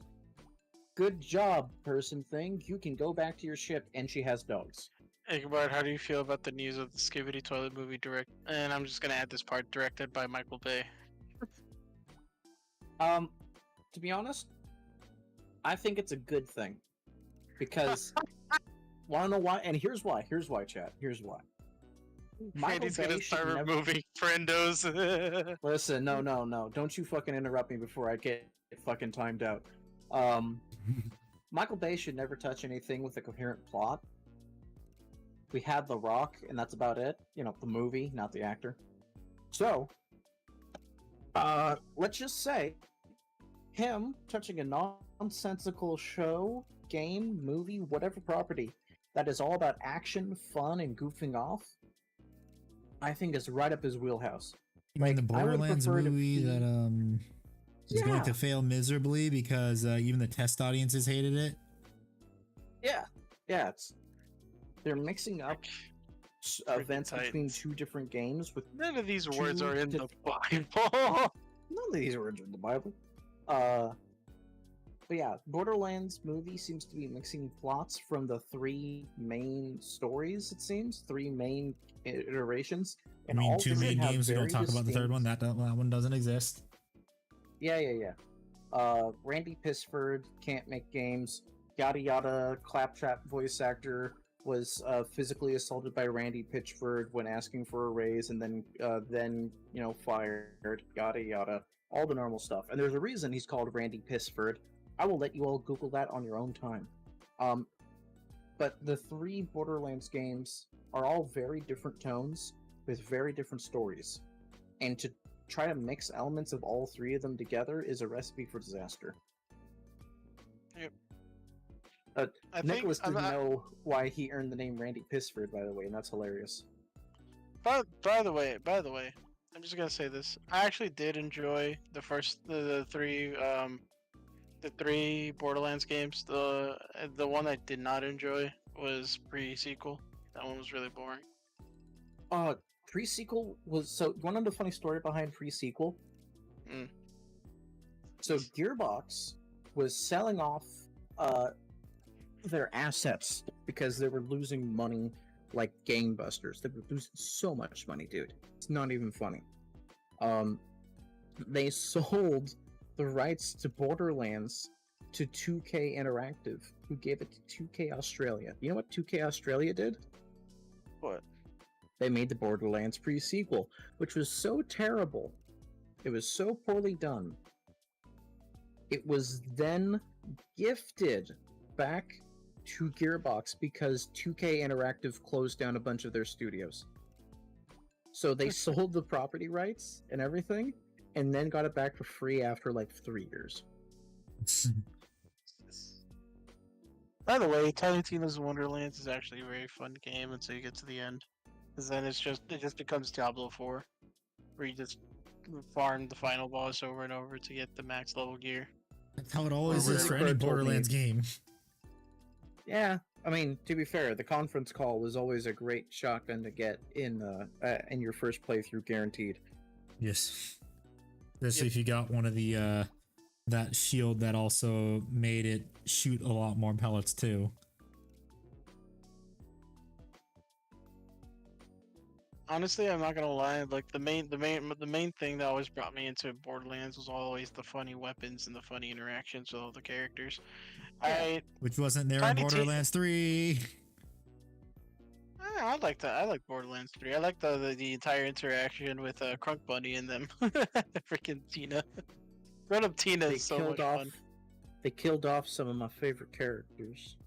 "Good job, person thing. You can go back to your ship," and she has dogs. Ichabod, how do you feel about the news of the Skibidi Toilet movie direct? And I'm just gonna add this part, directed by Michael Bay. To be honest, I think it's a good thing. Because wanna know why? And here's why. Here's why, chat. Here's why. Randy's gonna start removing friendos. Listen, no. Don't you fucking interrupt me before I get fucking timed out. Michael Bay should never touch anything with a coherent plot. We had The Rock, and that's about it. You know, the movie, not the actor. So, let's just say, him touching a nonsensical show, game, movie, whatever property that is all about action, fun, and goofing off, I think is right up his wheelhouse. You mean the I would Borderlands prefer to movie be- that is going Yeah. to fail miserably because even the test audiences hated it? Yeah, they're mixing up events between two different games with None of these words Two are in the diff- Bible. none of these words are in the Bible. But yeah, Borderlands movie seems to be mixing plots from the three main stories. It seems three main iterations. I mean, two three main have games. We don't very talk about the third one. distinct- That one doesn't exist. Yeah. Randy Pisford can't make games. Yada yada. Claptrap voice actor was physically assaulted by Randy Pitchford when asking for a raise, and then fired. Yada yada. All the normal stuff. And there's a reason he's called Randy Pisford. I will let you all Google that on your own time. But the three Borderlands games are all very different tones with very different stories, and to try to mix elements of all three of them together is a recipe for disaster. Yep. I Nicholas think, didn't know why he earned the name Randy Pisford, by the way, and that's hilarious. by the way, I'm just gonna say this. I actually did enjoy the three Borderlands games. The one I did not enjoy was pre-sequel. That one was really boring. Pre-sequel was so. One of the funny story behind pre-sequel. Mm. So Gearbox was selling off their assets because they were losing money like gangbusters. They were losing so much money, dude. It's not even funny. They sold the rights to Borderlands to 2K Interactive, who gave it to 2K Australia. You know what 2K Australia did? What? They made the Borderlands pre-sequel, which was so terrible. It was so poorly done. It was then gifted back to Gearbox because 2K Interactive closed down a bunch of their studios. So they sold the property rights and everything, and then got it back for free after like 3 years. By the way, Tiny Tina's Wonderlands is actually a very fun game until you get to the end, because then it just becomes Diablo 4, where you just farm the final boss over and over to get the max level gear. That's how it always Or is for whatever any Bird told me. Borderlands game. Yeah, I mean, to be fair, the conference call was always a great shotgun to get in your first playthrough, guaranteed. Yes. Especially Yep. if you got one of the that shield that also made it shoot a lot more pellets too. Honestly, I'm not gonna lie. Like the main thing that always brought me into Borderlands was always the funny weapons and the funny interactions with all the characters. I Which wasn't there in Tiny Ti- Borderlands 3. I like that. I like Borderlands 3. I like the entire interaction with Crunk Bunny and them. Freaking Tina. Grown up Tina They is so killed much off. fun. They killed off some of my favorite characters.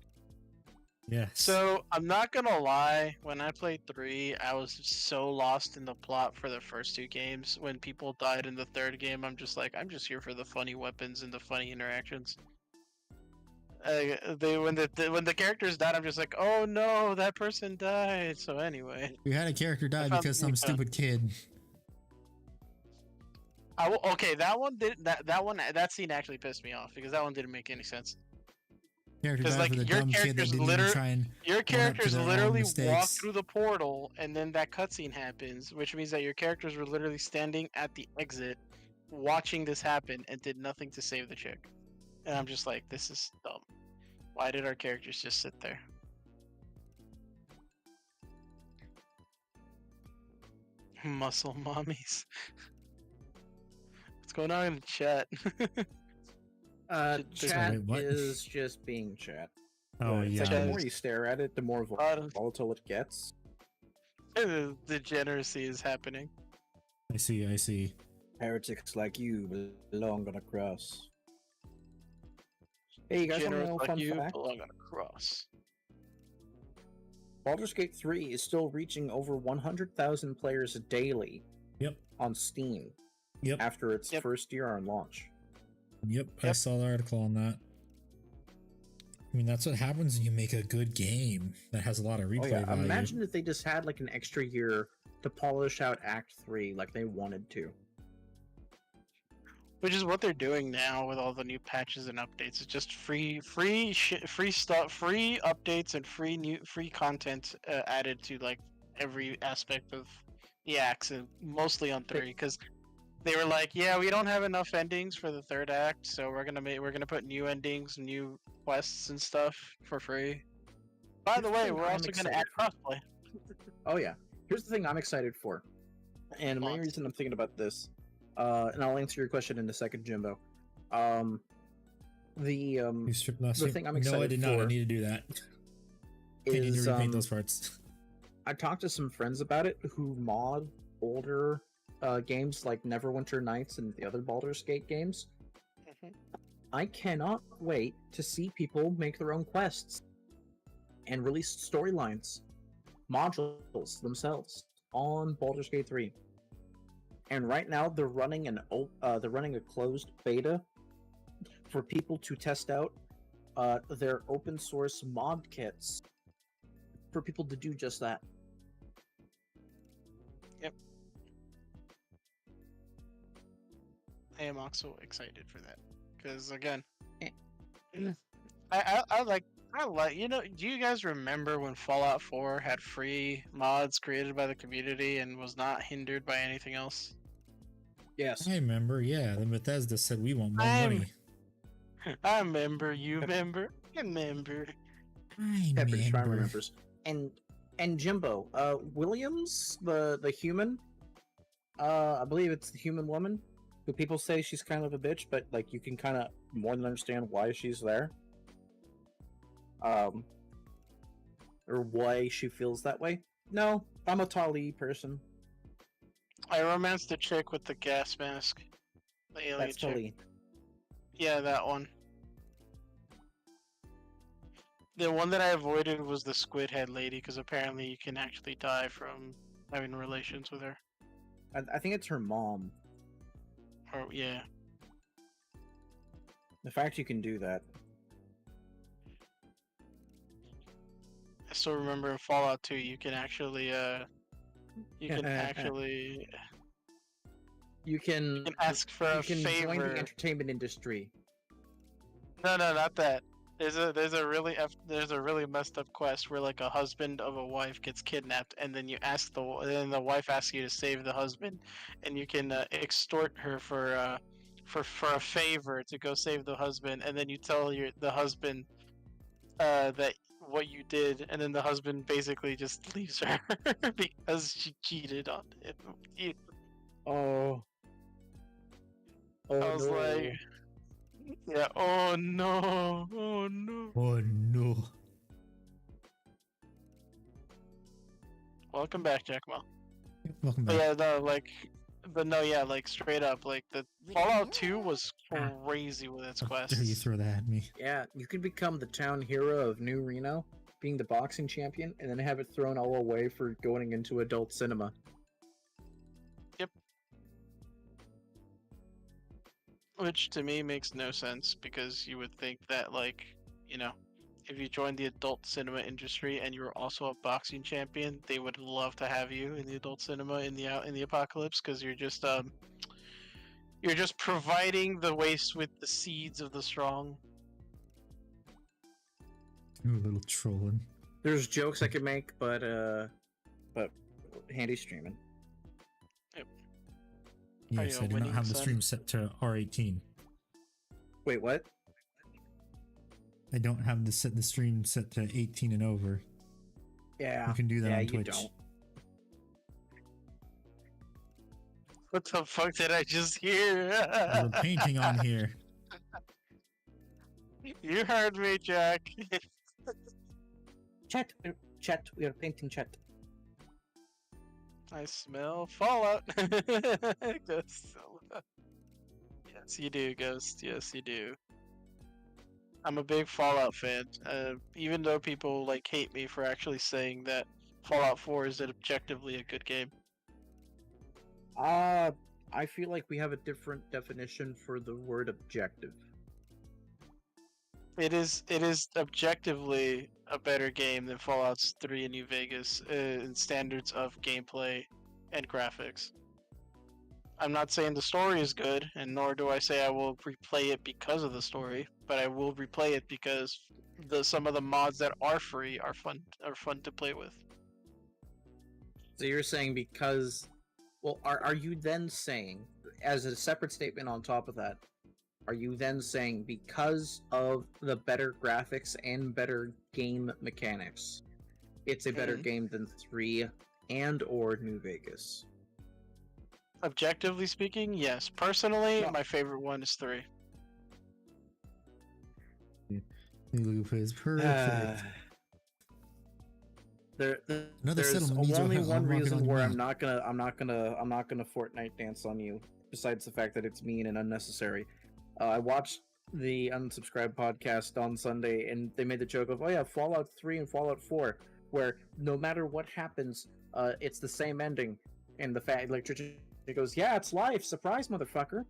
Yes. So I'm not gonna lie, when I played 3, I was so lost in the plot for the first 2 games. When people died in the 3rd game, I'm just like, I'm just here for the funny weapons and the funny interactions. When the characters died, I'm just like, oh no, that person died. So anyway, We had a character die found because the new some stupid kid. okay, that one did that scene actually pissed me off because that one didn't make any sense. Character 'Cause, died like, for the your dumb kid that character's didn't even liter- try and Your own up to characters their own literally walk mistakes. through the portal, and then that cutscene happens, which means that your characters were literally standing at the exit, watching this happen, and did nothing to save the chick. And I'm just like, this is dumb. Why did our characters just sit there? Muscle mommies. What's going on in the chat? Chat Wait, what? is just being chat. Oh It's yeah. like the Chat more is- you stare at it, the more volatile it gets. The degeneracy is happening. I see. I see. Heretics like you belong on a cross. Hey, you guys want to Degenerates know a like fun you fact? belong on a cross. Baldur's Gate 3 is still reaching over 100,000 players daily Yep. on Steam Yep. after its Yep. first year on launch. Yep. I Yep. saw the article on that. I mean, that's what happens when you make a good game that has a lot of replay Oh yeah, value. imagine if they just had like an extra year to polish out Act 3 like they wanted to. Which is what they're doing now with all the new patches and updates. It's just free stuff, free updates, and free content added to like every aspect of the acts, and mostly on 3, because they were like, yeah, we don't have enough endings for the 3rd act, so we're gonna put new endings, new quests and stuff for free. By Here's the the way, thing we're I'm also gonna excited add for. crossplay. Oh yeah, here's the thing I'm excited for, and the main What? reason I'm thinking about this, and I'll answer your question in a second, Jimbo. You stripped last the week? thing I'm No, I excited did not. I for need to do that. I need to is repaint those parts. I talked to some friends about it who mod older games like Neverwinter Nights and the other Baldur's Gate games. Mhm. I cannot wait to see people make their own quests and release storylines, modules themselves on Baldur's Gate 3. And right now they're running a closed beta for people to test out their open source mod kits for people to do just that. I am also excited for that because again, Eh. I like you know. Do you guys remember when Fallout 4 had free mods created by the community and was not hindered by anything else? Yes. I remember, yeah. Then Bethesda said we want more I'm- money. I remember. You remember? I remember. Yeah, pretty sure I remembers. And Jimbo, Williams, the human, I believe it's the human woman, who people say she's kind of a bitch, but like you can kind of more than understand why she's there. Or why she feels that way. No, I'm a Tali person. I romanced the chick with the gas mask. The alien That's chick. Tali. Yeah, that one. The one that I avoided was the squid head lady, because apparently you can actually die from having relations with her. I think it's her mom. Or yeah. The fact you can do that. I still remember in Fallout 2 you can actually you can ask for a You can join favor. the entertainment industry. No, not that. There's a really messed up quest where like a husband of a wife gets kidnapped, and then the wife asks you to save the husband, and you can extort her for a favor to go save the husband, and then you tell the husband that what you did, and then the husband basically just leaves her because she cheated on him. Oh. Oh I was no. like, yeah, oh no, oh no. Oh no. Welcome back, Jackmo. Welcome But back. yeah, no, like, but no, yeah, like straight up, like the Fallout 2 was crazy with its How quests. dare you throw that at me? Yeah, you could become the town hero of New Reno, being the boxing champion, and then have it thrown all away for going into adult cinema. Which to me makes no sense because you would think that, like, you know, if you joined the adult cinema industry and you were also a boxing champion, they would love to have you in the adult cinema in the apocalypse because you're just providing the waste with the seeds of the strong. Ooh, a little trolling. There's jokes I could make, but handy streaming. Yes, you I do not winning, have the son? stream set to R18. Wait, what? I don't have the stream set to 18 and over. Yeah. You can do that yeah, on you Twitch. don't. What the fuck did I just hear? We're painting on here. You heard me, Jack. Chat, we are painting chat. I smell Fallout. Ghost. Yes, you do, Ghost. Yes, you do. I'm a big Fallout fan. Even though people like hate me for actually saying that Fallout 4 is objectively a good game. I feel like we have a different definition for the word objective. It is objectively a better game than Fallout 3 and New Vegas in standards of gameplay and graphics. I'm not saying the story is good, and nor do I say I will replay it because of the story, but I will replay it because some of the mods that are free are fun to play with. So you're saying because, well, are you then saying, as a separate statement on top of that, are you then saying because of the better graphics and better game mechanics, it's a better game than 3 and or New Vegas? Objectively speaking, yes. Personally, No. my favorite one is 3. The loop is perfect. Another There's settlement needs only a one rocket reason on the where map. I'm not gonna Fortnite dance on you. Besides the fact that it's mean and unnecessary, I watched the Unsubscribed podcast on Sunday, and they made the joke of, oh yeah, Fallout 3 and Fallout 4, where no matter what happens, it's the same ending. And the fact, like, it goes, yeah, it's life, surprise, motherfucker.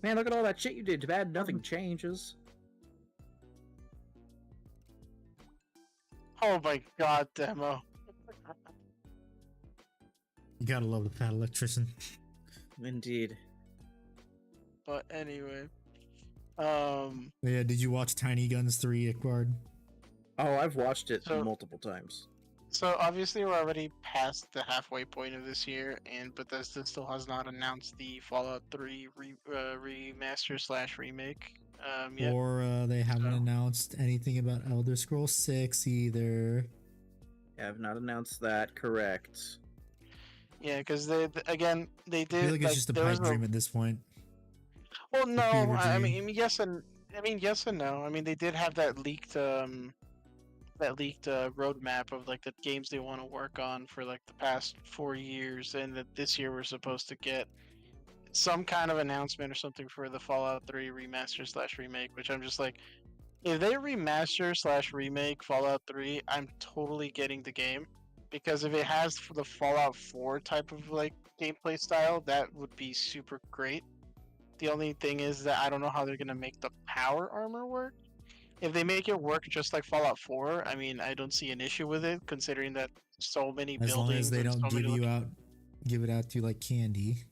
Man, look at all that shit you did. Too bad nothing changes. Oh my god, demo. You gotta love the fat electrician. Indeed. But anyway, Yeah, did you watch Tiny Guns 3, Ikward? Oh, I've watched it So- multiple times. so obviously we're already past the halfway point of this year, and Bethesda still has not announced the Fallout 3 remaster / remake yet. Or they haven't So- announced anything about Elder Scrolls 6 either. I have not announced that, correct. Yeah, because again they I did. feel like it's just a there was pipe dream at this point. Well, no, fever I dream. mean yes and no. I mean they did have that leaked roadmap of like the games they want to work on for like the past 4 years, and that this year we're supposed to get some kind of announcement or something for the Fallout 3 remaster / remake. Which I'm just like, if they remaster / remake Fallout 3, I'm totally getting the game, because if it has the Fallout 4 type of like gameplay style, that would be super great. The only thing is that I don't know how they're gonna make the power armor work. If they make it work just like Fallout 4, I mean, I don't see an issue with it, considering that so many As long buildings as they and don't so many give it out to you like candy.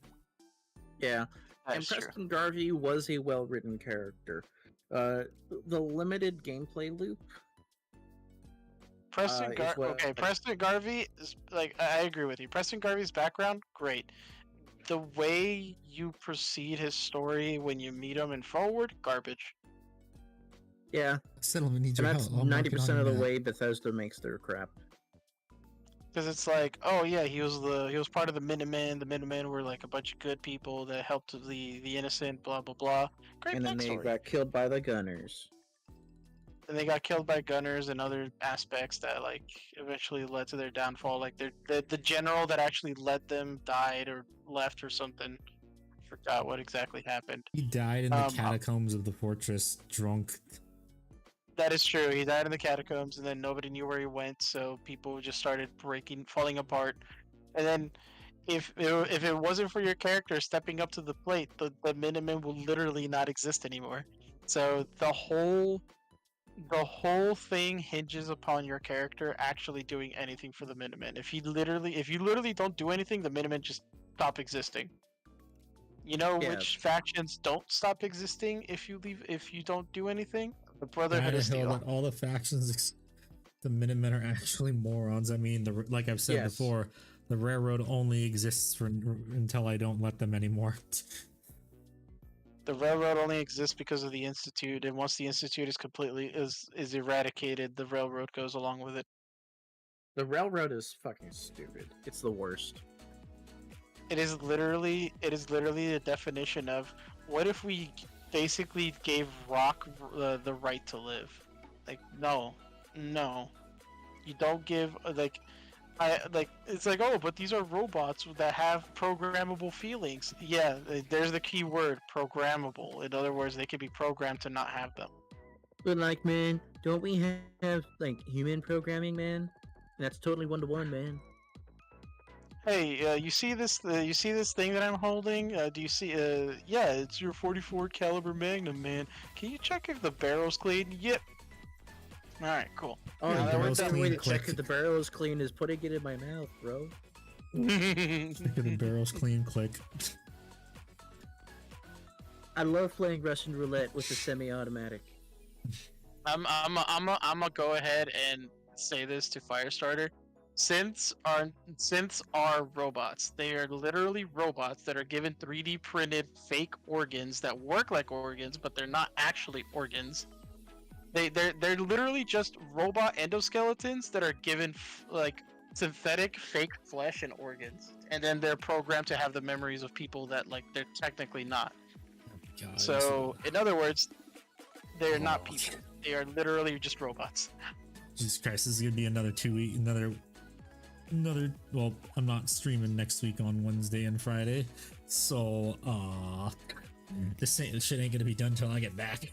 Yeah, and That's true. Preston Garvey was a well-written character. The limited gameplay loop. Preston is what- Preston Garvey is like, I agree with you. Preston Garvey's background, great. the way you proceed his story when you meet him in forward, garbage. Yeah, Settlement needs and your that's help. I'll mark it 90% on of the your map. way Bethesda makes their crap. Because it's like, oh yeah, he was part of the Minutemen. The Minutemen were like a bunch of good people that helped the innocent, blah blah blah. Great And then they backstory. got killed by the gunners. And they got killed by gunners and other aspects that like eventually led to their downfall. Like the general that actually led them died or left or something. Forgot what exactly happened. He died in the catacombs of the fortress, drunk. That is true. He died in the catacombs, and then nobody knew where he went, so people just started falling apart. And then, if it wasn't for your character stepping up to the plate, the Minutemen will literally not exist anymore. So the whole thing hinges upon your character actually doing anything for the Minutemen. If you literally don't do anything, the Minutemen just stop existing. You know which factions don't stop existing if you don't do anything? The Brotherhood of Steel. All the factions, the Minutemen are actually morons. I mean, like I've said before, the railroad only exists until I don't let them anymore. The railroad only exists because of the Institute, and once the Institute is completely is eradicated, the railroad goes along with it. The railroad is fucking stupid. It's the worst. It is literally the definition of what if we basically gave Rock the right to live. Like no, you don't give it's like, oh, but these are robots that have programmable feelings. Yeah, there's the key word, programmable. In other words, they can be programmed to not have them. But like, man, don't we have like human programming, man? That's totally 1-to-1, man. Hey, you see this? You see this thing that I'm holding? Do you see? Yeah, it's your 44 caliber Magnum, man. Can you check if the barrel's clean? Yep. All right, cool. Oh, Yeah, the barrel's only way to clean, check if the barrel is clean is putting it in my mouth, bro. The barrel's clean, click. I love playing Russian roulette with a semi-automatic. I'm gonna go ahead and say this to Firestarter. Since our robots, they are literally robots that are given 3D printed fake organs that work like organs, but they're not actually organs. They're literally just robot endoskeletons that are given like synthetic fake flesh and organs, and then they're programmed to have the memories of people that like they're technically not. God, So in other words, they're not people. They are literally just robots. Jesus Christ, this is gonna be another 2 week, another. Well, I'm not streaming next week on Wednesday and Friday, so this shit ain't gonna be done till I get back.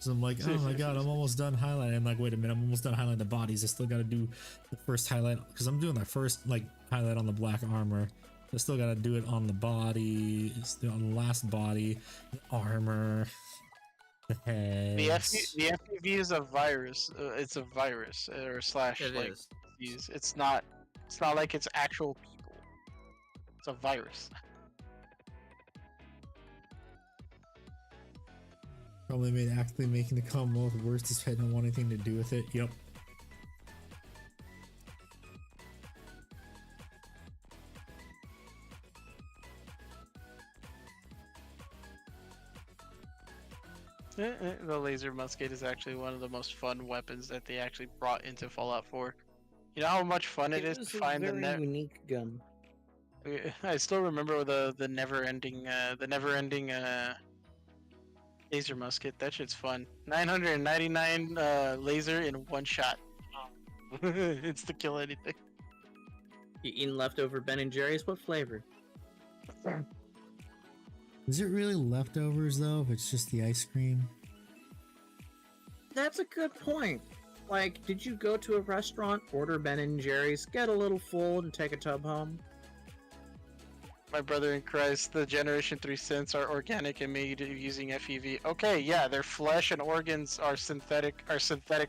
So I'm like, oh my god, I'm almost done highlighting. I'm like, wait a minute, I'm almost done highlighting the bodies. I still gotta do the first highlight because I'm doing the first like highlight on the black armor. I still gotta do it on the body, still on the last body, the armor, the head. The FPV is a virus. It's a virus or slash It like is. disease. It's not like it's actual people. It's a virus. Probably made actively making the Commonwealth worse. This head don't want anything to do with it. Yep. The laser musket is actually one of the most fun weapons that they actually brought into Fallout 4. You know how much fun it is to find the very unique gun. I still remember the never-ending laser musket. That shit's fun. 999 laser in one shot. It's to kill anything. You eating leftover Ben and Jerry's? What flavor? Is it really leftovers though? If it's just the ice cream? That's a good point. Like, did you go to a restaurant, order Ben and Jerry's, get a little full, and take a tub home? My brother in Christ, the Generation 3 synths are organic and made using FEV. Okay, yeah, their flesh and organs are synthetic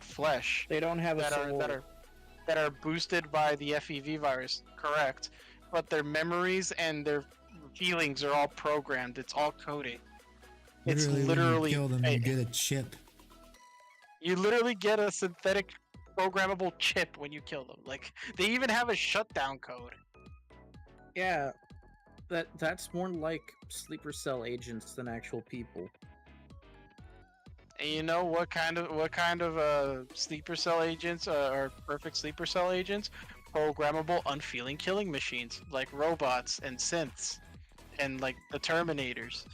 flesh They don't have a soul. that are boosted by the FEV virus. Correct. But their memories and their feelings are all programmed. It's all coded. It's literally when you kill them, you get a chip. You literally get a synthetic programmable chip when you kill them. Like they even have a shutdown code. Yeah. That's more like sleeper cell agents than actual people. And you know what kind of sleeper cell agents are perfect sleeper cell agents? Programmable, unfeeling killing machines like robots and synths, and like the Terminators.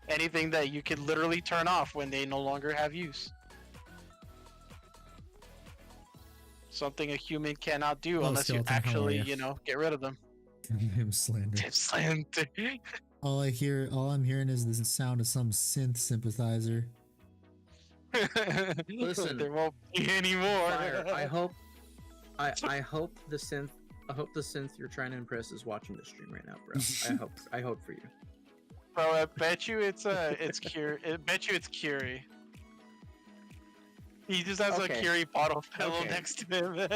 Anything that you could literally turn off when they no longer have use. Something a human cannot do Hello, unless you Skeleton, how are actually, ya? get rid of them. Him slander. All I'm hearing is the sound of some synth sympathizer. Listen, there won't be any more. Fire, I hope the synth you're trying to impress is watching the stream right now, bro. I hope for you. Bro, I bet you it's Curie. I bet you it's Curie. He just has a Curie bottle pillow next to him.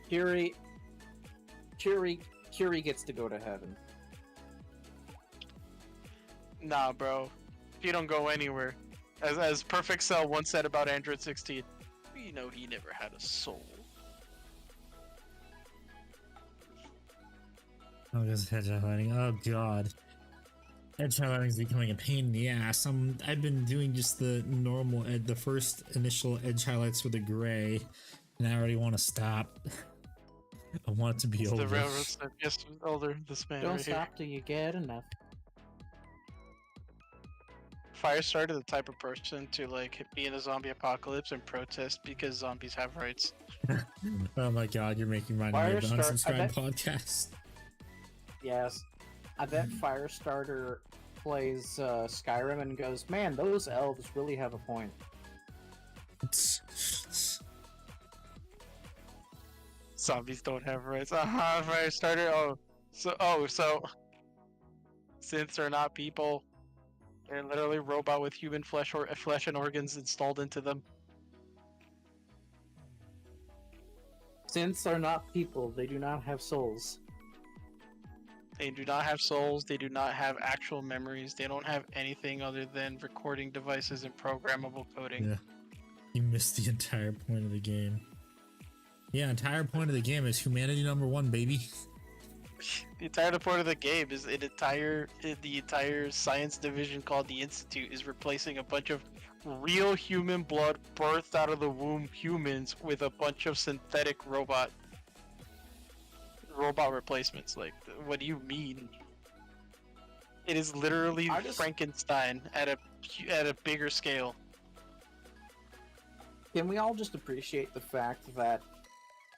Curie gets to go to heaven. Nah, bro. You don't go anywhere. As Perfect Cell once said about Android 16, you know he never had a soul. Oh, this edge highlighting. Oh god. Edge highlighting is becoming a pain in the ass. I've been doing just the normal the first initial edge highlights with the gray, and I already want to stop. I want it to be It's over. the railroad stuff. Yes, older. This man Don't right stop till you get enough. Firestarter, the type of person to like be in a zombie apocalypse and protest because zombies have rights. Oh my god, you're making my name the unsubscribed podcast. Yes, I bet Firestarter plays Skyrim and goes, "Man, those elves really have a point." Zombies don't have rights. Firestarter. So synths are not people. They're literally robot with human flesh and organs installed into them. Synths are not people. They do not have souls. They do not have souls. They do not have actual memories. They don't have anything other than recording devices and programmable coding. Yeah. You missed the entire point of the game. Yeah, entire point of the game is humanity #1, baby. The entire point of the game is the entire science division called the Institute is replacing a bunch of real human blood birthed out of the womb humans with a bunch of synthetic robot replacements. Like, what do you mean? It is literally Frankenstein at a bigger scale. Can we all just appreciate the fact that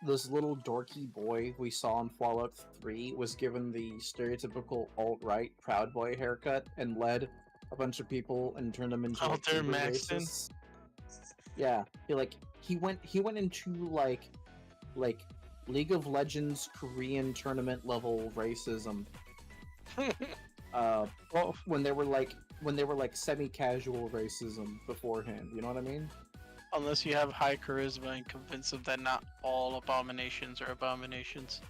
this little dorky boy we saw in Fallout 3 was given the stereotypical alt-right Proud Boy haircut and led a bunch of people and turned them into Alter Maxton? racists? Yeah, he went into like League of Legends Korean tournament level racism. When they were like semi-casual racism beforehand, you know what I mean? Unless you have high charisma and convince them that not all abominations are abominations.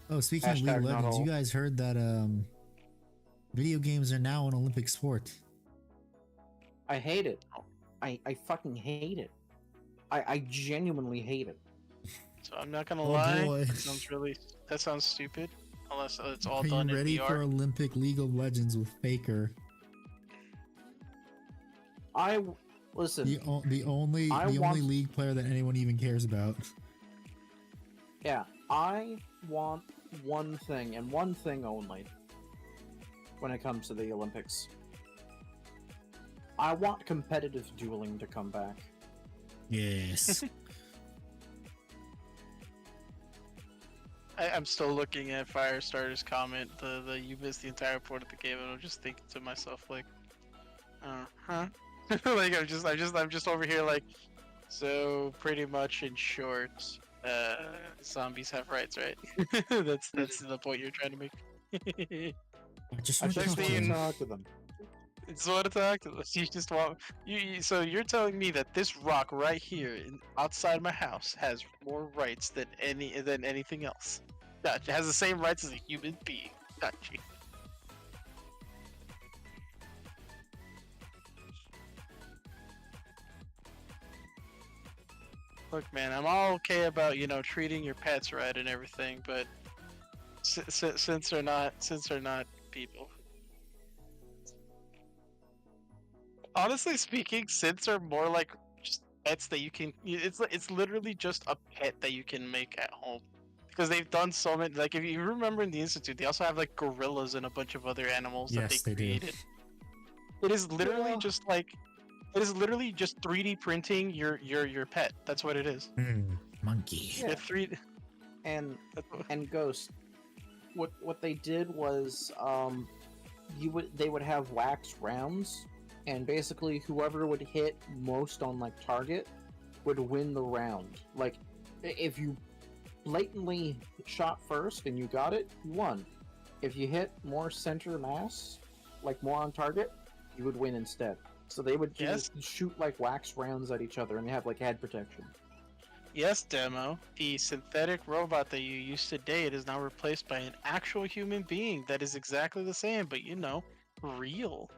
Oh, speaking of League of Legends, you guys heard that video games are now an Olympic sport. I hate it. I fucking hate it. I genuinely hate it. So I'm not gonna lie. Boy. That sounds stupid. Unless it's all Are done you in ready VR. for Olympic League of Legends with Faker? Listen. The only league player that anyone even cares about. Yeah, I want one thing and one thing only when it comes to the Olympics. I want competitive dueling to come back. Yes. I'm still looking at Firestarter's comment. The you missed the entire point of the game, and I'm just thinking to myself like, huh? Like I'm just over here like, so pretty much in short, zombies have rights, right? that's the point you're trying to make. I just I want to just talk want to to you. talk to them. It's what to talk to. You just want so you're telling me that this rock right here outside my house has more rights than anything else. Gotcha. It has the same rights as a human being. Gotcha. Look, man, I'm all okay about treating your pets right and everything, but since they're not people. Honestly speaking, synths are more like just pets that you can. It's literally just a pet that you can make at home. Because they've done so many. Like if you remember in the Institute, they also have like gorillas and a bunch of other animals that Yes, they they do. created. It is literally just like. It is literally just 3D printing your pet. That's what it is. Monkey. Yeah. They're 3D. And Ghost, what they did was they would have wax rounds, and basically whoever would hit most on like target would win the round. Like if you blatantly shot first and you got it, you won. If you hit more center mass, like more on target, you would win instead. So they would just shoot like wax rounds at each other, and they have like head protection. Yes, Demo. The synthetic robot that you used to date is now replaced by an actual human being that is exactly the same, but you know, real.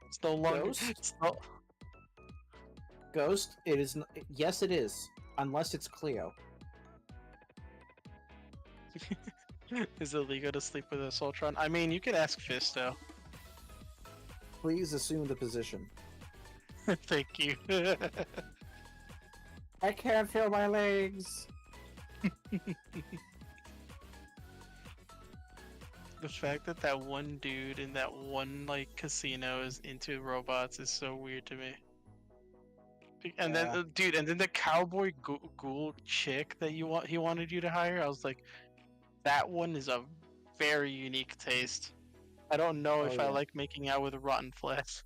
It's no longer. Ghost? Ghost? It is. Yes, it is. Unless it's Cleo. Is it legal to sleep with a Soltron? I mean, you could ask Fisto. Please assume the position. Thank you. I can't feel my legs. The fact that that one dude in that one like casino is into robots is so weird to me. And Yeah. then, dude, and then the cowboy ghoul chick that he wanted you to hire, I was like, that one is a very unique taste. I don't know if I like making out with rotten flesh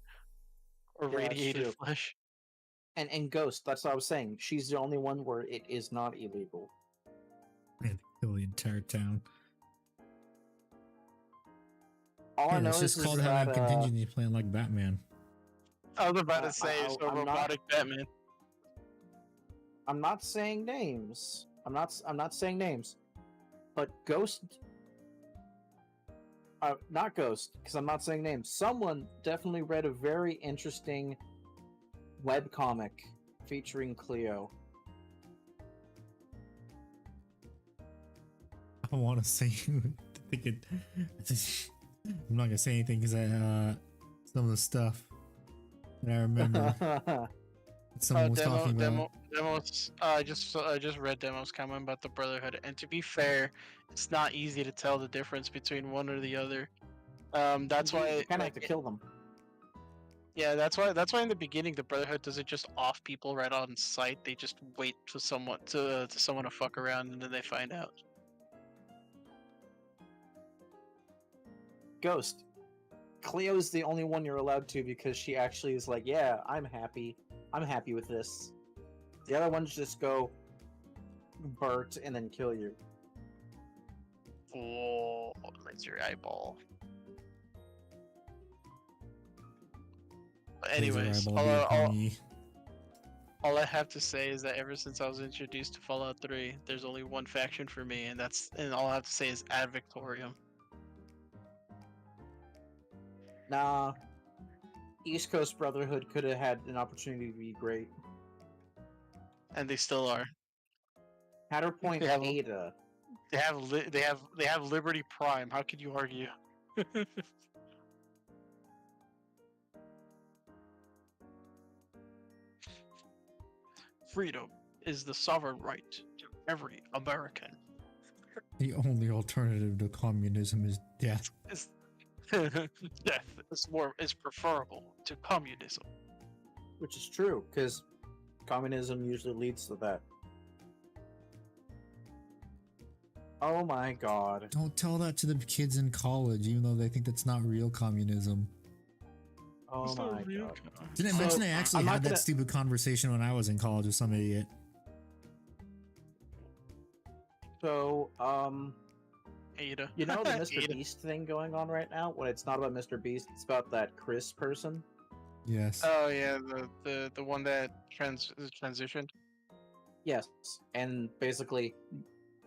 or Yeah, that's radiated true. flesh. And Ghost, that's what I was saying. She's the only one where it is not illegal. And kill the entire town. All I Yeah, know it's just is called that, having a contingency plan like Batman. I was about to say, I'm so not- robotic Batman. I'm not saying names. I'm not saying names. But Ghost, not Ghost, because I'm not saying names. Someone definitely read a very interesting webcomic featuring Cleo. I want to say, I'm not gonna say anything because some of the stuff that I remember someone was talking about. Demos. I just read Demos comment about the Brotherhood, and to be fair, it's not easy to tell the difference between one or the other. That's why you kind of have to kill them. Yeah, that's why in the beginning the Brotherhood doesn't just off people right on sight. They just wait for someone to fuck around, and then they find out. Ghost. Cleo's the only one you're allowed to because she actually is like, yeah, I'm happy with this. The other ones just go Bert and then kill you. Oh, laser eyeball. But anyways, all I have to say is that ever since I was introduced to Fallout 3, there's only one faction for me, and all I have to say is Ad Victorium. Nah, East Coast Brotherhood could have had an opportunity to be great. And they still are. Counterpoint They have- Ada. They have Liberty Prime. How could you argue? Freedom is the sovereign right to every American. The only alternative to communism is death. Death is preferable to communism. Which is true, because communism usually leads to that. Oh my god. Don't tell that to the kids in college, even though they think that's not real communism. Oh It's not my real god. Didn't I So, mention I actually I'm not had that gonna- stupid conversation when I was in college with some idiot? So, Ada. you know the Mr. Ada. Beast thing going on right now? When it's not about Mr. Beast, it's about that Chris person. Yes. Oh yeah, the one that transitioned. Yes, and basically,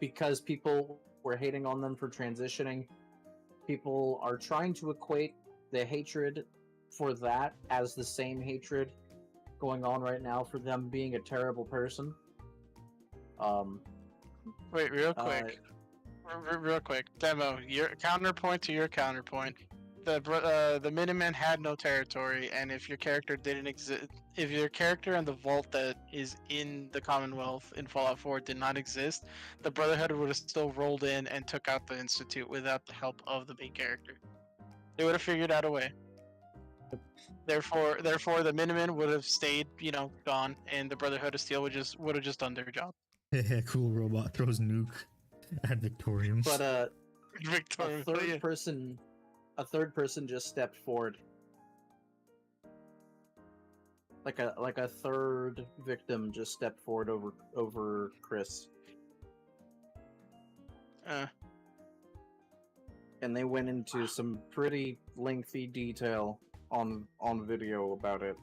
because people were hating on them for transitioning, people are trying to equate the hatred for that as the same hatred going on right now for them being a terrible person. Wait, real quick. Real quick, demo. Your counterpoint to your counterpoint. The Minutemen had no territory, and if your character didn't exist, if your character and the vault that is in the Commonwealth in Fallout 4 did not exist, the Brotherhood would have still rolled in and took out the Institute without the help of the main character. They would have figured out a way. Therefore, the Minutemen would have stayed, gone, and the Brotherhood of Steel would have just done their job. Cool robot throws nuke at Victorium. But Victoria, a third person just stepped forward. Like a third victim just stepped forward over Chris. And they went into some pretty lengthy detail on video about it.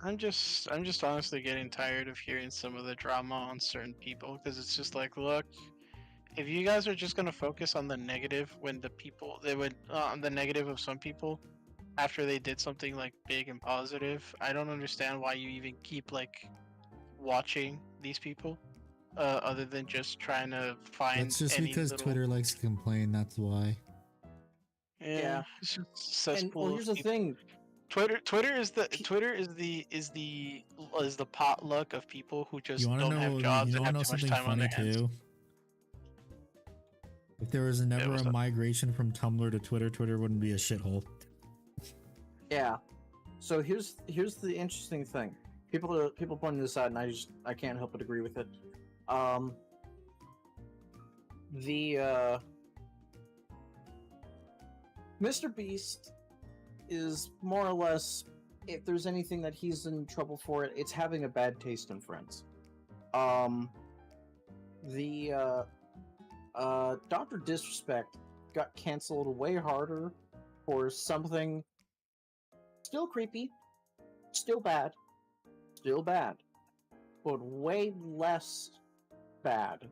I'm just honestly getting tired of hearing some of the drama on certain people, because it's just like, look, if you guys are just gonna focus on the negative when on the negative of some people after they did something like big and positive, I don't understand why you even keep like watching these people, other than just trying to find. That's just any because little... Twitter likes to complain. That's why. Yeah. It's just cesspool here's of the people. thing. Twitter is the potluck of people who just You want to don't have know? jobs You and want have to know too much something time on funny their hands. too? If there was never what's a up? migration from Tumblr to Twitter, Twitter wouldn't be a shithole. Yeah. So here's the interesting thing. People pointing this out, and I can't help but agree with it. Mr. Beast is more or less, if there's anything that he's in trouble for, it's having a bad taste in friends. Dr. Disrespect got canceled way harder for something still creepy, still bad, but way less bad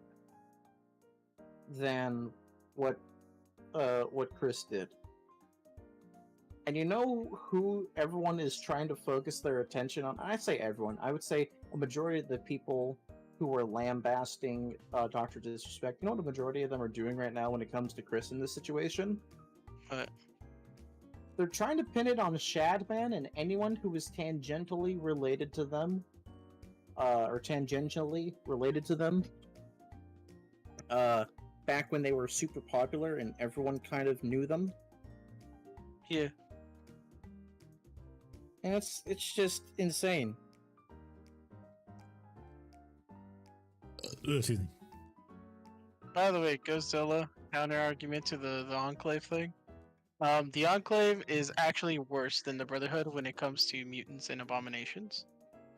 than what Chris did. And you know who everyone is trying to focus their attention on? I say everyone. I would say a majority of the people who were lambasting Dr. Disrespect, you know what the majority of them are doing right now when it comes to Chris in this situation? What? They're trying to pin it on Shadman and anyone who is tangentially related to them, back when they were super popular and everyone kind of knew them. Yeah. And it's just insane. Excuse me. By the way, Godzilla, counter argument to the Enclave thing. The Enclave is actually worse than the Brotherhood when it comes to mutants and abominations.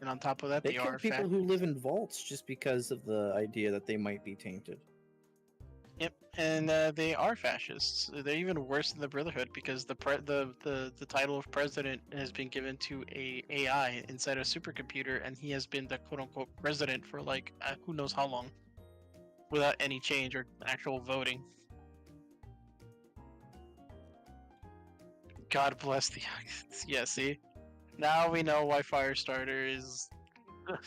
And on top of that, They they kill are people who live in vaults just because of the idea that they might be tainted. Yep, and they are fascists. They're even worse than the Brotherhood because the title of president has been given to a AI inside a supercomputer, and he has been the quote unquote president for like who knows how long, without any change or actual voting. God bless the yeah. See, now we know why Firestarter is.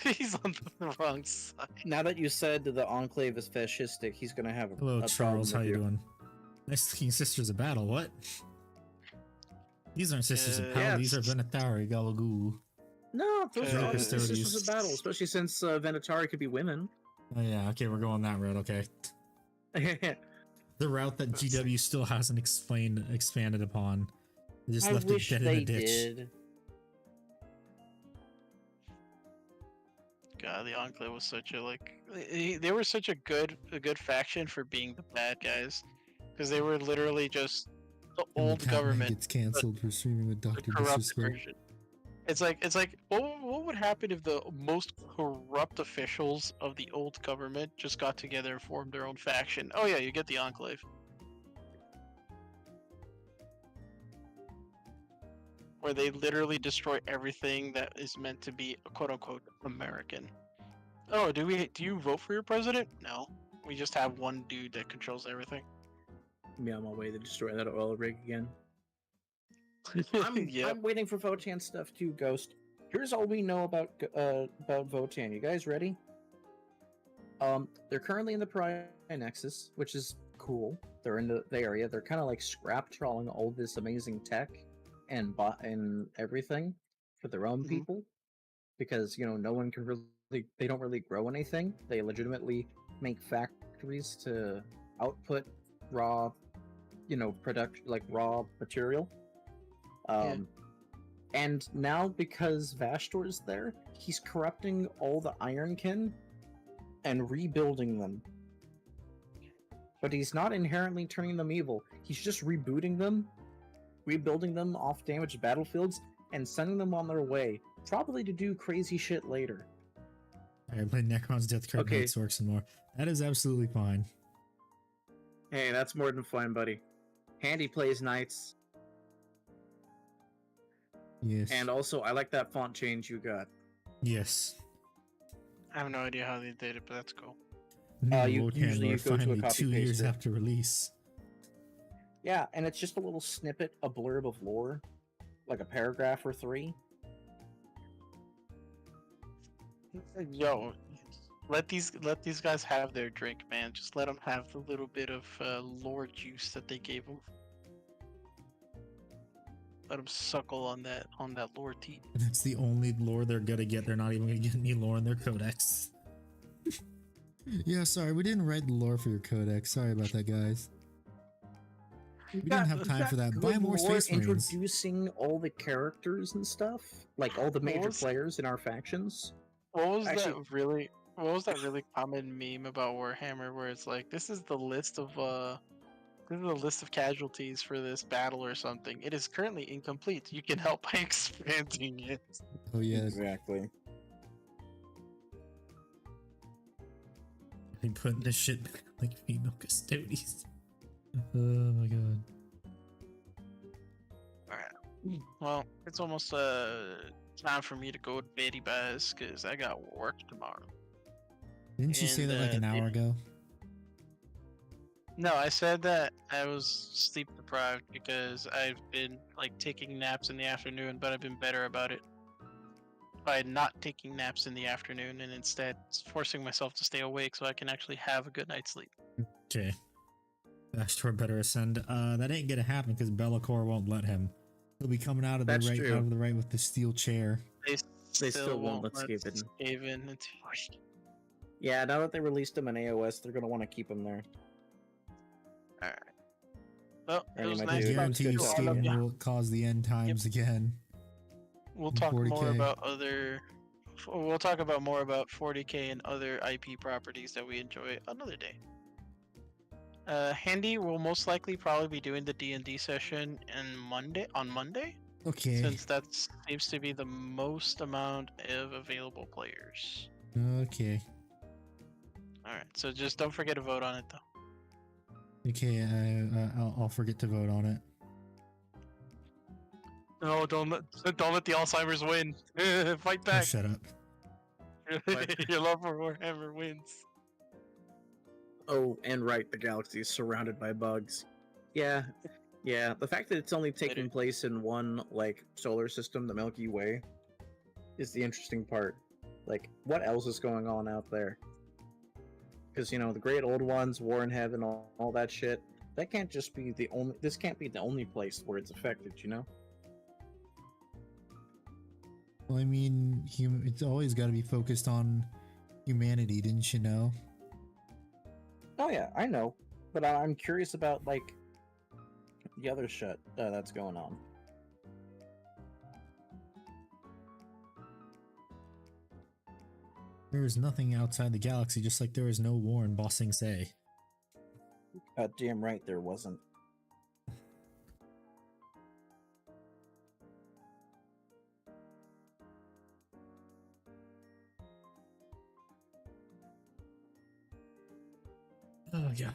He's on the wrong side. Now that you said that the Enclave is fascistic, he's gonna have a Hello, a Charles. How problem you with doing? Nice looking Sisters of Battle. What? These aren't Sisters of Battle. These are yes. Venatari, Gabagoo. No, those are all Custodians. sisters of battle, especially since Venatari could be women. Oh yeah. Okay, we're going that route. Okay. The route that GW still hasn't expanded upon. They just I left wish it dead they in a ditch. did. God, the Enclave was such a they were such a good faction for being the bad guys, because they were literally just the And old Catman government, gets canceled for streaming with the Dr. corrupt Disrespect. version. It's like what would happen if the most corrupt officials of the old government just got together and formed their own faction? Oh yeah, you get the Enclave. Where they literally destroy everything that is meant to be quote unquote American. Oh, do you vote for your president? No. We just have one dude that controls everything. Me on my way to destroy that oil rig again. I'm Yep. waiting for Votan stuff too, Ghost. Here's all we know about Votan. You guys ready? They're currently in the Pariah Nexus, which is cool. They're in the area. They're kind of like scrap trawling all this amazing tech and everything for their own people, because no one can really. They don't really grow anything. They legitimately make factories to output raw, product like raw material. And now because Vashtor's there, he's corrupting all the Ironkin and rebuilding them. But he's not inherently turning them evil. He's just rebooting them, rebuilding them off damaged battlefields, and sending them on their way, probably to do crazy shit later. I play Necron's Death Card Okay. Knights Orcs and more. That is absolutely fine. Hey, that's more than fine, buddy. Handy plays Knights. Yes. And also, I like that font change you got. Yes. I have no idea how they did it, but that's cool. Usually you go to a finally copy 2 years paster. after release. Yeah, and it's just a little snippet, a blurb of lore, like a paragraph or 3. Yo, let these guys have their drink, man. Just let them have the little bit of lore juice that they gave them. Let them suckle on that lore tea. That's the only lore they're gonna get. They're not even gonna get any lore in their codex. Yeah, sorry, we didn't write the lore for your codex. Sorry about that, guys. We didn't have time for that. Buy more Space Marines. Introducing all the characters and stuff, like all the major was- players in our factions. What was Actually- that really common meme about Warhammer where it's like, this is the list of casualties for this battle or something. It is currently incomplete. You can help by expanding it. Oh yeah, Exactly. they putting this shit back like female custodies. Oh my god. Alright. Well, it's almost time for me to go to beddy guys, because I got work tomorrow. Didn't you say And, that like an yeah. hour ago? No, I said that I was sleep deprived because I've been like taking naps in the afternoon, but I've been better about it by not taking naps in the afternoon and instead forcing myself to stay awake so I can actually have a good night's sleep. Okay. Ashtor better ascend. That ain't gonna happen because Be'lakor won't let him. He'll be coming out of the That's right, true. out of the right with the steel chair. They still won't let Skaven. Skaven until Yeah, now that they released him in AOS, they're gonna want to keep him there. Alright. Well, it Any was of my I nice dudes? talking guarantee to you, all of Skaven you. will cause the end times again. We'll in talk more 40K. about other. We'll talk about more about 40K and other IP properties that we enjoy another day. Handy will most likely probably be doing the D&D session on Monday, Okay. since that seems to be the most amount of available players. Okay. All right, so just don't forget to vote on it though. Okay. I'll forget to vote on it. No, don't let the Alzheimer's win. Fight Oh, back. shut up. Your love for Warhammer wins. Oh, and right, the galaxy is surrounded by bugs. Yeah, the fact that it's only taking Later. place in one, like, solar system, the Milky Way, is the interesting part. Like, what else is going on out there? Because, the Great Old Ones, War in Heaven, all that shit, that can't just be the only, this can't be the only place where it's affected, Well, I mean, it's always got to be focused on humanity, didn't you know? Oh yeah, I know, but I'm curious about, like, the other shit that's going on. There is nothing outside the galaxy, just like there is no war in Ba Sing Se. Damn right there wasn't. Oh yeah.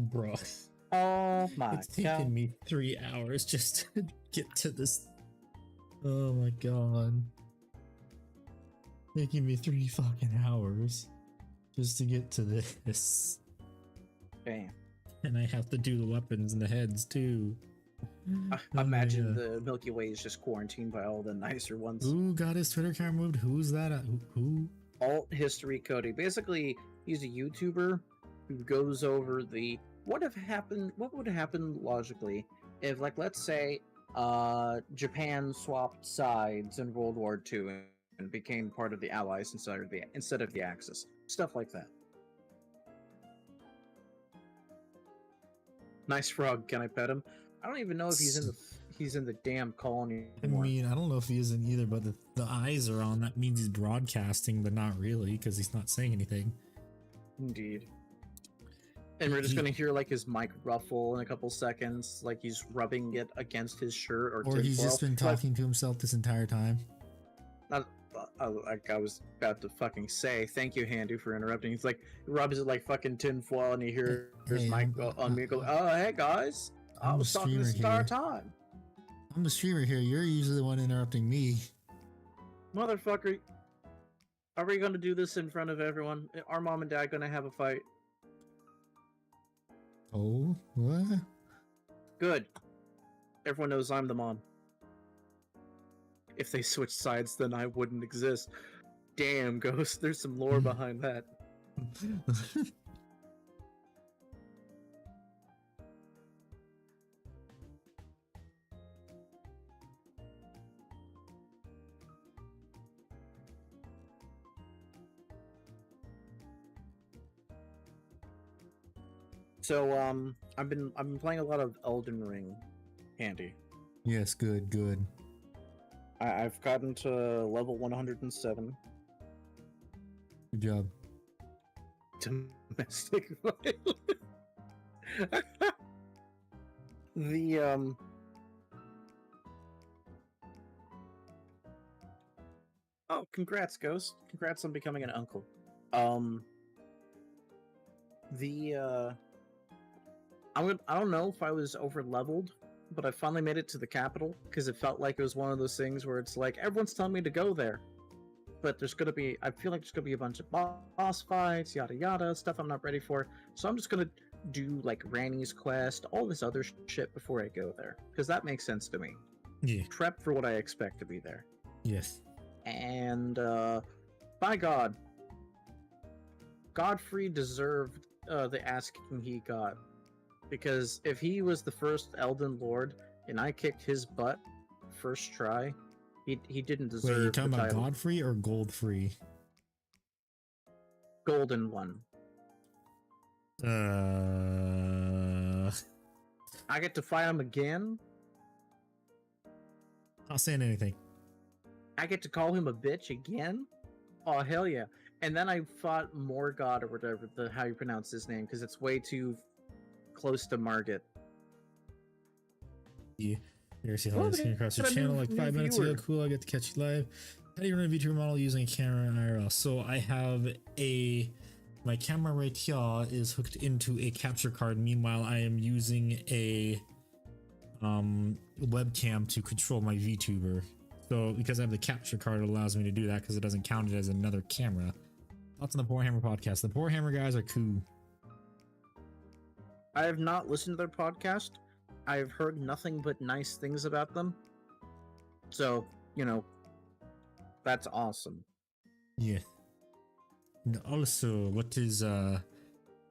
Bruh. Oh my It's taken me 3 hours just to get to this. Oh my god. Taking me 3 fucking hours just to get to this. Damn. And I have to do the weapons and the heads too. Imagine the Milky Way is just quarantined by all the nicer ones. Who got his Twitter account removed? Who's that? Who? Alt History Cody. Basically, he's a YouTuber who goes over the what would happen logically if, like, let's say Japan swapped sides in World War II and became part of the Allies instead of the Axis. Stuff like that. Nice frog. Can I pet him? I don't even know if he's in the damn colony anymore. I mean, I don't know if he isn't either, but the eyes are on. That means he's broadcasting, but not really, because he's not saying anything. Indeed. And we're just gonna hear like his mic ruffle in a couple seconds, like he's rubbing it against his shirt or he's just been talking to himself this entire time. Like I was about to fucking say, thank you, Handy, for interrupting. He's like, rubs it like fucking tinfoil, and you hear his mic on me go, "Oh, hey guys, I was talking this entire time." I'm the streamer here. You're usually the one interrupting me. Motherfucker, are we gonna do this in front of everyone? Are mom and dad gonna have a fight? Oh, what? Good. Everyone knows I'm the mom. If they switch sides, then I wouldn't exist. Damn, Ghost, there's some lore behind that. So, I've been playing a lot of Elden Ring, Handy. Yes, good. I've gotten to level 107. Good job. Domestic violence. The Oh, congrats, Ghost. Congrats on becoming an uncle. I don't know if I was over leveled, but I finally made it to the capital because it felt like it was one of those things where it's like everyone's telling me to go there, but I feel like there's gonna be a bunch of boss fights, yada yada, stuff I'm not ready for. So I'm just gonna do like Ranni's quest, all this other shit before I go there because that makes sense to me. Yeah. Prep for what I expect to be there. Yes. And by God, Godfrey deserved the ass kicking he got. Because if he was the first Elden Lord and I kicked his butt first try, he didn't deserve. Wait, you're talking the about title. Godfrey or Goldfrey? Golden one. I get to fight him again. Not saying anything. I get to call him a bitch again. Oh hell yeah! And then I fought Morgott or whatever how you pronounce his name because it's way too close to Margit. Yeah. You're see how this came across your channel like 5 minutes ago. Cool, I get to catch you live. How do you run a VTuber model using a camera in IRL? So I have my camera right here is hooked into a capture card. Meanwhile, I am using a webcam to control my VTuber. So because I have the capture card, it allows me to do that because it doesn't count it as another camera. Thoughts on the Warhammer podcast? The Warhammer guys are cool. I have not listened to their podcast. I've heard nothing but nice things about them. So, that's awesome. Yeah. And also, what is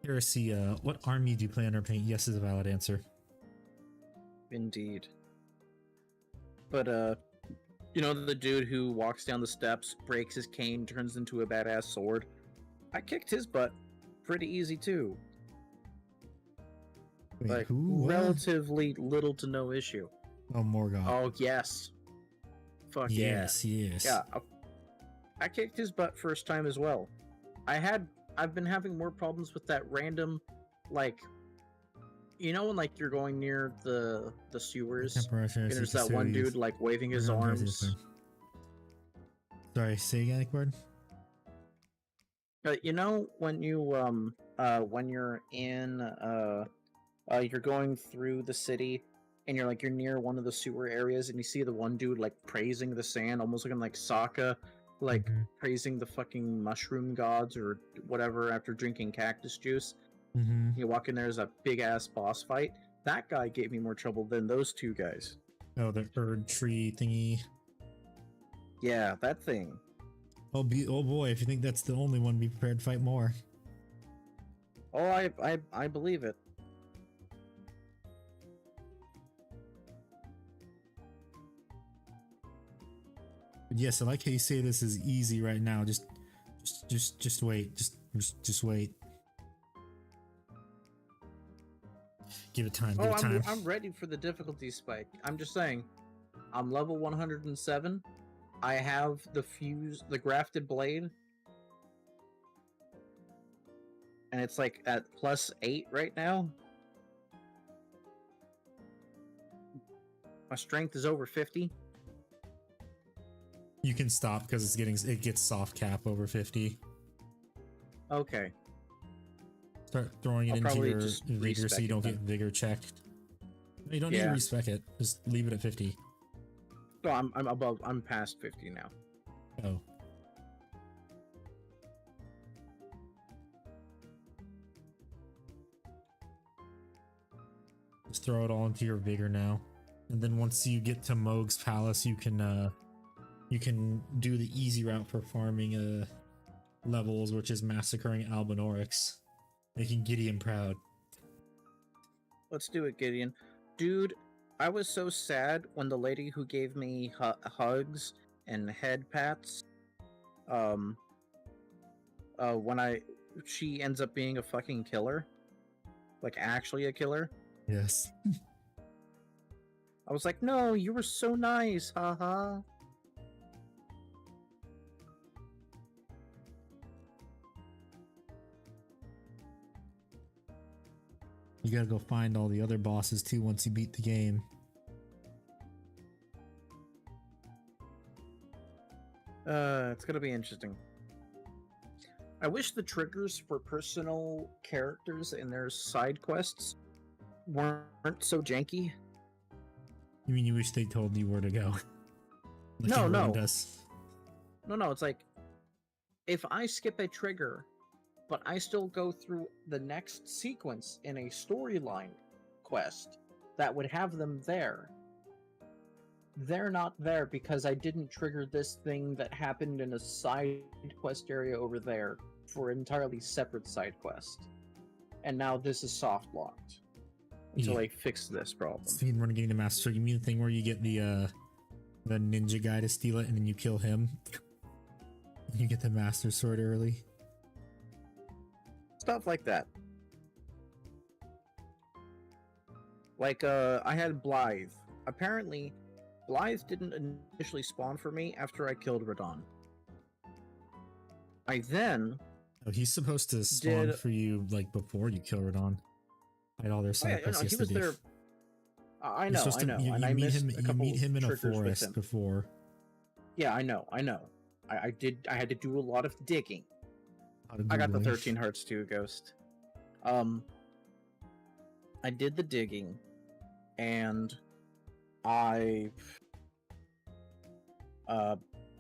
Heresy? What army do you play under paint? Yes is a valid answer. Indeed. But the dude who walks down the steps, breaks his cane, turns into a badass sword. I kicked his butt pretty easy too. Wait, like who? Relatively little to no issue. Oh, Morgott. Oh yes. Fuck yes, yeah. yes. Yeah. I kicked his butt first time as well. I've been having more problems with that random, like, when like you're going near the sewers and there's that one dude like waving his arms. Sorry, say again, Ekbard? When you're in you're going through the city and you're near one of the sewer areas and you see the one dude like praising the sand, almost looking like Sokka, like praising the fucking mushroom gods or whatever after drinking cactus juice. You walk in, there's a big ass boss fight. That guy gave me more trouble than those two guys. Oh, the Erd tree thingy. Yeah, that thing. Oh, oh boy, if you think that's the only one, be prepared to fight more. Oh, I believe it. But yes, I like how you say this is easy right now. Just wait. Just wait. Give it time. Give it time. I'm ready for the difficulty spike. I'm just saying, I'm level 107. I have the grafted blade, and it's like at +8 right now. My strength is over 50. You can stop because it gets soft cap over 50. Okay. Start throwing it into your vigor so you don't get vigor checked. No, you don't need to respec it. Just leave it at 50. No, I'm above. I'm past 50 now. Oh. Just throw it all into your vigor now. And then once you get to Moog's Palace, you can do the easy route for farming levels, which is massacring Albinaurix, making Gideon proud. Let's do it, Gideon. Dude, I was so sad when the lady who gave me hugs and head pats, she ends up being a fucking killer. Like, actually a killer. Yes. I was like, no, you were so nice, haha. You gotta go find all the other bosses too once you beat the game. It's gonna be interesting. I wish the triggers for personal characters and their side quests weren't so janky. You mean you wish they told you where to go? Like No, in no. Ruined Us. No, it's like, if I skip a trigger, but I still go through the next sequence in a storyline quest that would have them there. They're not there because I didn't trigger this thing that happened in a side quest area over there for an entirely separate side quest. And now this is soft locked until I fix this problem. Speedrun getting the master sword. You mean the thing where you get the ninja guy to steal it and then you kill him? You get the master sword early. Stuff like that. Like, I had Blythe. Apparently, Blythe didn't initially spawn for me after I killed Radon. I then... Oh, he's supposed to spawn for you, like, before you kill Radon. I had all their side quests he was yesterday. there... I know. You and I meet missed him. a You couple meet him in a triggers with forest him. before. Yeah, I know. I had to do a lot of digging. Out of I got the Googling. 13 hearts too, Ghost. I did the digging, and I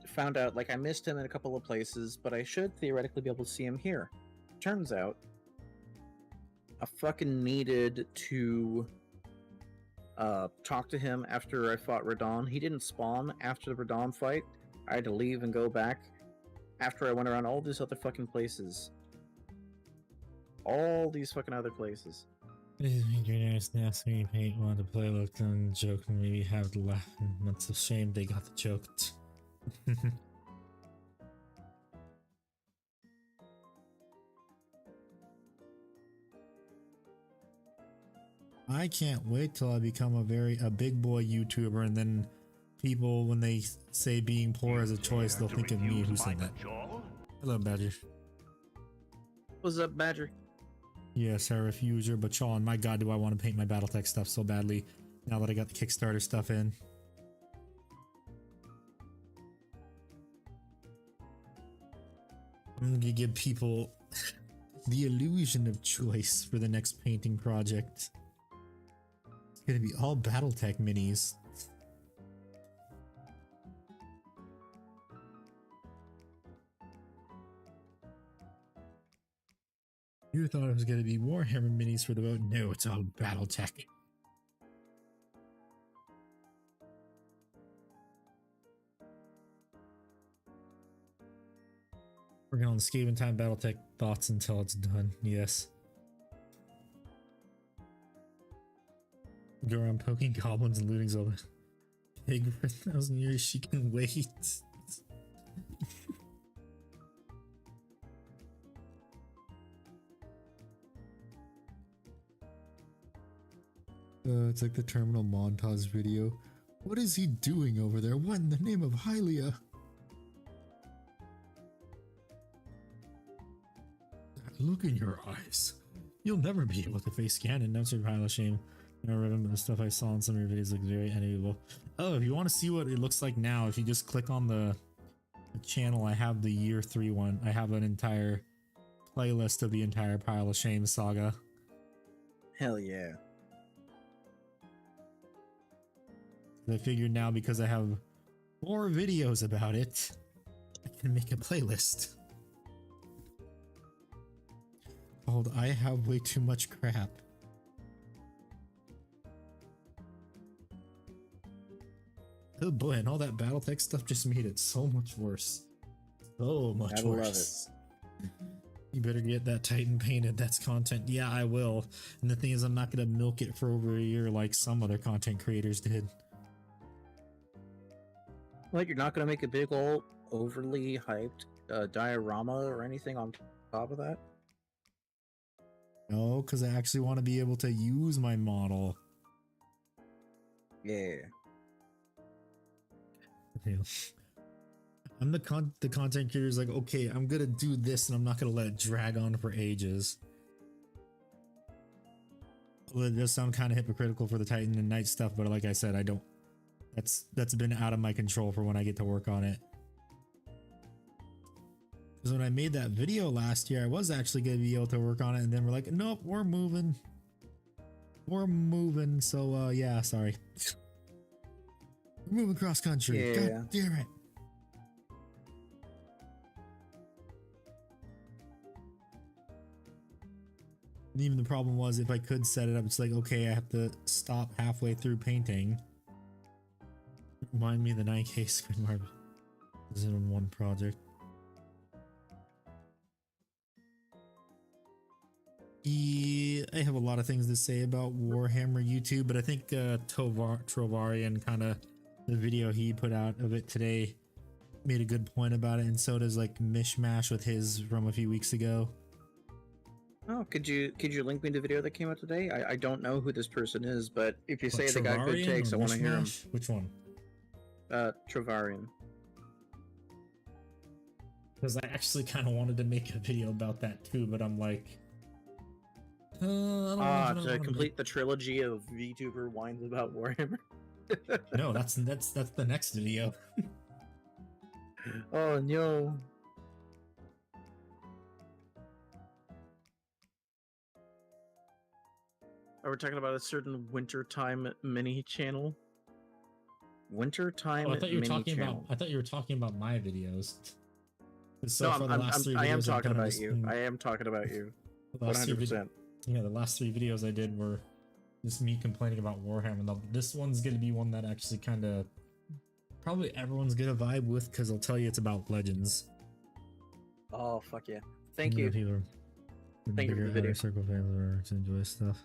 found out, like, I missed him in a couple of places, but I should theoretically be able to see him here. Turns out, I fucking needed to talk to him after I fought Radon. He didn't spawn after the Radon fight. I had to leave and go back after I went around all these other fucking places. All these fucking other places. Ask me if he wanted to play, looked and joke and maybe have to laugh. That's a shame they got the joked. I can't wait till I become a big boy YouTuber, and then people, when they say being poor is a choice, they'll think of me. Who said that? Hello, Badger. What's up, Badger? Yes, I refuse your bachon. My god, do I want to paint my Battletech stuff so badly now that I got the Kickstarter stuff in. I'm gonna give people the illusion of choice for the next painting project. It's gonna be all Battletech minis. You thought it was gonna be Warhammer minis for the vote? No, it's all Battletech. Working on the Skaven Time Battletech thoughts until it's done. Yes. Go around poking goblins and looting Zelda. Pig for 1,000 years, she can wait. It's like the terminal montage video. What is he doing over there? What in the name of Hylia? Look in your eyes. You'll never be able to face Ganon. That's a pile of shame. I remember the stuff I saw in some of your videos look very enviable. Oh, if you want to see what it looks like now, if you just click on the channel, I have the year 3 one. I have an entire playlist of the entire Pile of Shame saga. Hell yeah. I figured now, because I have more videos about it, I can make a playlist called I Have Way Too Much Crap. Oh boy, and all that Battletech stuff just made it so much worse. So much Gotta love worse. You better get that Titan painted. That's content. Yeah, I will. And the thing is, I'm not gonna milk it for over a year like some other content creators did. Like, you're not gonna make a big old overly hyped diorama or anything on top of that? No, because I actually want to be able to use my model. Yeah. I'm the content creator is like, okay, I'm gonna do this and I'm not gonna let it drag on for ages. Well, it does sound kind of hypocritical for the Titan and Knight stuff, but like I said, I don't. That's been out of my control for when I get to work on it. Because when I made that video last year, I was actually gonna be able to work on it, and then we're like, nope, we're moving. We're moving. So yeah, sorry. We're moving cross country. Yeah. God damn it. And even the problem was, if I could set it up, it's like, okay, I have to stop halfway through painting. Remind me of the 9K screen mark is in one project. Yeah, I have a lot of things to say about Warhammer YouTube, but I think Trovarian, kind of the video he put out of it today, made a good point about it, and so does like Mishmash with his from a few weeks ago. Oh, could you link me the video that came out today? I don't know who this person is, but if you say they got good Trovarian takes, I or want to hear them. Mishmash? Which one? Trovarian. Because I actually kind of wanted to make a video about that too, but I'm like, I don't know if I To wanna complete the trilogy of VTuber whines about Warhammer. No, that's the next video. Oh no. Are we talking about a certain wintertime mini channel? Wintertime Oh, I thought you were mini talking channel. about. I thought you were talking about my videos. So No, far, the last three I am videos I've talking done about is- you. I am talking about you. the last three 100%. Yeah, the last 3 videos I did were just me complaining about Warhammer. Now, this one's gonna be one that actually kind of probably everyone's gonna vibe with, because I'll tell you it's about Legends. Oh fuck yeah! Thank you. People are Thank you for the bigger video. Outer Circle fans are to enjoy stuff.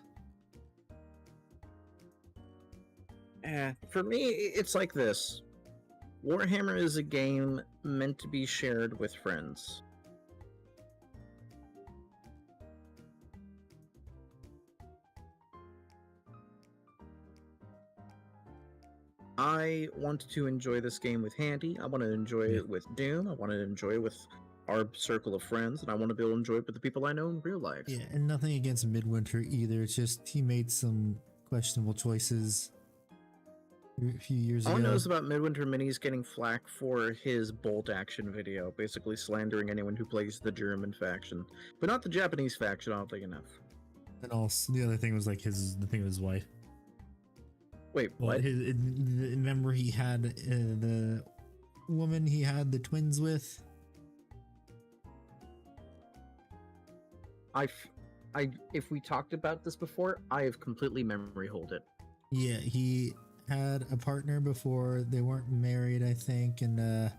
For me, it's like this. Warhammer is a game meant to be shared with friends. I want to enjoy this game with Handy. I want to enjoy it with Doom. I want to enjoy it with our circle of friends, and I want to be able to enjoy it with the people I know in real life. Yeah, and nothing against Midwinter either. It's just he made some questionable choices a few years All I ago. know is about Midwinter Minis getting flack for his bolt action video, basically slandering anyone who plays the German faction, but not the Japanese faction. I don't think enough. And also, the other thing was like the thing with his wife. Wait, Well, what? remember he had the woman he had the twins with. If we talked about this before, I have completely memory hold it. Yeah, he had a partner before. They weren't married, I think, and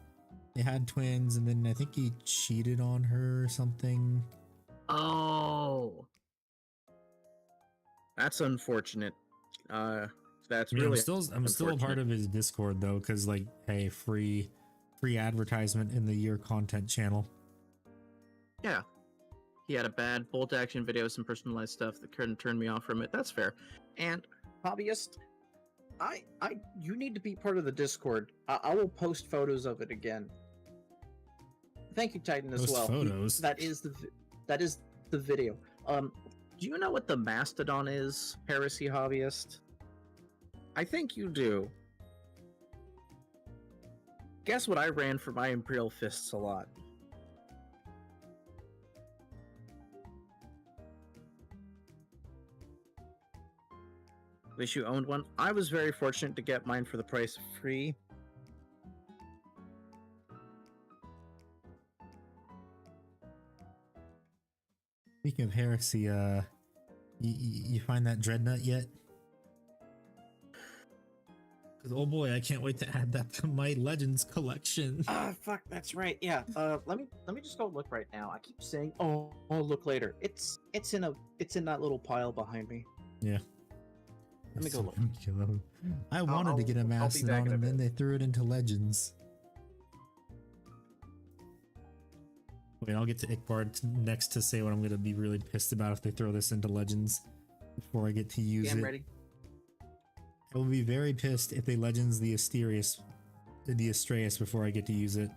they had twins, and then I think he cheated on her or something. Oh, that's unfortunate. That's I mean, really I'm still a part unfortunate. of his Discord though, because like, hey, free advertisement in the year content channel. Yeah. He had a bad bolt action video, some personalized stuff that couldn't turn me off from it. That's fair. And hobbyist, you need to be part of the Discord. I will post photos of it again. Thank you, Titan, as Post well. photos? That is the video. Do you know what the Mastodon is, Heresy Hobbyist? I think you do. Guess what I ran for my Imperial Fists a lot? Wish you owned one. I was very fortunate to get mine for the price of free. Speaking of heresy, you find that dreadnought yet? Because oh boy, I can't wait to add that to my Legends collection. Ah, fuck, that's right. Yeah. Let me just go look right now. I keep saying, oh, I'll look later. It's in that little pile behind me. Yeah. Let me go look. I wanted to get a I'll be back Mastodon, in a and then bit. they threw it into Legends. Wait, I'll get to Ickbard next to say what I'm going to be really pissed about if they throw this into Legends before I get to use Yeah, I'm it. ready. I will be very pissed if they Legends the Astreus before I get to use it.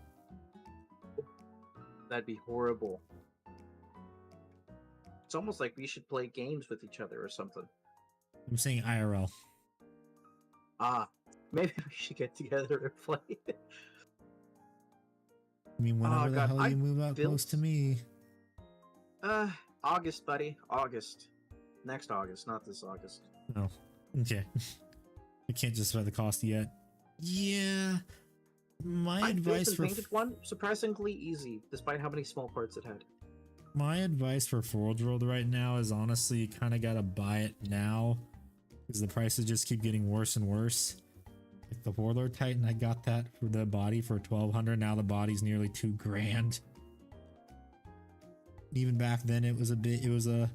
That'd be horrible. It's almost like we should play games with each other or something. I'm saying IRL. Ah, maybe we should get together and play. I mean, whenever the God, hell I you move out close to me. August, buddy. August. Next August, not this August. Oh, okay. I can't justify the cost yet. Yeah. My I built advice and for painted one surprisingly easy, despite how many small parts it had. my advice for Forge World right now is honestly you kind of gotta buy it now because the prices just keep getting worse and worse. Like the Warlord Titan, I got that for the body for 1,200. Now the body's nearly $2,000. Even back then, it was a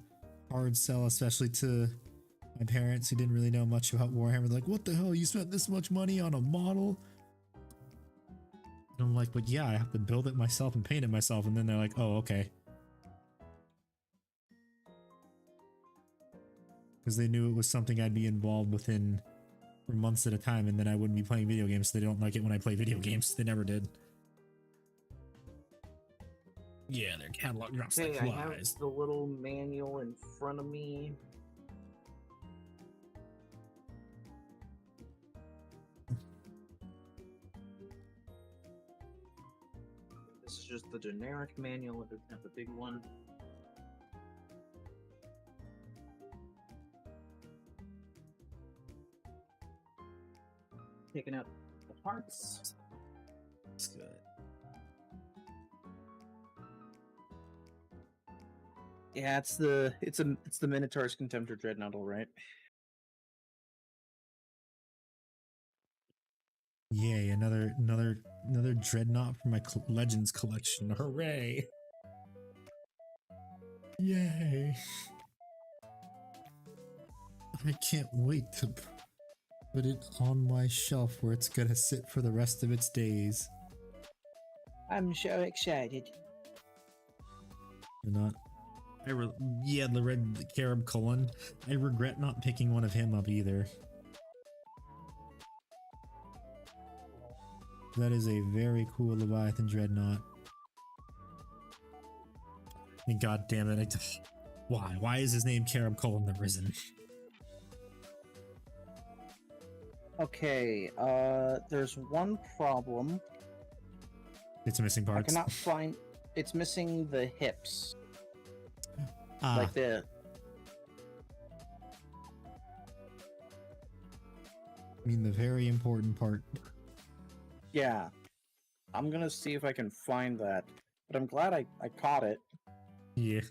hard sell, especially to my parents who didn't really know much about Warhammer. They're like, what the hell? You spent this much money on a model? And I'm like, but yeah, I have to build it myself and paint it myself. And then they're like, oh, okay. Because they knew it was something I'd be involved within for months at a time, and then I wouldn't be playing video games. So they don't like it when I play video games. They never did. Yeah, their catalog drops like Okay, I have flies. the little manual in front of me. This is just the generic manual. It doesn't have the big one. Taking out the parts. That's good. Yeah, it's the Minotaur's Contemptor Dreadnought, all right. Yay, another dreadnought for my Legends collection. Hooray! Yay! I can't wait to put it on my shelf where it's gonna sit for the rest of its days. I'm so excited. You're not. Yeah, the red Carib Cullen. I regret not picking one of him up either. That is a very cool Leviathan Dreadnought. And god damn it, why? Why is his name Carib Cullen the Risen? Okay, there's one problem. It's missing I parts. cannot find. It's missing the hips. Ah, Like the. I mean the very important part. Yeah. I'm gonna see if I can find that. But I'm glad I caught it. Yeah.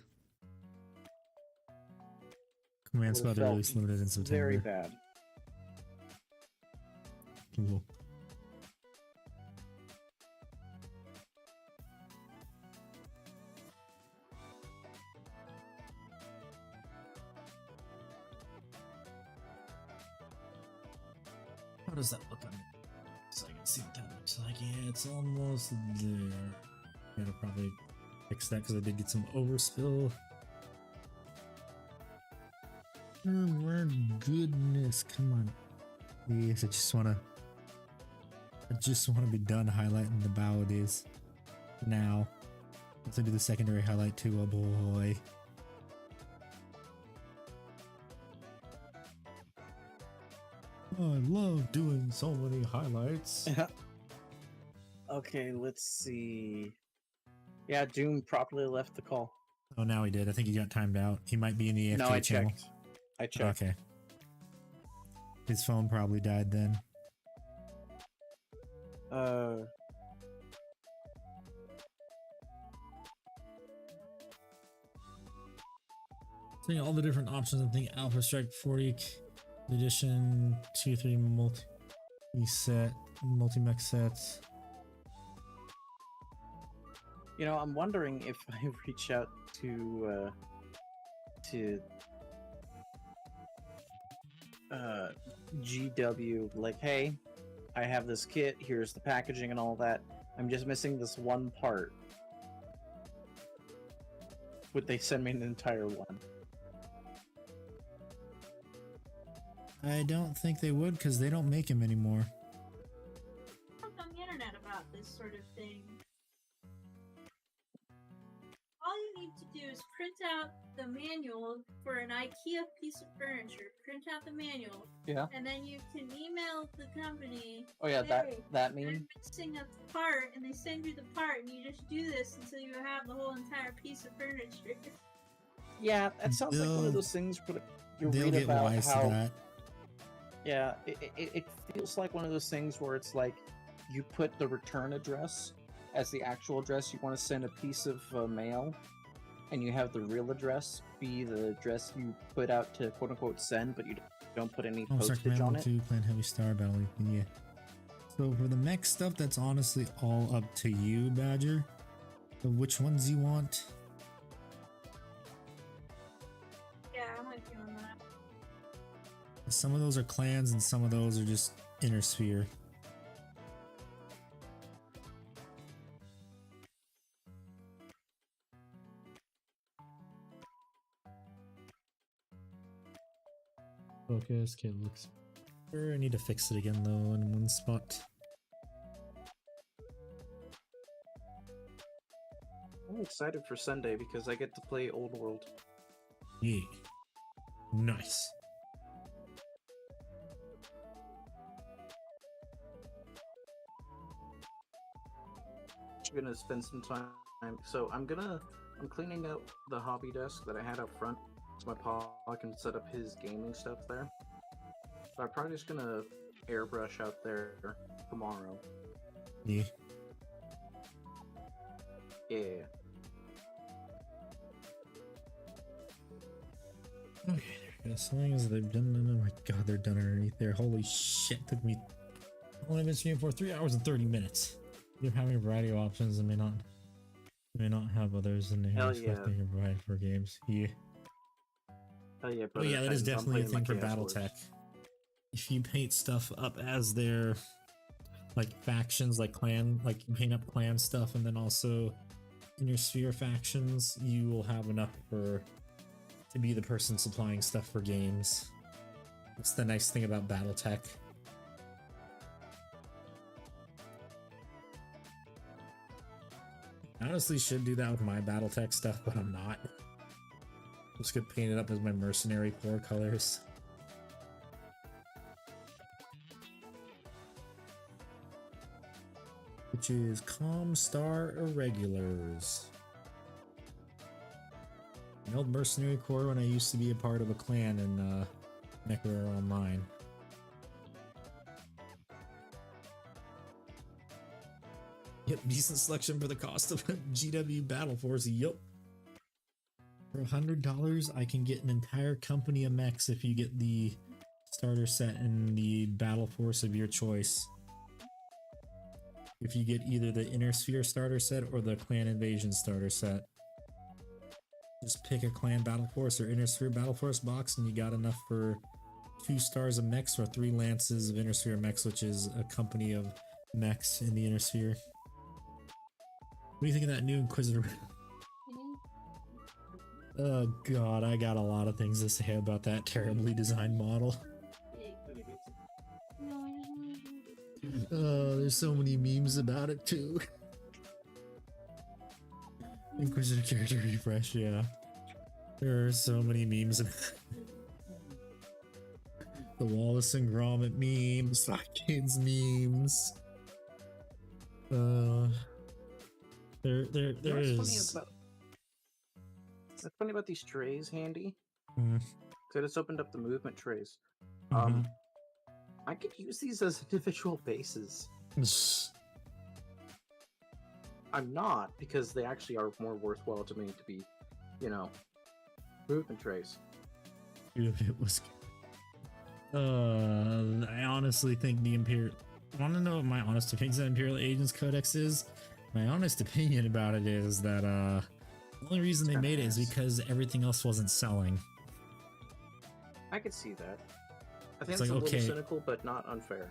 Command Would've Squad felt release limited in September. Very bad. Cool. How does that look on it? So I can see what that looks like. Yeah, it's almost there. Gotta probably fix that because I did get some overspill. Oh my goodness, come on. Yes, I just wanna be done highlighting the bow it is now. Let's do the secondary highlight too, oh boy. Oh, I love doing so many highlights. Okay, let's see. Yeah, Doom properly left the call. Oh, now he did. I think he got timed out. He might be in the AFK No, I channel. checked. I checked. Okay. His phone probably died then. Seeing all the different options, I think Alpha Strike 40 edition, 2-3 multi-mech sets. You know, I'm wondering if I reach out to GW, like, hey, I have this kit, here's the packaging and all that. I'm just missing this one part. Would they send me an entire one? I don't think they would because they don't make them anymore. On the internet about this sort of thing. All you need to do is print out the manual for an IKEA piece of furniture. Print out the manual. Yeah. And then you can email the company. Oh yeah, hey, that meme. I'm missing a part, and they send you the part, and you just do this until you have the whole entire piece of furniture. Yeah, that sounds like one of those things where you They'll read get about wise how. to that. Yeah, it feels like one of those things where it's like you put the return address as the actual address you want to send a piece of mail, and you have the real address be the address you put out to quote unquote send, but you don't put any postage on it. To plan heavy star battle. Yeah. So for the mech stuff, that's honestly all up to you, Badger. Of which ones you want. Yeah, I'm with you on that. Some of those are clans and some of those are just inner sphere. Focus, okay, looks better. I need to fix it again though in one spot. I'm excited for Sunday because I get to play Old World. Yeah. Nice. Gonna spend some time. So I'm cleaning up the hobby desk that I had up front, so my pa can set up his gaming stuff there. So I'm probably just gonna airbrush out there tomorrow. Yeah. Yeah. Okay, there. As long as they've done. Oh my god, they're done underneath there. Holy shit! Took me. Only been streaming for 3 hours and 30 minutes. You're having a variety of options and may not have others in the reflecting a variety for games. Yeah. Hell yeah, Oh brother. yeah, that is I'm definitely a playing thing my for Chaos Wars. BattleTech. If you paint stuff up as their like factions, like clan, like you paint up clan stuff, and then also in your sphere factions, you will have enough to be the person supplying stuff for games. That's the nice thing about BattleTech. I honestly should do that with my BattleTech stuff, but I'm not. I'm just gonna paint it up as my mercenary core colors. Which is Comstar Irregulars. An old mercenary corps when I used to be a part of a clan in MechWarrior Online. Yep, decent selection for the cost of a GW Battle Force. Yup. For $100, I can get an entire company of mechs if you get the starter set and the Battle Force of your choice. If you get either the Inner Sphere starter set or the Clan Invasion starter set. Just pick a Clan Battle Force or Inner Sphere Battle Force box and you got enough for 2 stars of mechs or 3 lances of Inner mechs, which is a company of mechs in the Inner. What do you think of that new Inquisitor? Oh god, I got a lot of things to say about that terribly designed model. Oh, there's so many memes about it too. Inquisitor character refresh, yeah. There are so many memes. The Wallace and Gromit memes, Kids memes. There is. What's funny about these trays, Handy? Mm. So I just opened up the movement trays. Mhm. I could use these as individual bases. I'm not, because they actually are more worthwhile to me to be, you know, movement trays. Dude, it was. I honestly think the Imperial. Want to know what my honest opinion of the Imperial Agents Codex is? My honest opinion about it is that the only reason they made it is because everything else wasn't selling. I could see that. I think It's it's like, a little okay. cynical, but not unfair.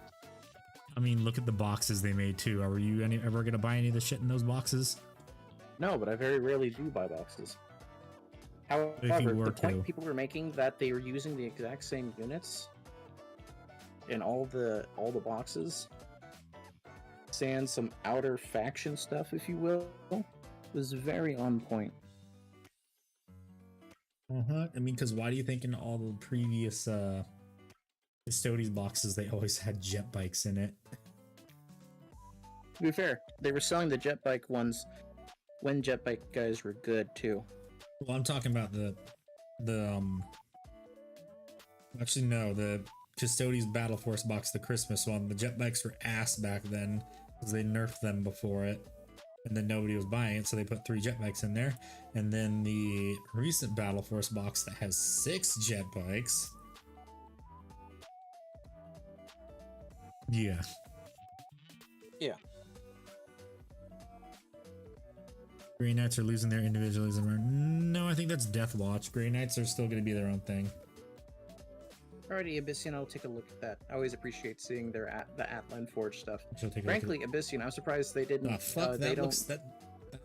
I mean, look at the boxes they made too. Are you ever gonna buy any of the shit in those boxes? No, but I very rarely do buy boxes. If you However, were the point to. people were making that they were using the exact same units in all the boxes, sans some outer faction stuff, if you will, was very on point. I mean, because why do you think in all the previous Custodes boxes they always had jet bikes in it? To be fair, they were selling the jet bike ones when jet bike guys were good too. Well, I'm talking about the actually no, the Custodes Battle Force box, the Christmas one. The jet bikes were ass back then because they nerfed them before it, and then nobody was buying it, so they put 3 jet bikes in there. And then the recent Battle Force box that has 6 jet bikes. Yeah. Yeah. Grey Knights are losing their individualism. No, I think that's Death Watch. Grey Knights are still going to be their own thing. Alrighty, Abyssian, I'll take a look at that. I always appreciate seeing the Atlan Forge stuff. She'll take a Frankly, look Abyssian, I'm surprised they didn't. at it. Fuck, they that don't. that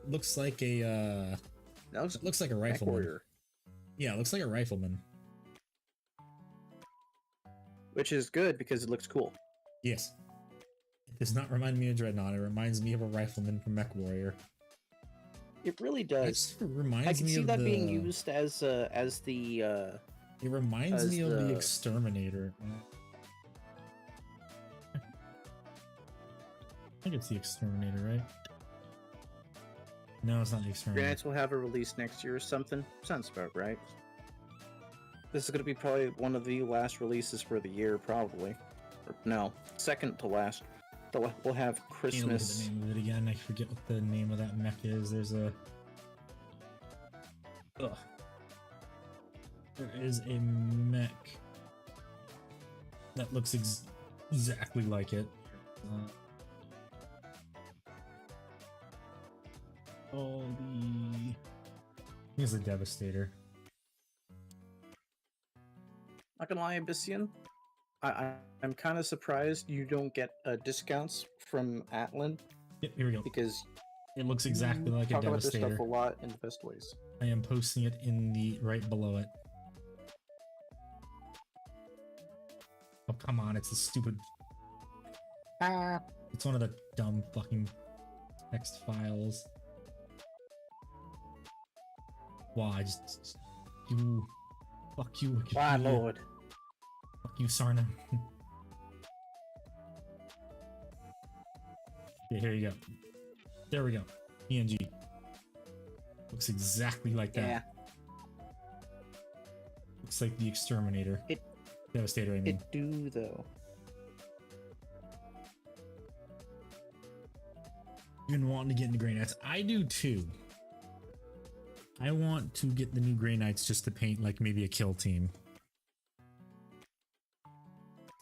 looks like a That looks like a Mech rifleman. Warrior, Yeah, it looks like a rifleman. which is good because it looks cool. Yes. It does not remind me of Dreadnought. It reminds me of a rifleman from Mech Warrior. It really It does. reminds I can me see of that the, being used as the. It reminds as me of the the- Exterminator. I think it's the Exterminator, right? No, it's not the Grey Exterminator. Knights will have a release next year or something. Sounds about right. This is going to be probably one of the last releases for the year, probably. Or, no, second to last. We'll have Can't look at Christmas. the name of it again. I forget what the name of that mech is. There's a. Ugh. There is a mech that looks exactly like it. Here's the Devastator. Not gonna lie, Abyssian, I'm kind of surprised you don't get discounts from Atlan Yep, here we go. because It looks exactly like a talk about this Devastator. stuff a lot in the best ways. I am posting it in the right below it. Oh, come on, it's a stupid. It's one of the dumb fucking text files. Why? Just you. Fuck you. Why, Wikipedia. Lord? Fuck you, Sarna. Okay, here you go. There we go. PNG. Looks exactly like that. Yeah, Looks like the Exterminator. Devastator, I mean. it do though. Been wanting to get into Grey Knights. I do too. I want to get the new Grey Knights just to paint like maybe a kill team.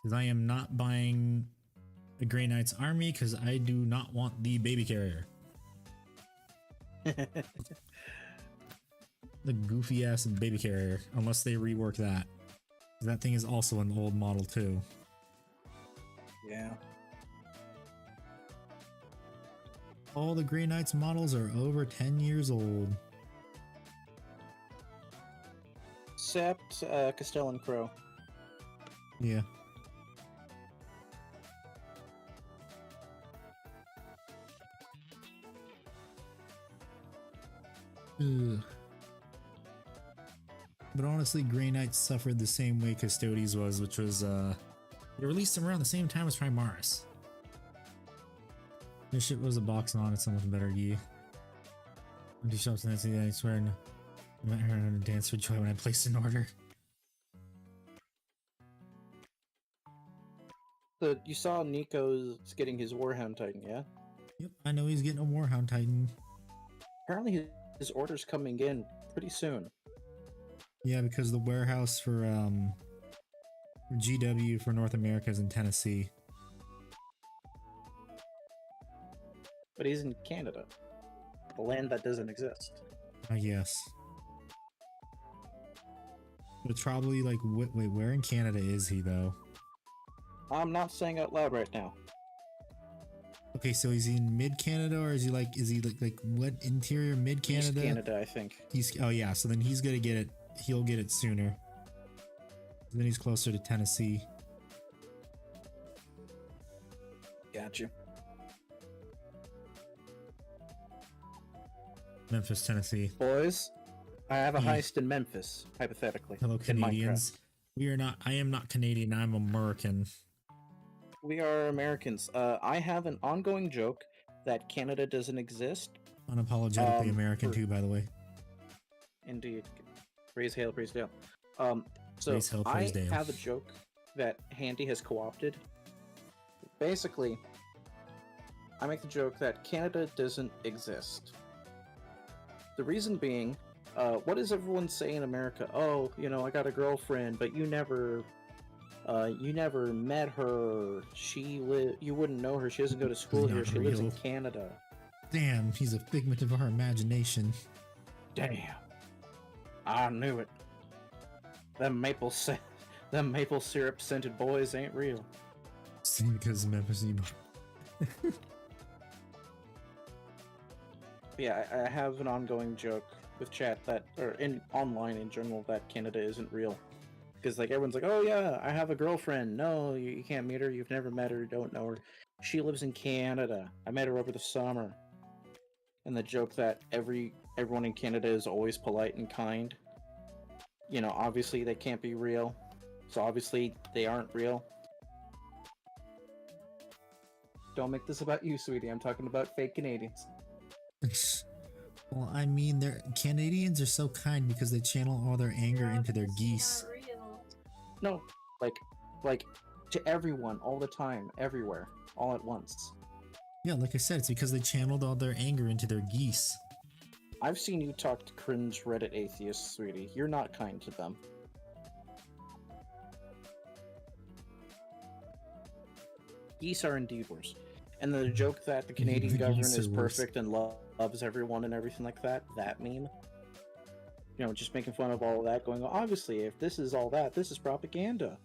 Because I am not buying the Grey Knights army because I do not want the baby carrier. The goofy ass baby carrier, unless they rework that. That thing is also an old model too. Yeah. All the Grey Knights models are over 10 years old. Except Castellan Crow. Yeah. Ugh. But honestly, Grey Knights suffered the same way Custodes was, which was, they released them around the same time as Primaris. This shit was a box on it, so much better gear. Empty shops and Nancy, I swear, I met her and dance for joy when I placed an order. So you saw Nico's getting his Warhound Titan, yeah? Yep, I know he's getting a Warhound Titan. Apparently his order's coming in pretty soon. Yeah, because the warehouse for GW for North America is in Tennessee. But he's in Canada. The land that doesn't exist. Yes. But it's probably like, wait, where in Canada is he though? I'm not saying out loud right now. Okay, so is he in mid Canada or is he like what interior mid Canada? East Canada, I think. Oh yeah, so then he's gonna get it. He'll get it sooner. Then he's closer to Tennessee. Gotcha. Memphis, Tennessee. Boys, I have a Yeah. heist in Memphis, hypothetically. Hello, in Minecraft. Canadians. We are not. I am not Canadian. I'm American. We are Americans. I have an ongoing joke that Canada doesn't exist. Unapologetically American for- too, by the way. Indeed. Praise hail, praise Dale. So Praise hail, praise I Dale. have a joke that Handy has co-opted. Basically, I make the joke that Canada doesn't exist. The reason being, what does everyone say in America? Oh, you know, I got a girlfriend, but you never met her. You wouldn't know her. She doesn't go to school Not here. She lives in real. Canada. Damn, he's a figment of our imagination. Damn. I knew it. Them maple syrup scented boys ain't real. Because Memphis. Yeah, I have an ongoing joke with chat online in general that Canada isn't real. Because like everyone's like, oh yeah, I have a girlfriend. No, you can't meet her. You've never met her. You don't know her. She lives in Canada. I met her over the summer. And the joke that everyone in Canada is always polite and kind. You know, obviously they can't be real. So obviously they aren't real. Don't make this about you, sweetie. I'm talking about fake Canadians. Well, I mean, Canadians are so kind because they channel all their anger into their geese. Not real. No, like to everyone, all the time, everywhere, all at once. Yeah, like I said, it's because they channeled all their anger into their geese. I've seen you talk to cringe Reddit atheists, sweetie. You're not kind to them. Geese are indeed worse. And the joke that the Canadian The government geese is are worse. perfect and loves everyone and everything like that, that meme. You know, just making fun of all of that, going, obviously, if this is all that, this is propaganda.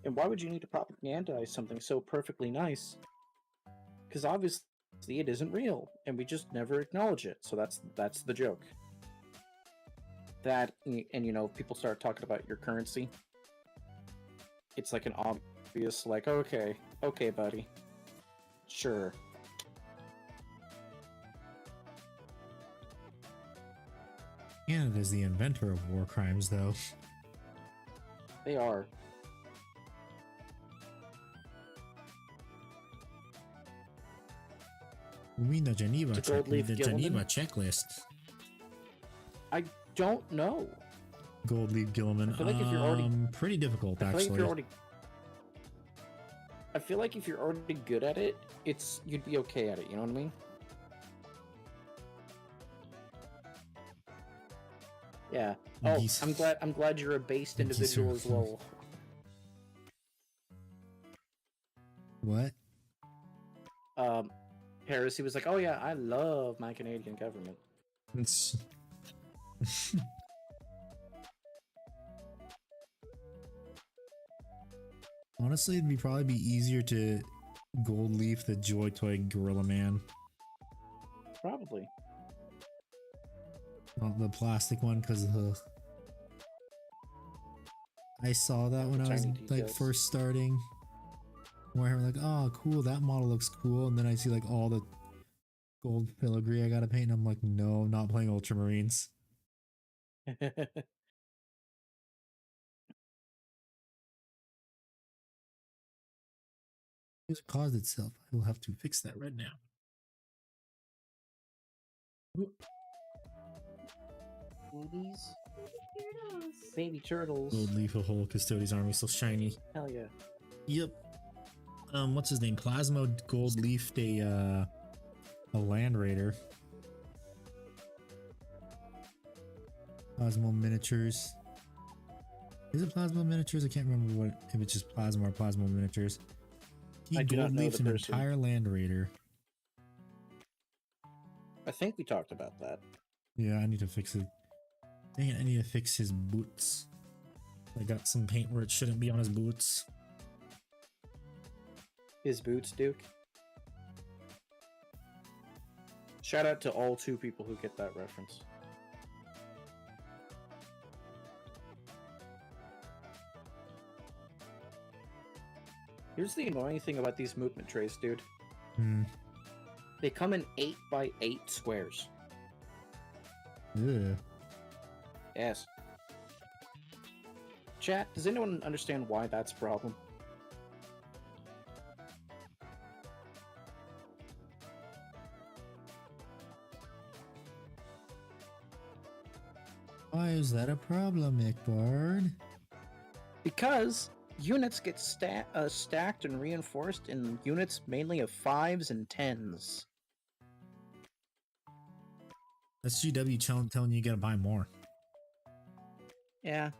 And why would you need to propagandize something so perfectly nice? Because obviously it isn't real, and we just never acknowledge it. So that's the joke. That, and you know, people start talking about your currency. It's like an obvious, like, okay, buddy. Sure. Canada's the inventor of war crimes, though. They are. You mean the Geneva, To gold leaf Geneva Gilliman? checklist? I don't know. Gold leaf Gilliman. I feel like if you're already- Pretty difficult, I feel like if actually. you're already. I feel like if you're already good at it, you'd be okay at it. You know what I mean? Yeah. Oh, Geese. I'm glad you're a based Geese individual are as well. What? Heresy was like, oh yeah, I love my Canadian government. It's... Honestly, it'd probably be easier to gold leaf the Joy Toy Gorilla Man. Probably. Not the plastic one, because I saw that when I was Tiny like details. first starting. Where I'm like, oh cool, that model looks cool, and then I see like all the gold filigree I gotta paint, and I'm like, no, I'm not playing Ultramarines. It caused itself. I will have to fix that right now. Boobies? Turtles. Baby turtles. Gold leaf a whole Custodes army so shiny. Hell yeah. Yep. What's his name? Plasma gold leafed a Land Raider. Plasma miniatures. Is it plasma miniatures? I can't remember what if it's just plasma or plasma miniatures. He I do not gold know leafed the an person. entire Land Raider. I think we talked about that. Yeah, I need to fix it. Dang it, I need to fix his boots. I got some paint where it shouldn't be on his boots. His boots, Duke. Shout out to all 2 people who get that reference. Here's the annoying thing about these movement trays, dude. Hmm. They come in 8x8 squares. Yeah. Yes. Chat, does anyone understand why that's a problem? Why is that a problem, Mickbard? Because units get stacked and reinforced in units mainly of 5s and 10s. That's GW telling you gotta buy more. Yeah.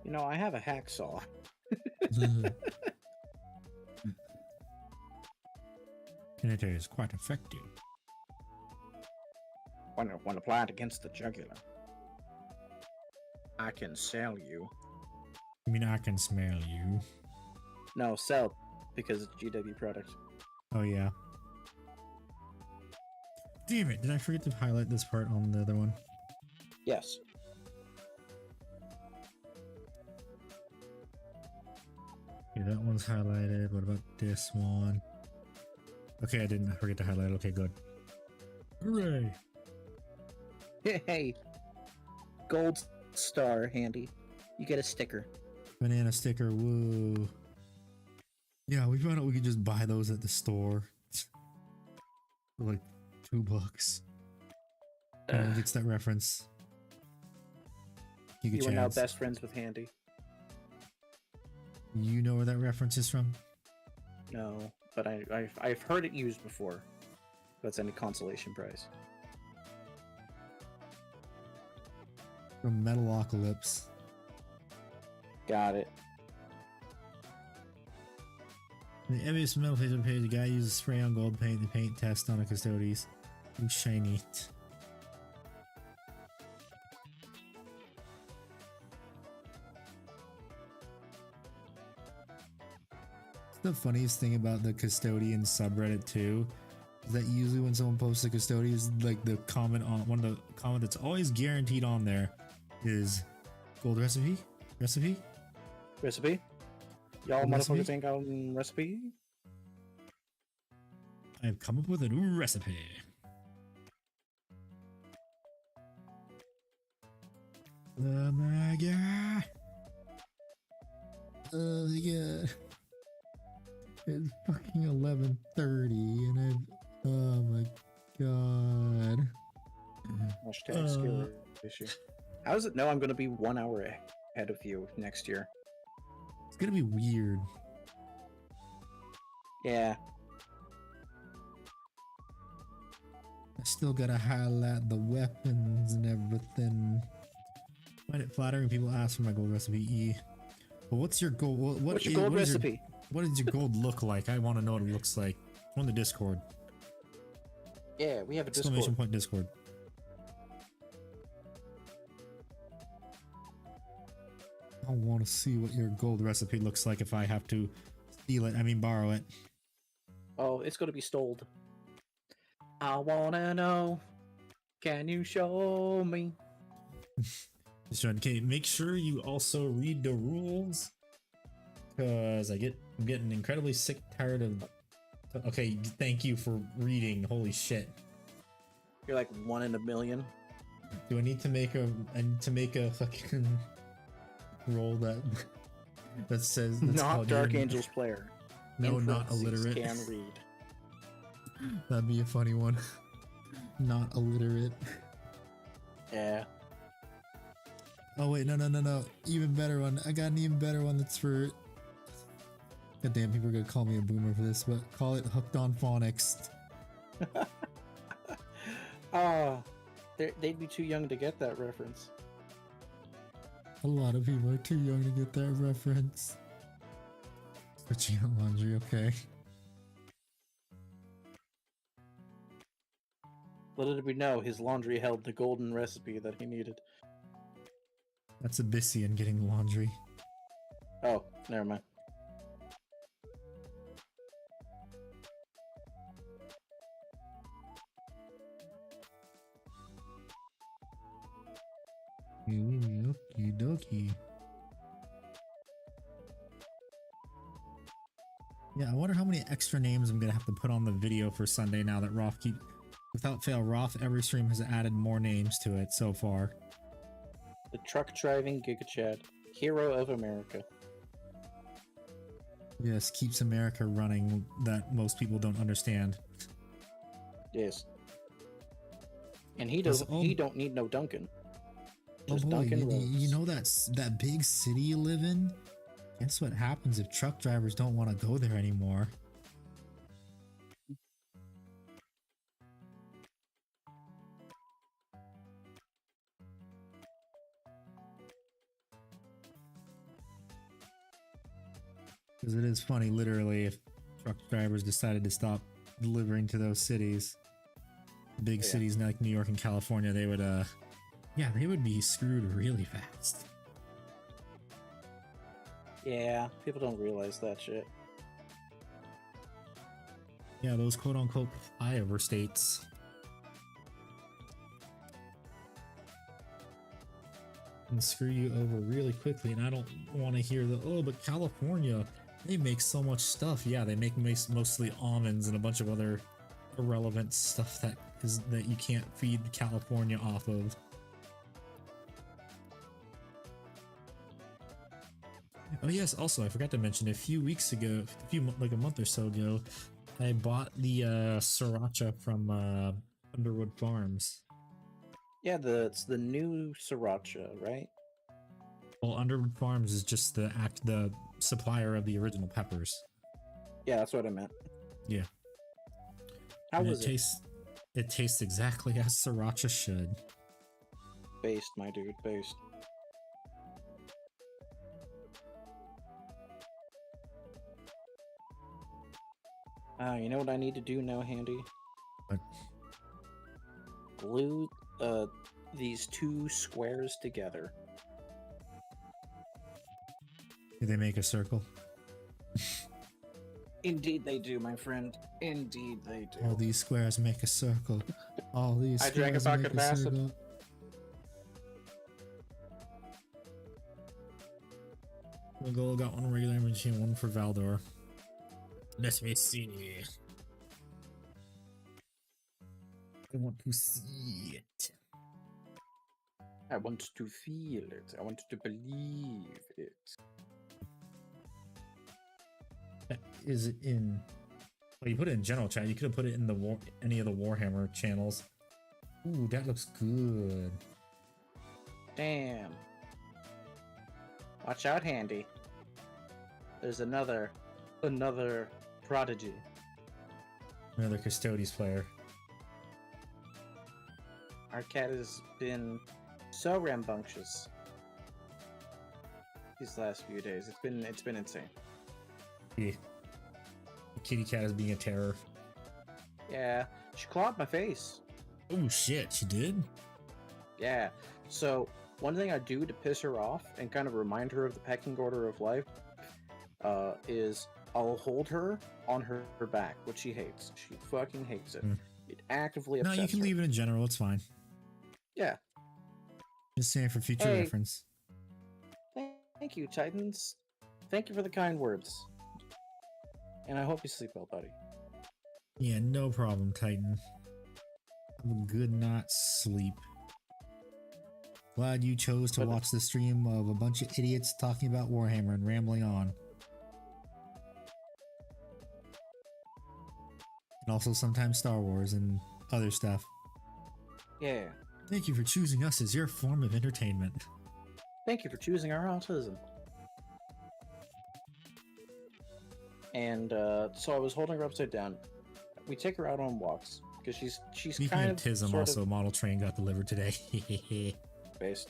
You know, I have a hacksaw. Venatari is quite effective. When applied against the jugular, I can sell you. I mean, I can smell you. No, sell, because it's a GW product. Oh, yeah. Damn it, did I forget to highlight this part on the other one? Yes. Okay, that one's highlighted. What about this one? Okay, I didn't forget to highlight. Okay, good. Hooray! Hey, gold star handy. You get a sticker. Banana sticker, woo. Yeah, we found out we could just buy those at the store. For like $2. Anyone gets that reference? You are now best friends with Handy. You know where that reference is from? No, but I've heard it used before. That's any consolation prize. From Metalocalypse. Got it. The envious metal Facebook page, the guy uses spray on gold paint to paint test on a Custodes. Ooh, shiny. The funniest thing about the Custodian subreddit too is that usually when someone posts a Custodian, is like the comment on one of the comment that's always guaranteed on there is gold recipe. Recipe? Y'all Recipe? motherfuckers ain't got a recipe? I've come up with a new recipe. Oh my god. Oh my god. It's fucking 11:30 and I've, oh my god. Hashtag skill issue. How does it know I'm gonna be 1 hour ahead of you next year? It's gonna be weird. Yeah. I still gotta highlight the weapons and everything. I find it flattering people ask for my gold recipe E. But what's your gold? What's your gold recipe? What does your gold look like? I want to know what it looks like. On the Discord. Yeah, we have a Discord. Exclamation point Discord. I want to see what your gold recipe looks like if I have to steal it. I mean, borrow it. Oh, it's gonna be stoled. I wanna know. Can you show me? Okay, make sure you also read the rules, because I'm getting incredibly sick, tired of. Okay, thank you for reading. Holy shit! You're like 1 in a million. Do I need to make a? I need to make a fucking roll that says that's Not called Dark your- Angels player. No, In not parentheses, illiterate. Can read. That'd be a funny one. Not illiterate. Yeah. Oh wait, no. Even better one. I got an even better one that's for. God damn, people are gonna call me a boomer for this, but call it Hooked on Phonics. Ah, they'd be too young to get that reference. A lot of people are too young to get that reference. Switching out laundry, okay. Little did we know, his laundry held the golden recipe that he needed. That's Abyssian getting laundry. Oh, never mind. Okie dokie. Yeah, I wonder how many extra names I'm gonna have to put on the video for Sunday now that Roth without fail, Roth every stream has added more names to it so far. The truck driving Giga Chad, hero of America. Yes, keeps America running that most people don't understand. Yes. And he That's doesn't. all- He don't need no Duncan. Oh Just boy, Duncan you Roads. know that big city you live in? Guess what happens if truck drivers don't want to go there anymore? Because it is funny, literally, if truck drivers decided to stop delivering to those cities, big Yeah. cities like New York and California, they would, yeah, they would be screwed really fast. Yeah, people don't realize that shit. Yeah, those quote-unquote flyover states. Can screw you over really quickly, and I don't want to hear the, oh, but California, they make so much stuff. Yeah, they make mostly almonds and a bunch of other irrelevant stuff that you can't feed California off of. Oh yes, also I forgot to mention, a few weeks ago, like a month or so ago, I bought the sriracha from Underwood Farms. Yeah, it's the new sriracha, right? Well, Underwood Farms is just the supplier of the original peppers. Yeah, that's what I meant. Yeah. How And was it? It tastes exactly as sriracha should. Based, my dude, based. You know what I need to do now, Handy? What? Glue these two squares together. Do they make a circle? Indeed they do, my friend. Indeed they do. All these squares make a circle. All these I drank a squares bucket make of a acid. circle. Magol got one regular machine, one for Valdor. Let me see. I want to see it. I want to feel it. I want to believe it. Is it in? Well, you put it in general chat. You could have put it in the any of the Warhammer channels. Ooh, that looks good. Damn. Watch out, Handy. There's another prodigy. Another Custodes player. Our cat has been so rambunctious these last few days. It's been insane. Yeah. The kitty cat is being a terror. Yeah, she clawed my face. Oh shit, she did? Yeah. So one thing I do to piss her off and kind of remind her of the pecking order of life is I'll hold her on her back, which she hates. She fucking hates it. Mm. It actively No, upsets you can her. leave it in general. It's fine. Yeah. Just saying for future Hey. reference. Thank you, Titans. Thank you for the kind words. And I hope you sleep well, buddy. Yeah, no problem, Titan. Have a good night's sleep. Glad you chose to watch the stream of a bunch of idiots talking about Warhammer and rambling on. And also sometimes Star Wars and other stuff. Yeah. Thank you for choosing us as your form of entertainment. Thank you for choosing our autism. And so I was holding her upside down. We take her out on walks because she's Speaking kind of Tism, sort also model train got delivered today. based.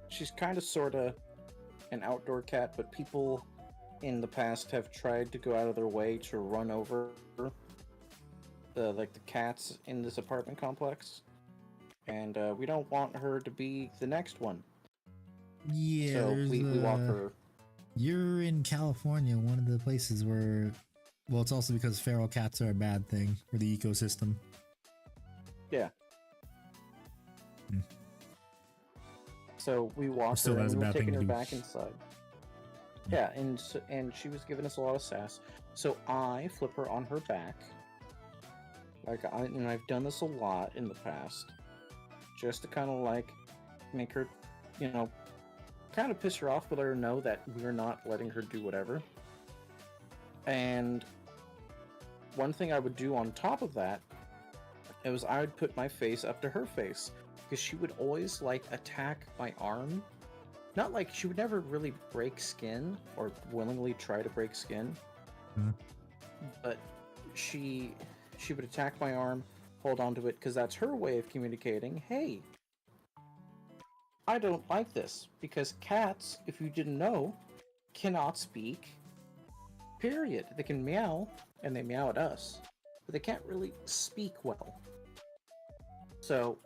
She's kind of sort of an outdoor cat, but people in the past have tried to go out of their way to run over the cats in this apartment complex, and we don't want her to be the next one. Yeah, So there's we walk her. You're in California, one of the places where, well, it's also because feral cats are a bad thing for the ecosystem. Yeah. Hmm. So we walk Still, her that's and a we're bad thing taking to her do. back inside. Yeah, and she was giving us a lot of sass. So I flip her on her back. And I've done this a lot in the past, just to kind of like make her, kind of piss her off, but let her know that we're not letting her do whatever. And one thing I would do on top of that is I would put my face up to her face, because she would always like attack my arm. Not like she would never really break skin or willingly try to break skin, but she would attack my arm, hold on to it, because that's her way of communicating, hey, I don't like this, because cats, if you didn't know, cannot speak, period. They can meow, and they meow at us, but they can't really speak well. So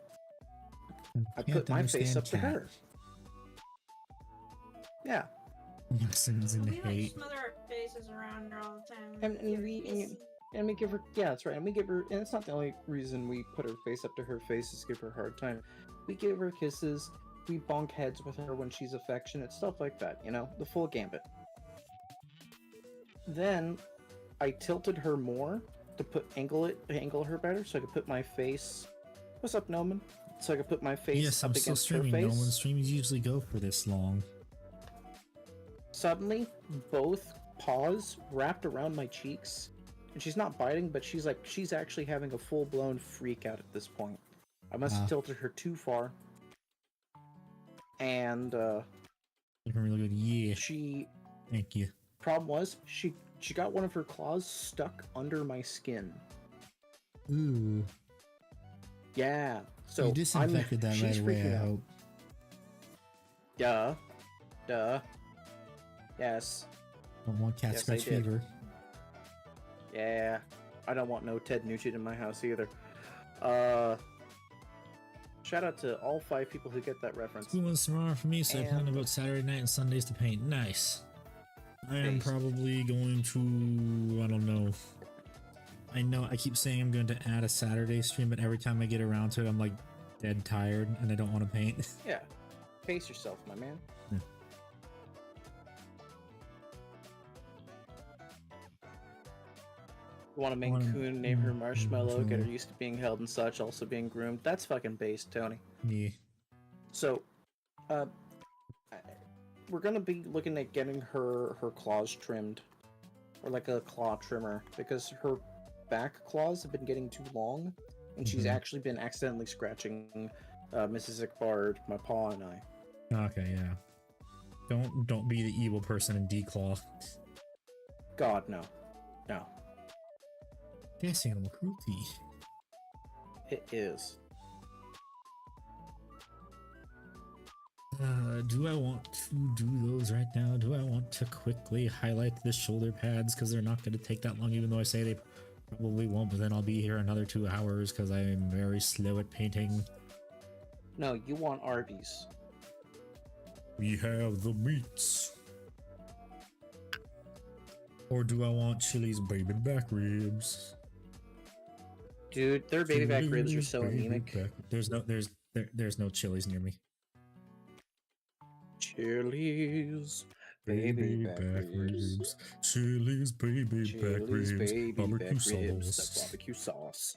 I put my face up to her. Yeah. Sins and We like hate. smother our faces around her all the time. And we give her, yeah, that's right. And we give her, and it's not the only reason we put her face up to her face is to give her a hard time. We give her kisses, we bonk heads with her when she's affectionate, stuff like that, the full gambit. Then I tilted her more to angle her better, so I could put my face. What's up, Noman? So I could put my face Yes, up I'm still against her streaming. face. No one's streams usually go for this long. Suddenly, both paws wrapped around my cheeks, and she's not biting, but she's actually having a full-blown freak out at this point. I must have tilted her too far, and Looking really good. Yeah. she. Thank you. Problem was, she got one of her claws stuck under my skin. Ooh. Yeah. So You disinfected that she's right away, freaking I out. hope. Duh. Yes. Don't want cat Yes, I scratch did. fever. Yeah. I don't want no Ted Nugent in my house either. Shout out to all 5 people who get that reference. School was tomorrow for me, so I plan And- about Saturday night and Sundays to paint. Nice. I am Nice. probably going to, I don't know. I know I keep saying I'm going to add a Saturday stream, but every time I get around to it, I'm like dead tired and I don't want to paint. Yeah. Pace yourself, my man. Yeah. You want a Maine Coon, name her Marshmallow, get her used to being held and such, also being groomed. That's fucking based, Tony. Yeah. So, we're gonna be looking at getting her claws trimmed, or like a claw trimmer, because her back claws have been getting too long, and she's actually been accidentally scratching Mrs. Ickbard, my paw, and I. Okay, yeah. Don't be the evil person and declaw. God, no. No. That's animal cruelty. It is. Do I want to do those right now? Do I want to quickly highlight the shoulder pads because they're not going to take that long, even though I say they probably won't, but then I'll be here another 2 hours because I am very slow at painting. No, you want Arby's. We have the meats. Or do I want Chili's baby back ribs? Dude, their baby back ribs are Chili's so baby anemic. back- There's no Chili's near me. Chili's baby back ribs. Chili's baby back Chili's ribs. baby Barbecue back ribs. sauce. The barbecue sauce.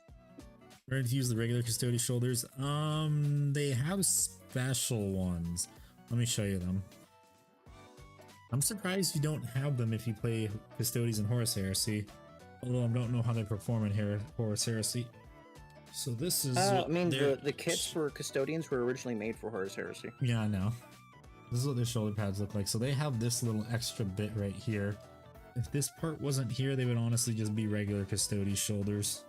Ready to use the regular custody shoulders? They have special ones. Let me show you them. I'm surprised you don't have them if you play Custodies and Horus Heresy. Although I don't know how they perform in here, Horus Heresy. So this is. I what mean, their- the kits for Custodians were originally made for Horus Heresy. Yeah, I know. This is what their shoulder pads look like. So they have this little extra bit right here. If this part wasn't here, they would honestly just be regular Custodies shoulders.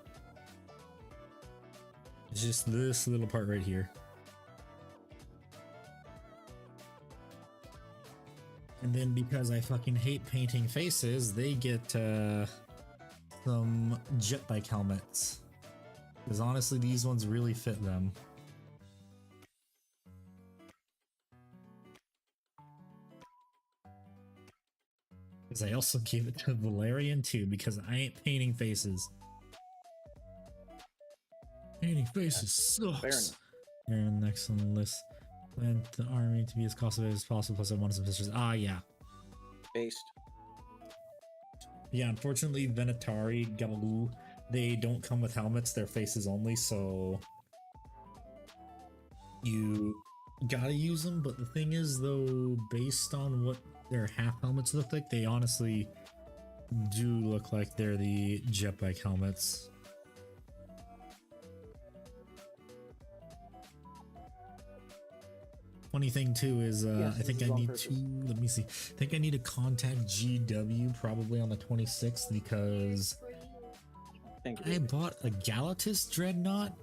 It's just this little part right here. And then because I fucking hate painting faces, they get some jet bike helmets. Because honestly, these ones really fit them. Because I also gave it to Valerian too, because I ain't painting faces. Painting faces sucks. enough. Here, next on the list. Plan the army to be as cost effective as possible, plus I wanted some sisters. Ah, yeah. Based. Yeah, unfortunately, Venatari, Gabagoo, they don't come with helmets, they're faces only, so you gotta use them. But the thing is, though, based on what their half helmets look like, they honestly do look like they're the jetbike helmets. Funny thing too is Yes, I think this is I on need purpose. to, let me see, I think I need to contact GW probably on the 26th because Thank you. I bought a Galatus Dreadnought,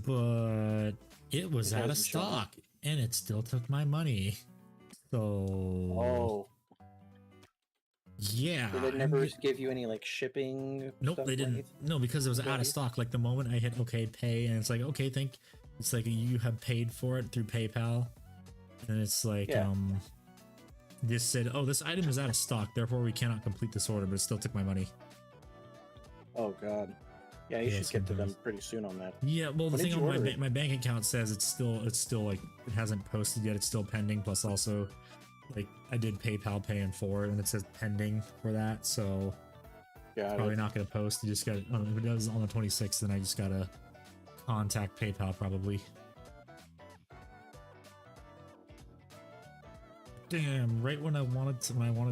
but it was It out of hasn't shown up. stock and it still took my money. So Oh, yeah, did they I'm never get- give you any like shipping? Nope, stuff they or didn't. anything? No, because it was out Right. of stock. Like the moment I hit okay pay, and it's like okay, it's like you have paid for it through PayPal, and it's like Yeah. this said, oh, this item is out of stock, therefore we cannot complete this order, but it still took my money. Oh god. Yeah, you Yeah, should get to them sometimes. pretty soon on that. Yeah, well, the When did thing you on my order it? my bank account says it's still like it hasn't posted yet. It's still pending. Plus, also, like I did PayPal pay in full, and it says pending for that. So Yeah, probably not gonna post. You just got if it does on the 26th, then I just gotta contact PayPal probably. Damn! Right when I wanted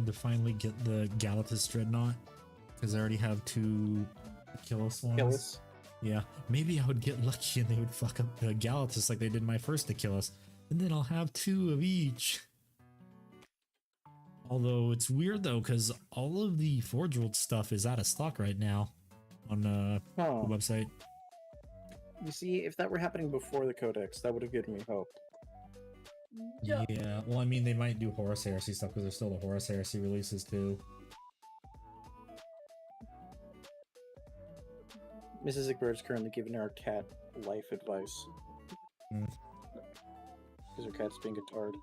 to finally get the Galatus Dreadnought, because I already have two Achilles ones. Achilles. Yeah, maybe I would get lucky and they would fuck up the Galatus like they did my first Achilles, and then I'll have two of each. Although it's weird though, because all of the Forge World stuff is out of stock right now on the Oh, website. you see, if that were happening before the Codex, that would have given me hope. Yeah, well, I mean, they might do Horus Heresy stuff because there's still the Horus Heresy releases too. Mrs. Egbert is currently giving our cat life advice. Mm. Because her cat's being guitared.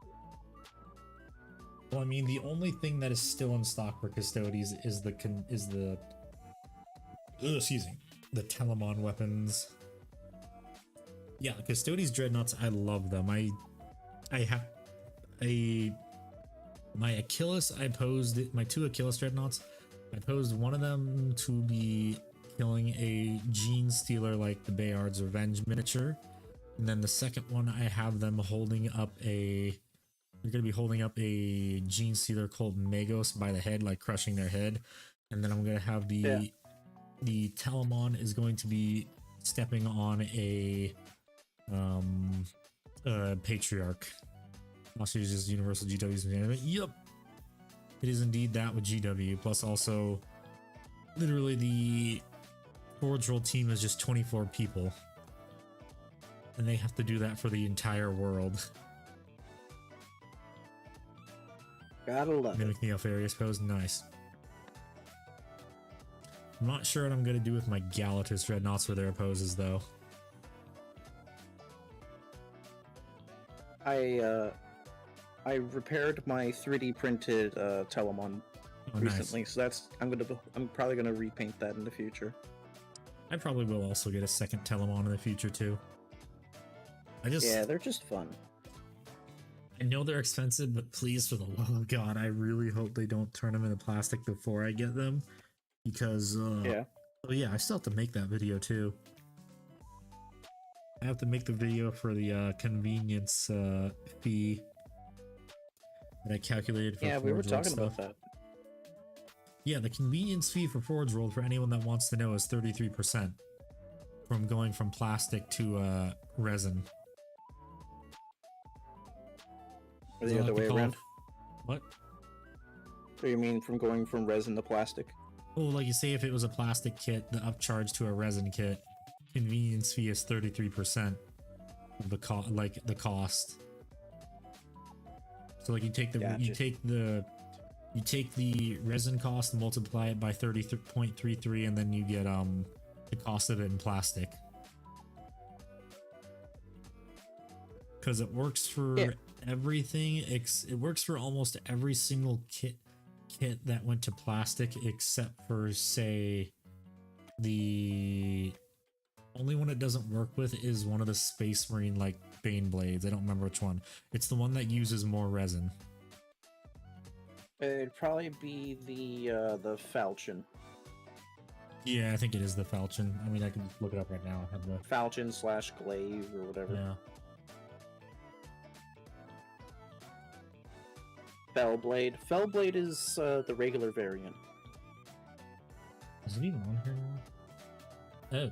Well, I mean, the only thing that is still in stock for Custodes is the excuse me, the Telemon weapons. Yeah, Custodes Dreadnoughts, I love them. I have my Achilles. I posed it, my two Achilles Dreadnoughts. I posed one of them to be killing a Gene Stealer like the Bayard's Revenge miniature, and then the second one I have them holding up a. They're going to be holding up a Gene Stealer called Magos by the head, like crushing their head. And then I'm going to have the Telemon is going to be stepping on a Patriarch. Also uses Universal GW's management. Yep. It is indeed that with GW. Plus also, literally the Forge World team is just 24 people. And they have to do that for the entire world. Gotta love it. Mimic the Alfarius pose, nice. I'm not sure what I'm gonna do with my Galatus Dreadnoughts for their poses though. I repaired my 3D printed Telemon Oh, recently, nice. so I'm probably gonna repaint that in the future. I probably will also get a second Telemon in the future too. Yeah, they're just fun. I know they're expensive, but please, for the love of God, I really hope they don't turn them into plastic before I get them. Because, Yeah. oh yeah, I still have to make that video too. I have to make the video for the convenience fee that I calculated for Yeah, we were Forge World talking about stuff. that. Yeah, the convenience fee for Forge World, for anyone that wants to know, is 33% from going from plastic to resin. Or So the I'll other have to way call- around. What? Or you mean from going from resin to plastic? Well, like you say, if it was a plastic kit, the upcharge to a resin kit, convenience fee is 33% of the cost. So like you take the you take the resin cost and multiply it by 30.33, and then you get the cost of it in plastic. Because it works for everything. It works for almost every single kit that went to plastic, except for, say, the only one it doesn't work with is one of the Space Marine like Bane blades. I don't remember which one. It's the one that uses more resin. It'd probably be the Falchion. Yeah, I think it is the Falchion. I mean, I can look it up right now. I have the Falchion / Glaive or whatever. yeah. Fellblade. Fellblade is the regular variant. Is it even on here now?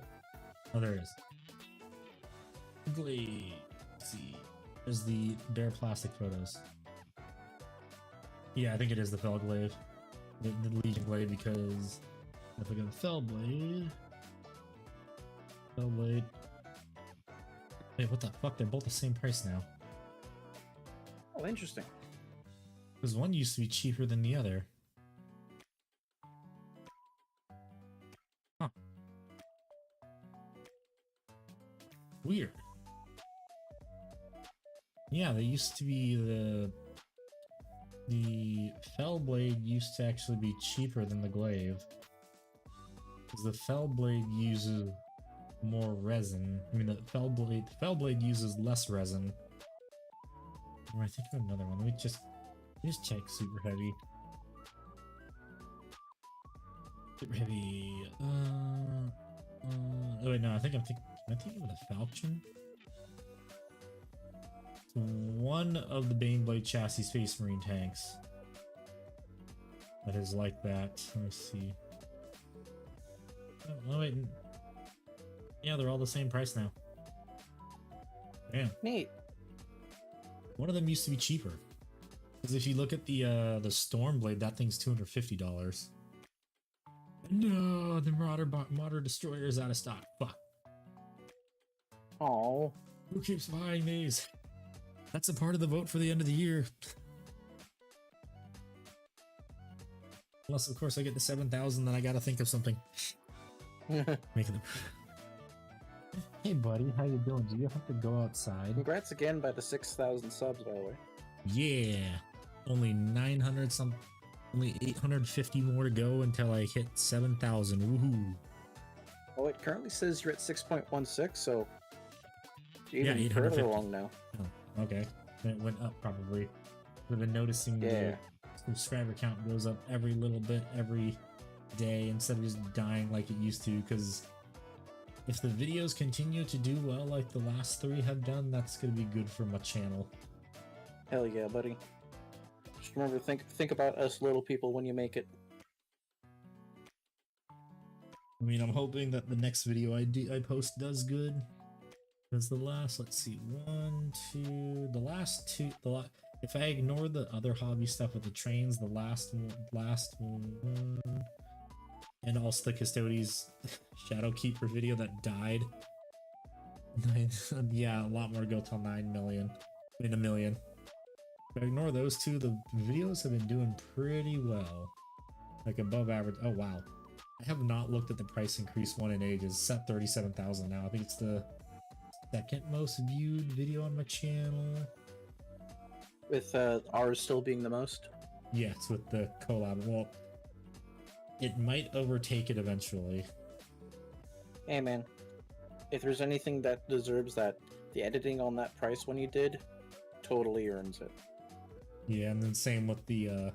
Oh, there it is. Glaive. Let's see. There's the bare plastic photos. Yeah, I think it is the Fellglaive. The Legion Blade, because if I go to Fellblade. Wait, what the fuck? They're both the same price now. Oh, interesting. Because one used to be cheaper than the other. Huh. Weird. Yeah, they used to be the Fellblade used to actually be cheaper than the Glaive. Because the Fellblade uses more resin. I mean, the Fellblade uses less resin. Or I think of another one. Let me just check Super Heavy. Super Heavy. Oh wait, no, I think am I thinking of the Falchion? It's one of the Baneblade chassis Space Marine tanks that is like that. Let me see. Oh wait. Yeah, they're all the same price now. Damn. Neat. One of them used to be cheaper. Because if you look at the Stormblade, that thing's $250. No, the Marauder Destroyer is out of stock. Fuck. Oh. Who keeps buying these? That's a part of the vote for the end of the year. Unless, of course, I get the 7,000, then I gotta think of something. Making them. Hey, buddy, how you doing? Do you have to go outside? Congrats again by the 6,000 subs, by the way. Yeah. Only 900 some. Only 850 more to go until I hit 7,000. Woohoo! Oh, it currently says you're at 6.16, so you're Yeah, even further 850. along now. Oh, okay. Then it went up probably. I've been noticing Yeah. the subscriber count goes up every little bit every day instead of just dying like it used to. Because if the videos continue to do well like the last 3 have done, that's gonna be good for my channel. Hell yeah, buddy. Just remember, think about us little people when you make it. I mean, I'm hoping that the next video I post does good. Because the last, let's see, the last two, if I ignore the other hobby stuff with the trains, the last one, and also the Custodes Shadowkeeper video that died. Yeah, a lot more to go till 9 million. I mean, 1 million. If I ignore those two, the videos have been doing pretty well. Like above average. Oh, wow. I have not looked at the price increase one in ages. It's at 37,000 now. I think it's the second most viewed video on my channel. With ours still being the most. Yes, with the collab. Well, it might overtake it eventually. Hey man, if there's anything that deserves that, the editing on that price when you did, totally earns it. Yeah, and then same with the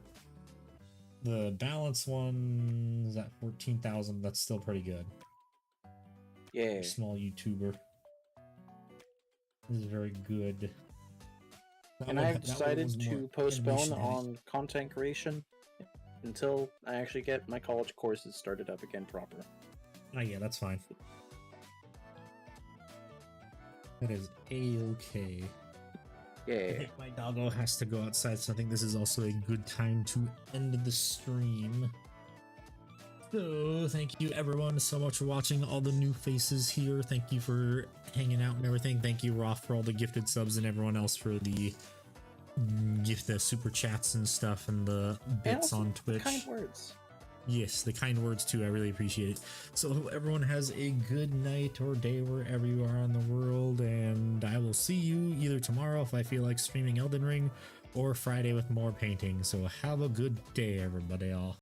balance one is at 14,000. That's still pretty good. Yeah. Small YouTuber. This is very good. That And one- I've that one decided was more to postpone animation heavy. on content creation until I actually get my college courses started up again proper. Oh yeah, that's fine. That is a-okay. Yeah. My doggo has to go outside, so I think this is also a good time to end the stream. So, thank you everyone so much for watching, all the new faces here. Thank you for hanging out and everything. Thank you, Roth, for all the gifted subs and everyone else for the super chats and stuff and the bits also on Twitch. Kind words. Yes, the kind words too. I really appreciate it. So hope everyone has a good night or day wherever you are in the world, and I will see you either tomorrow if I feel like streaming Elden Ring, or Friday with more painting. So have a good day, everybody all.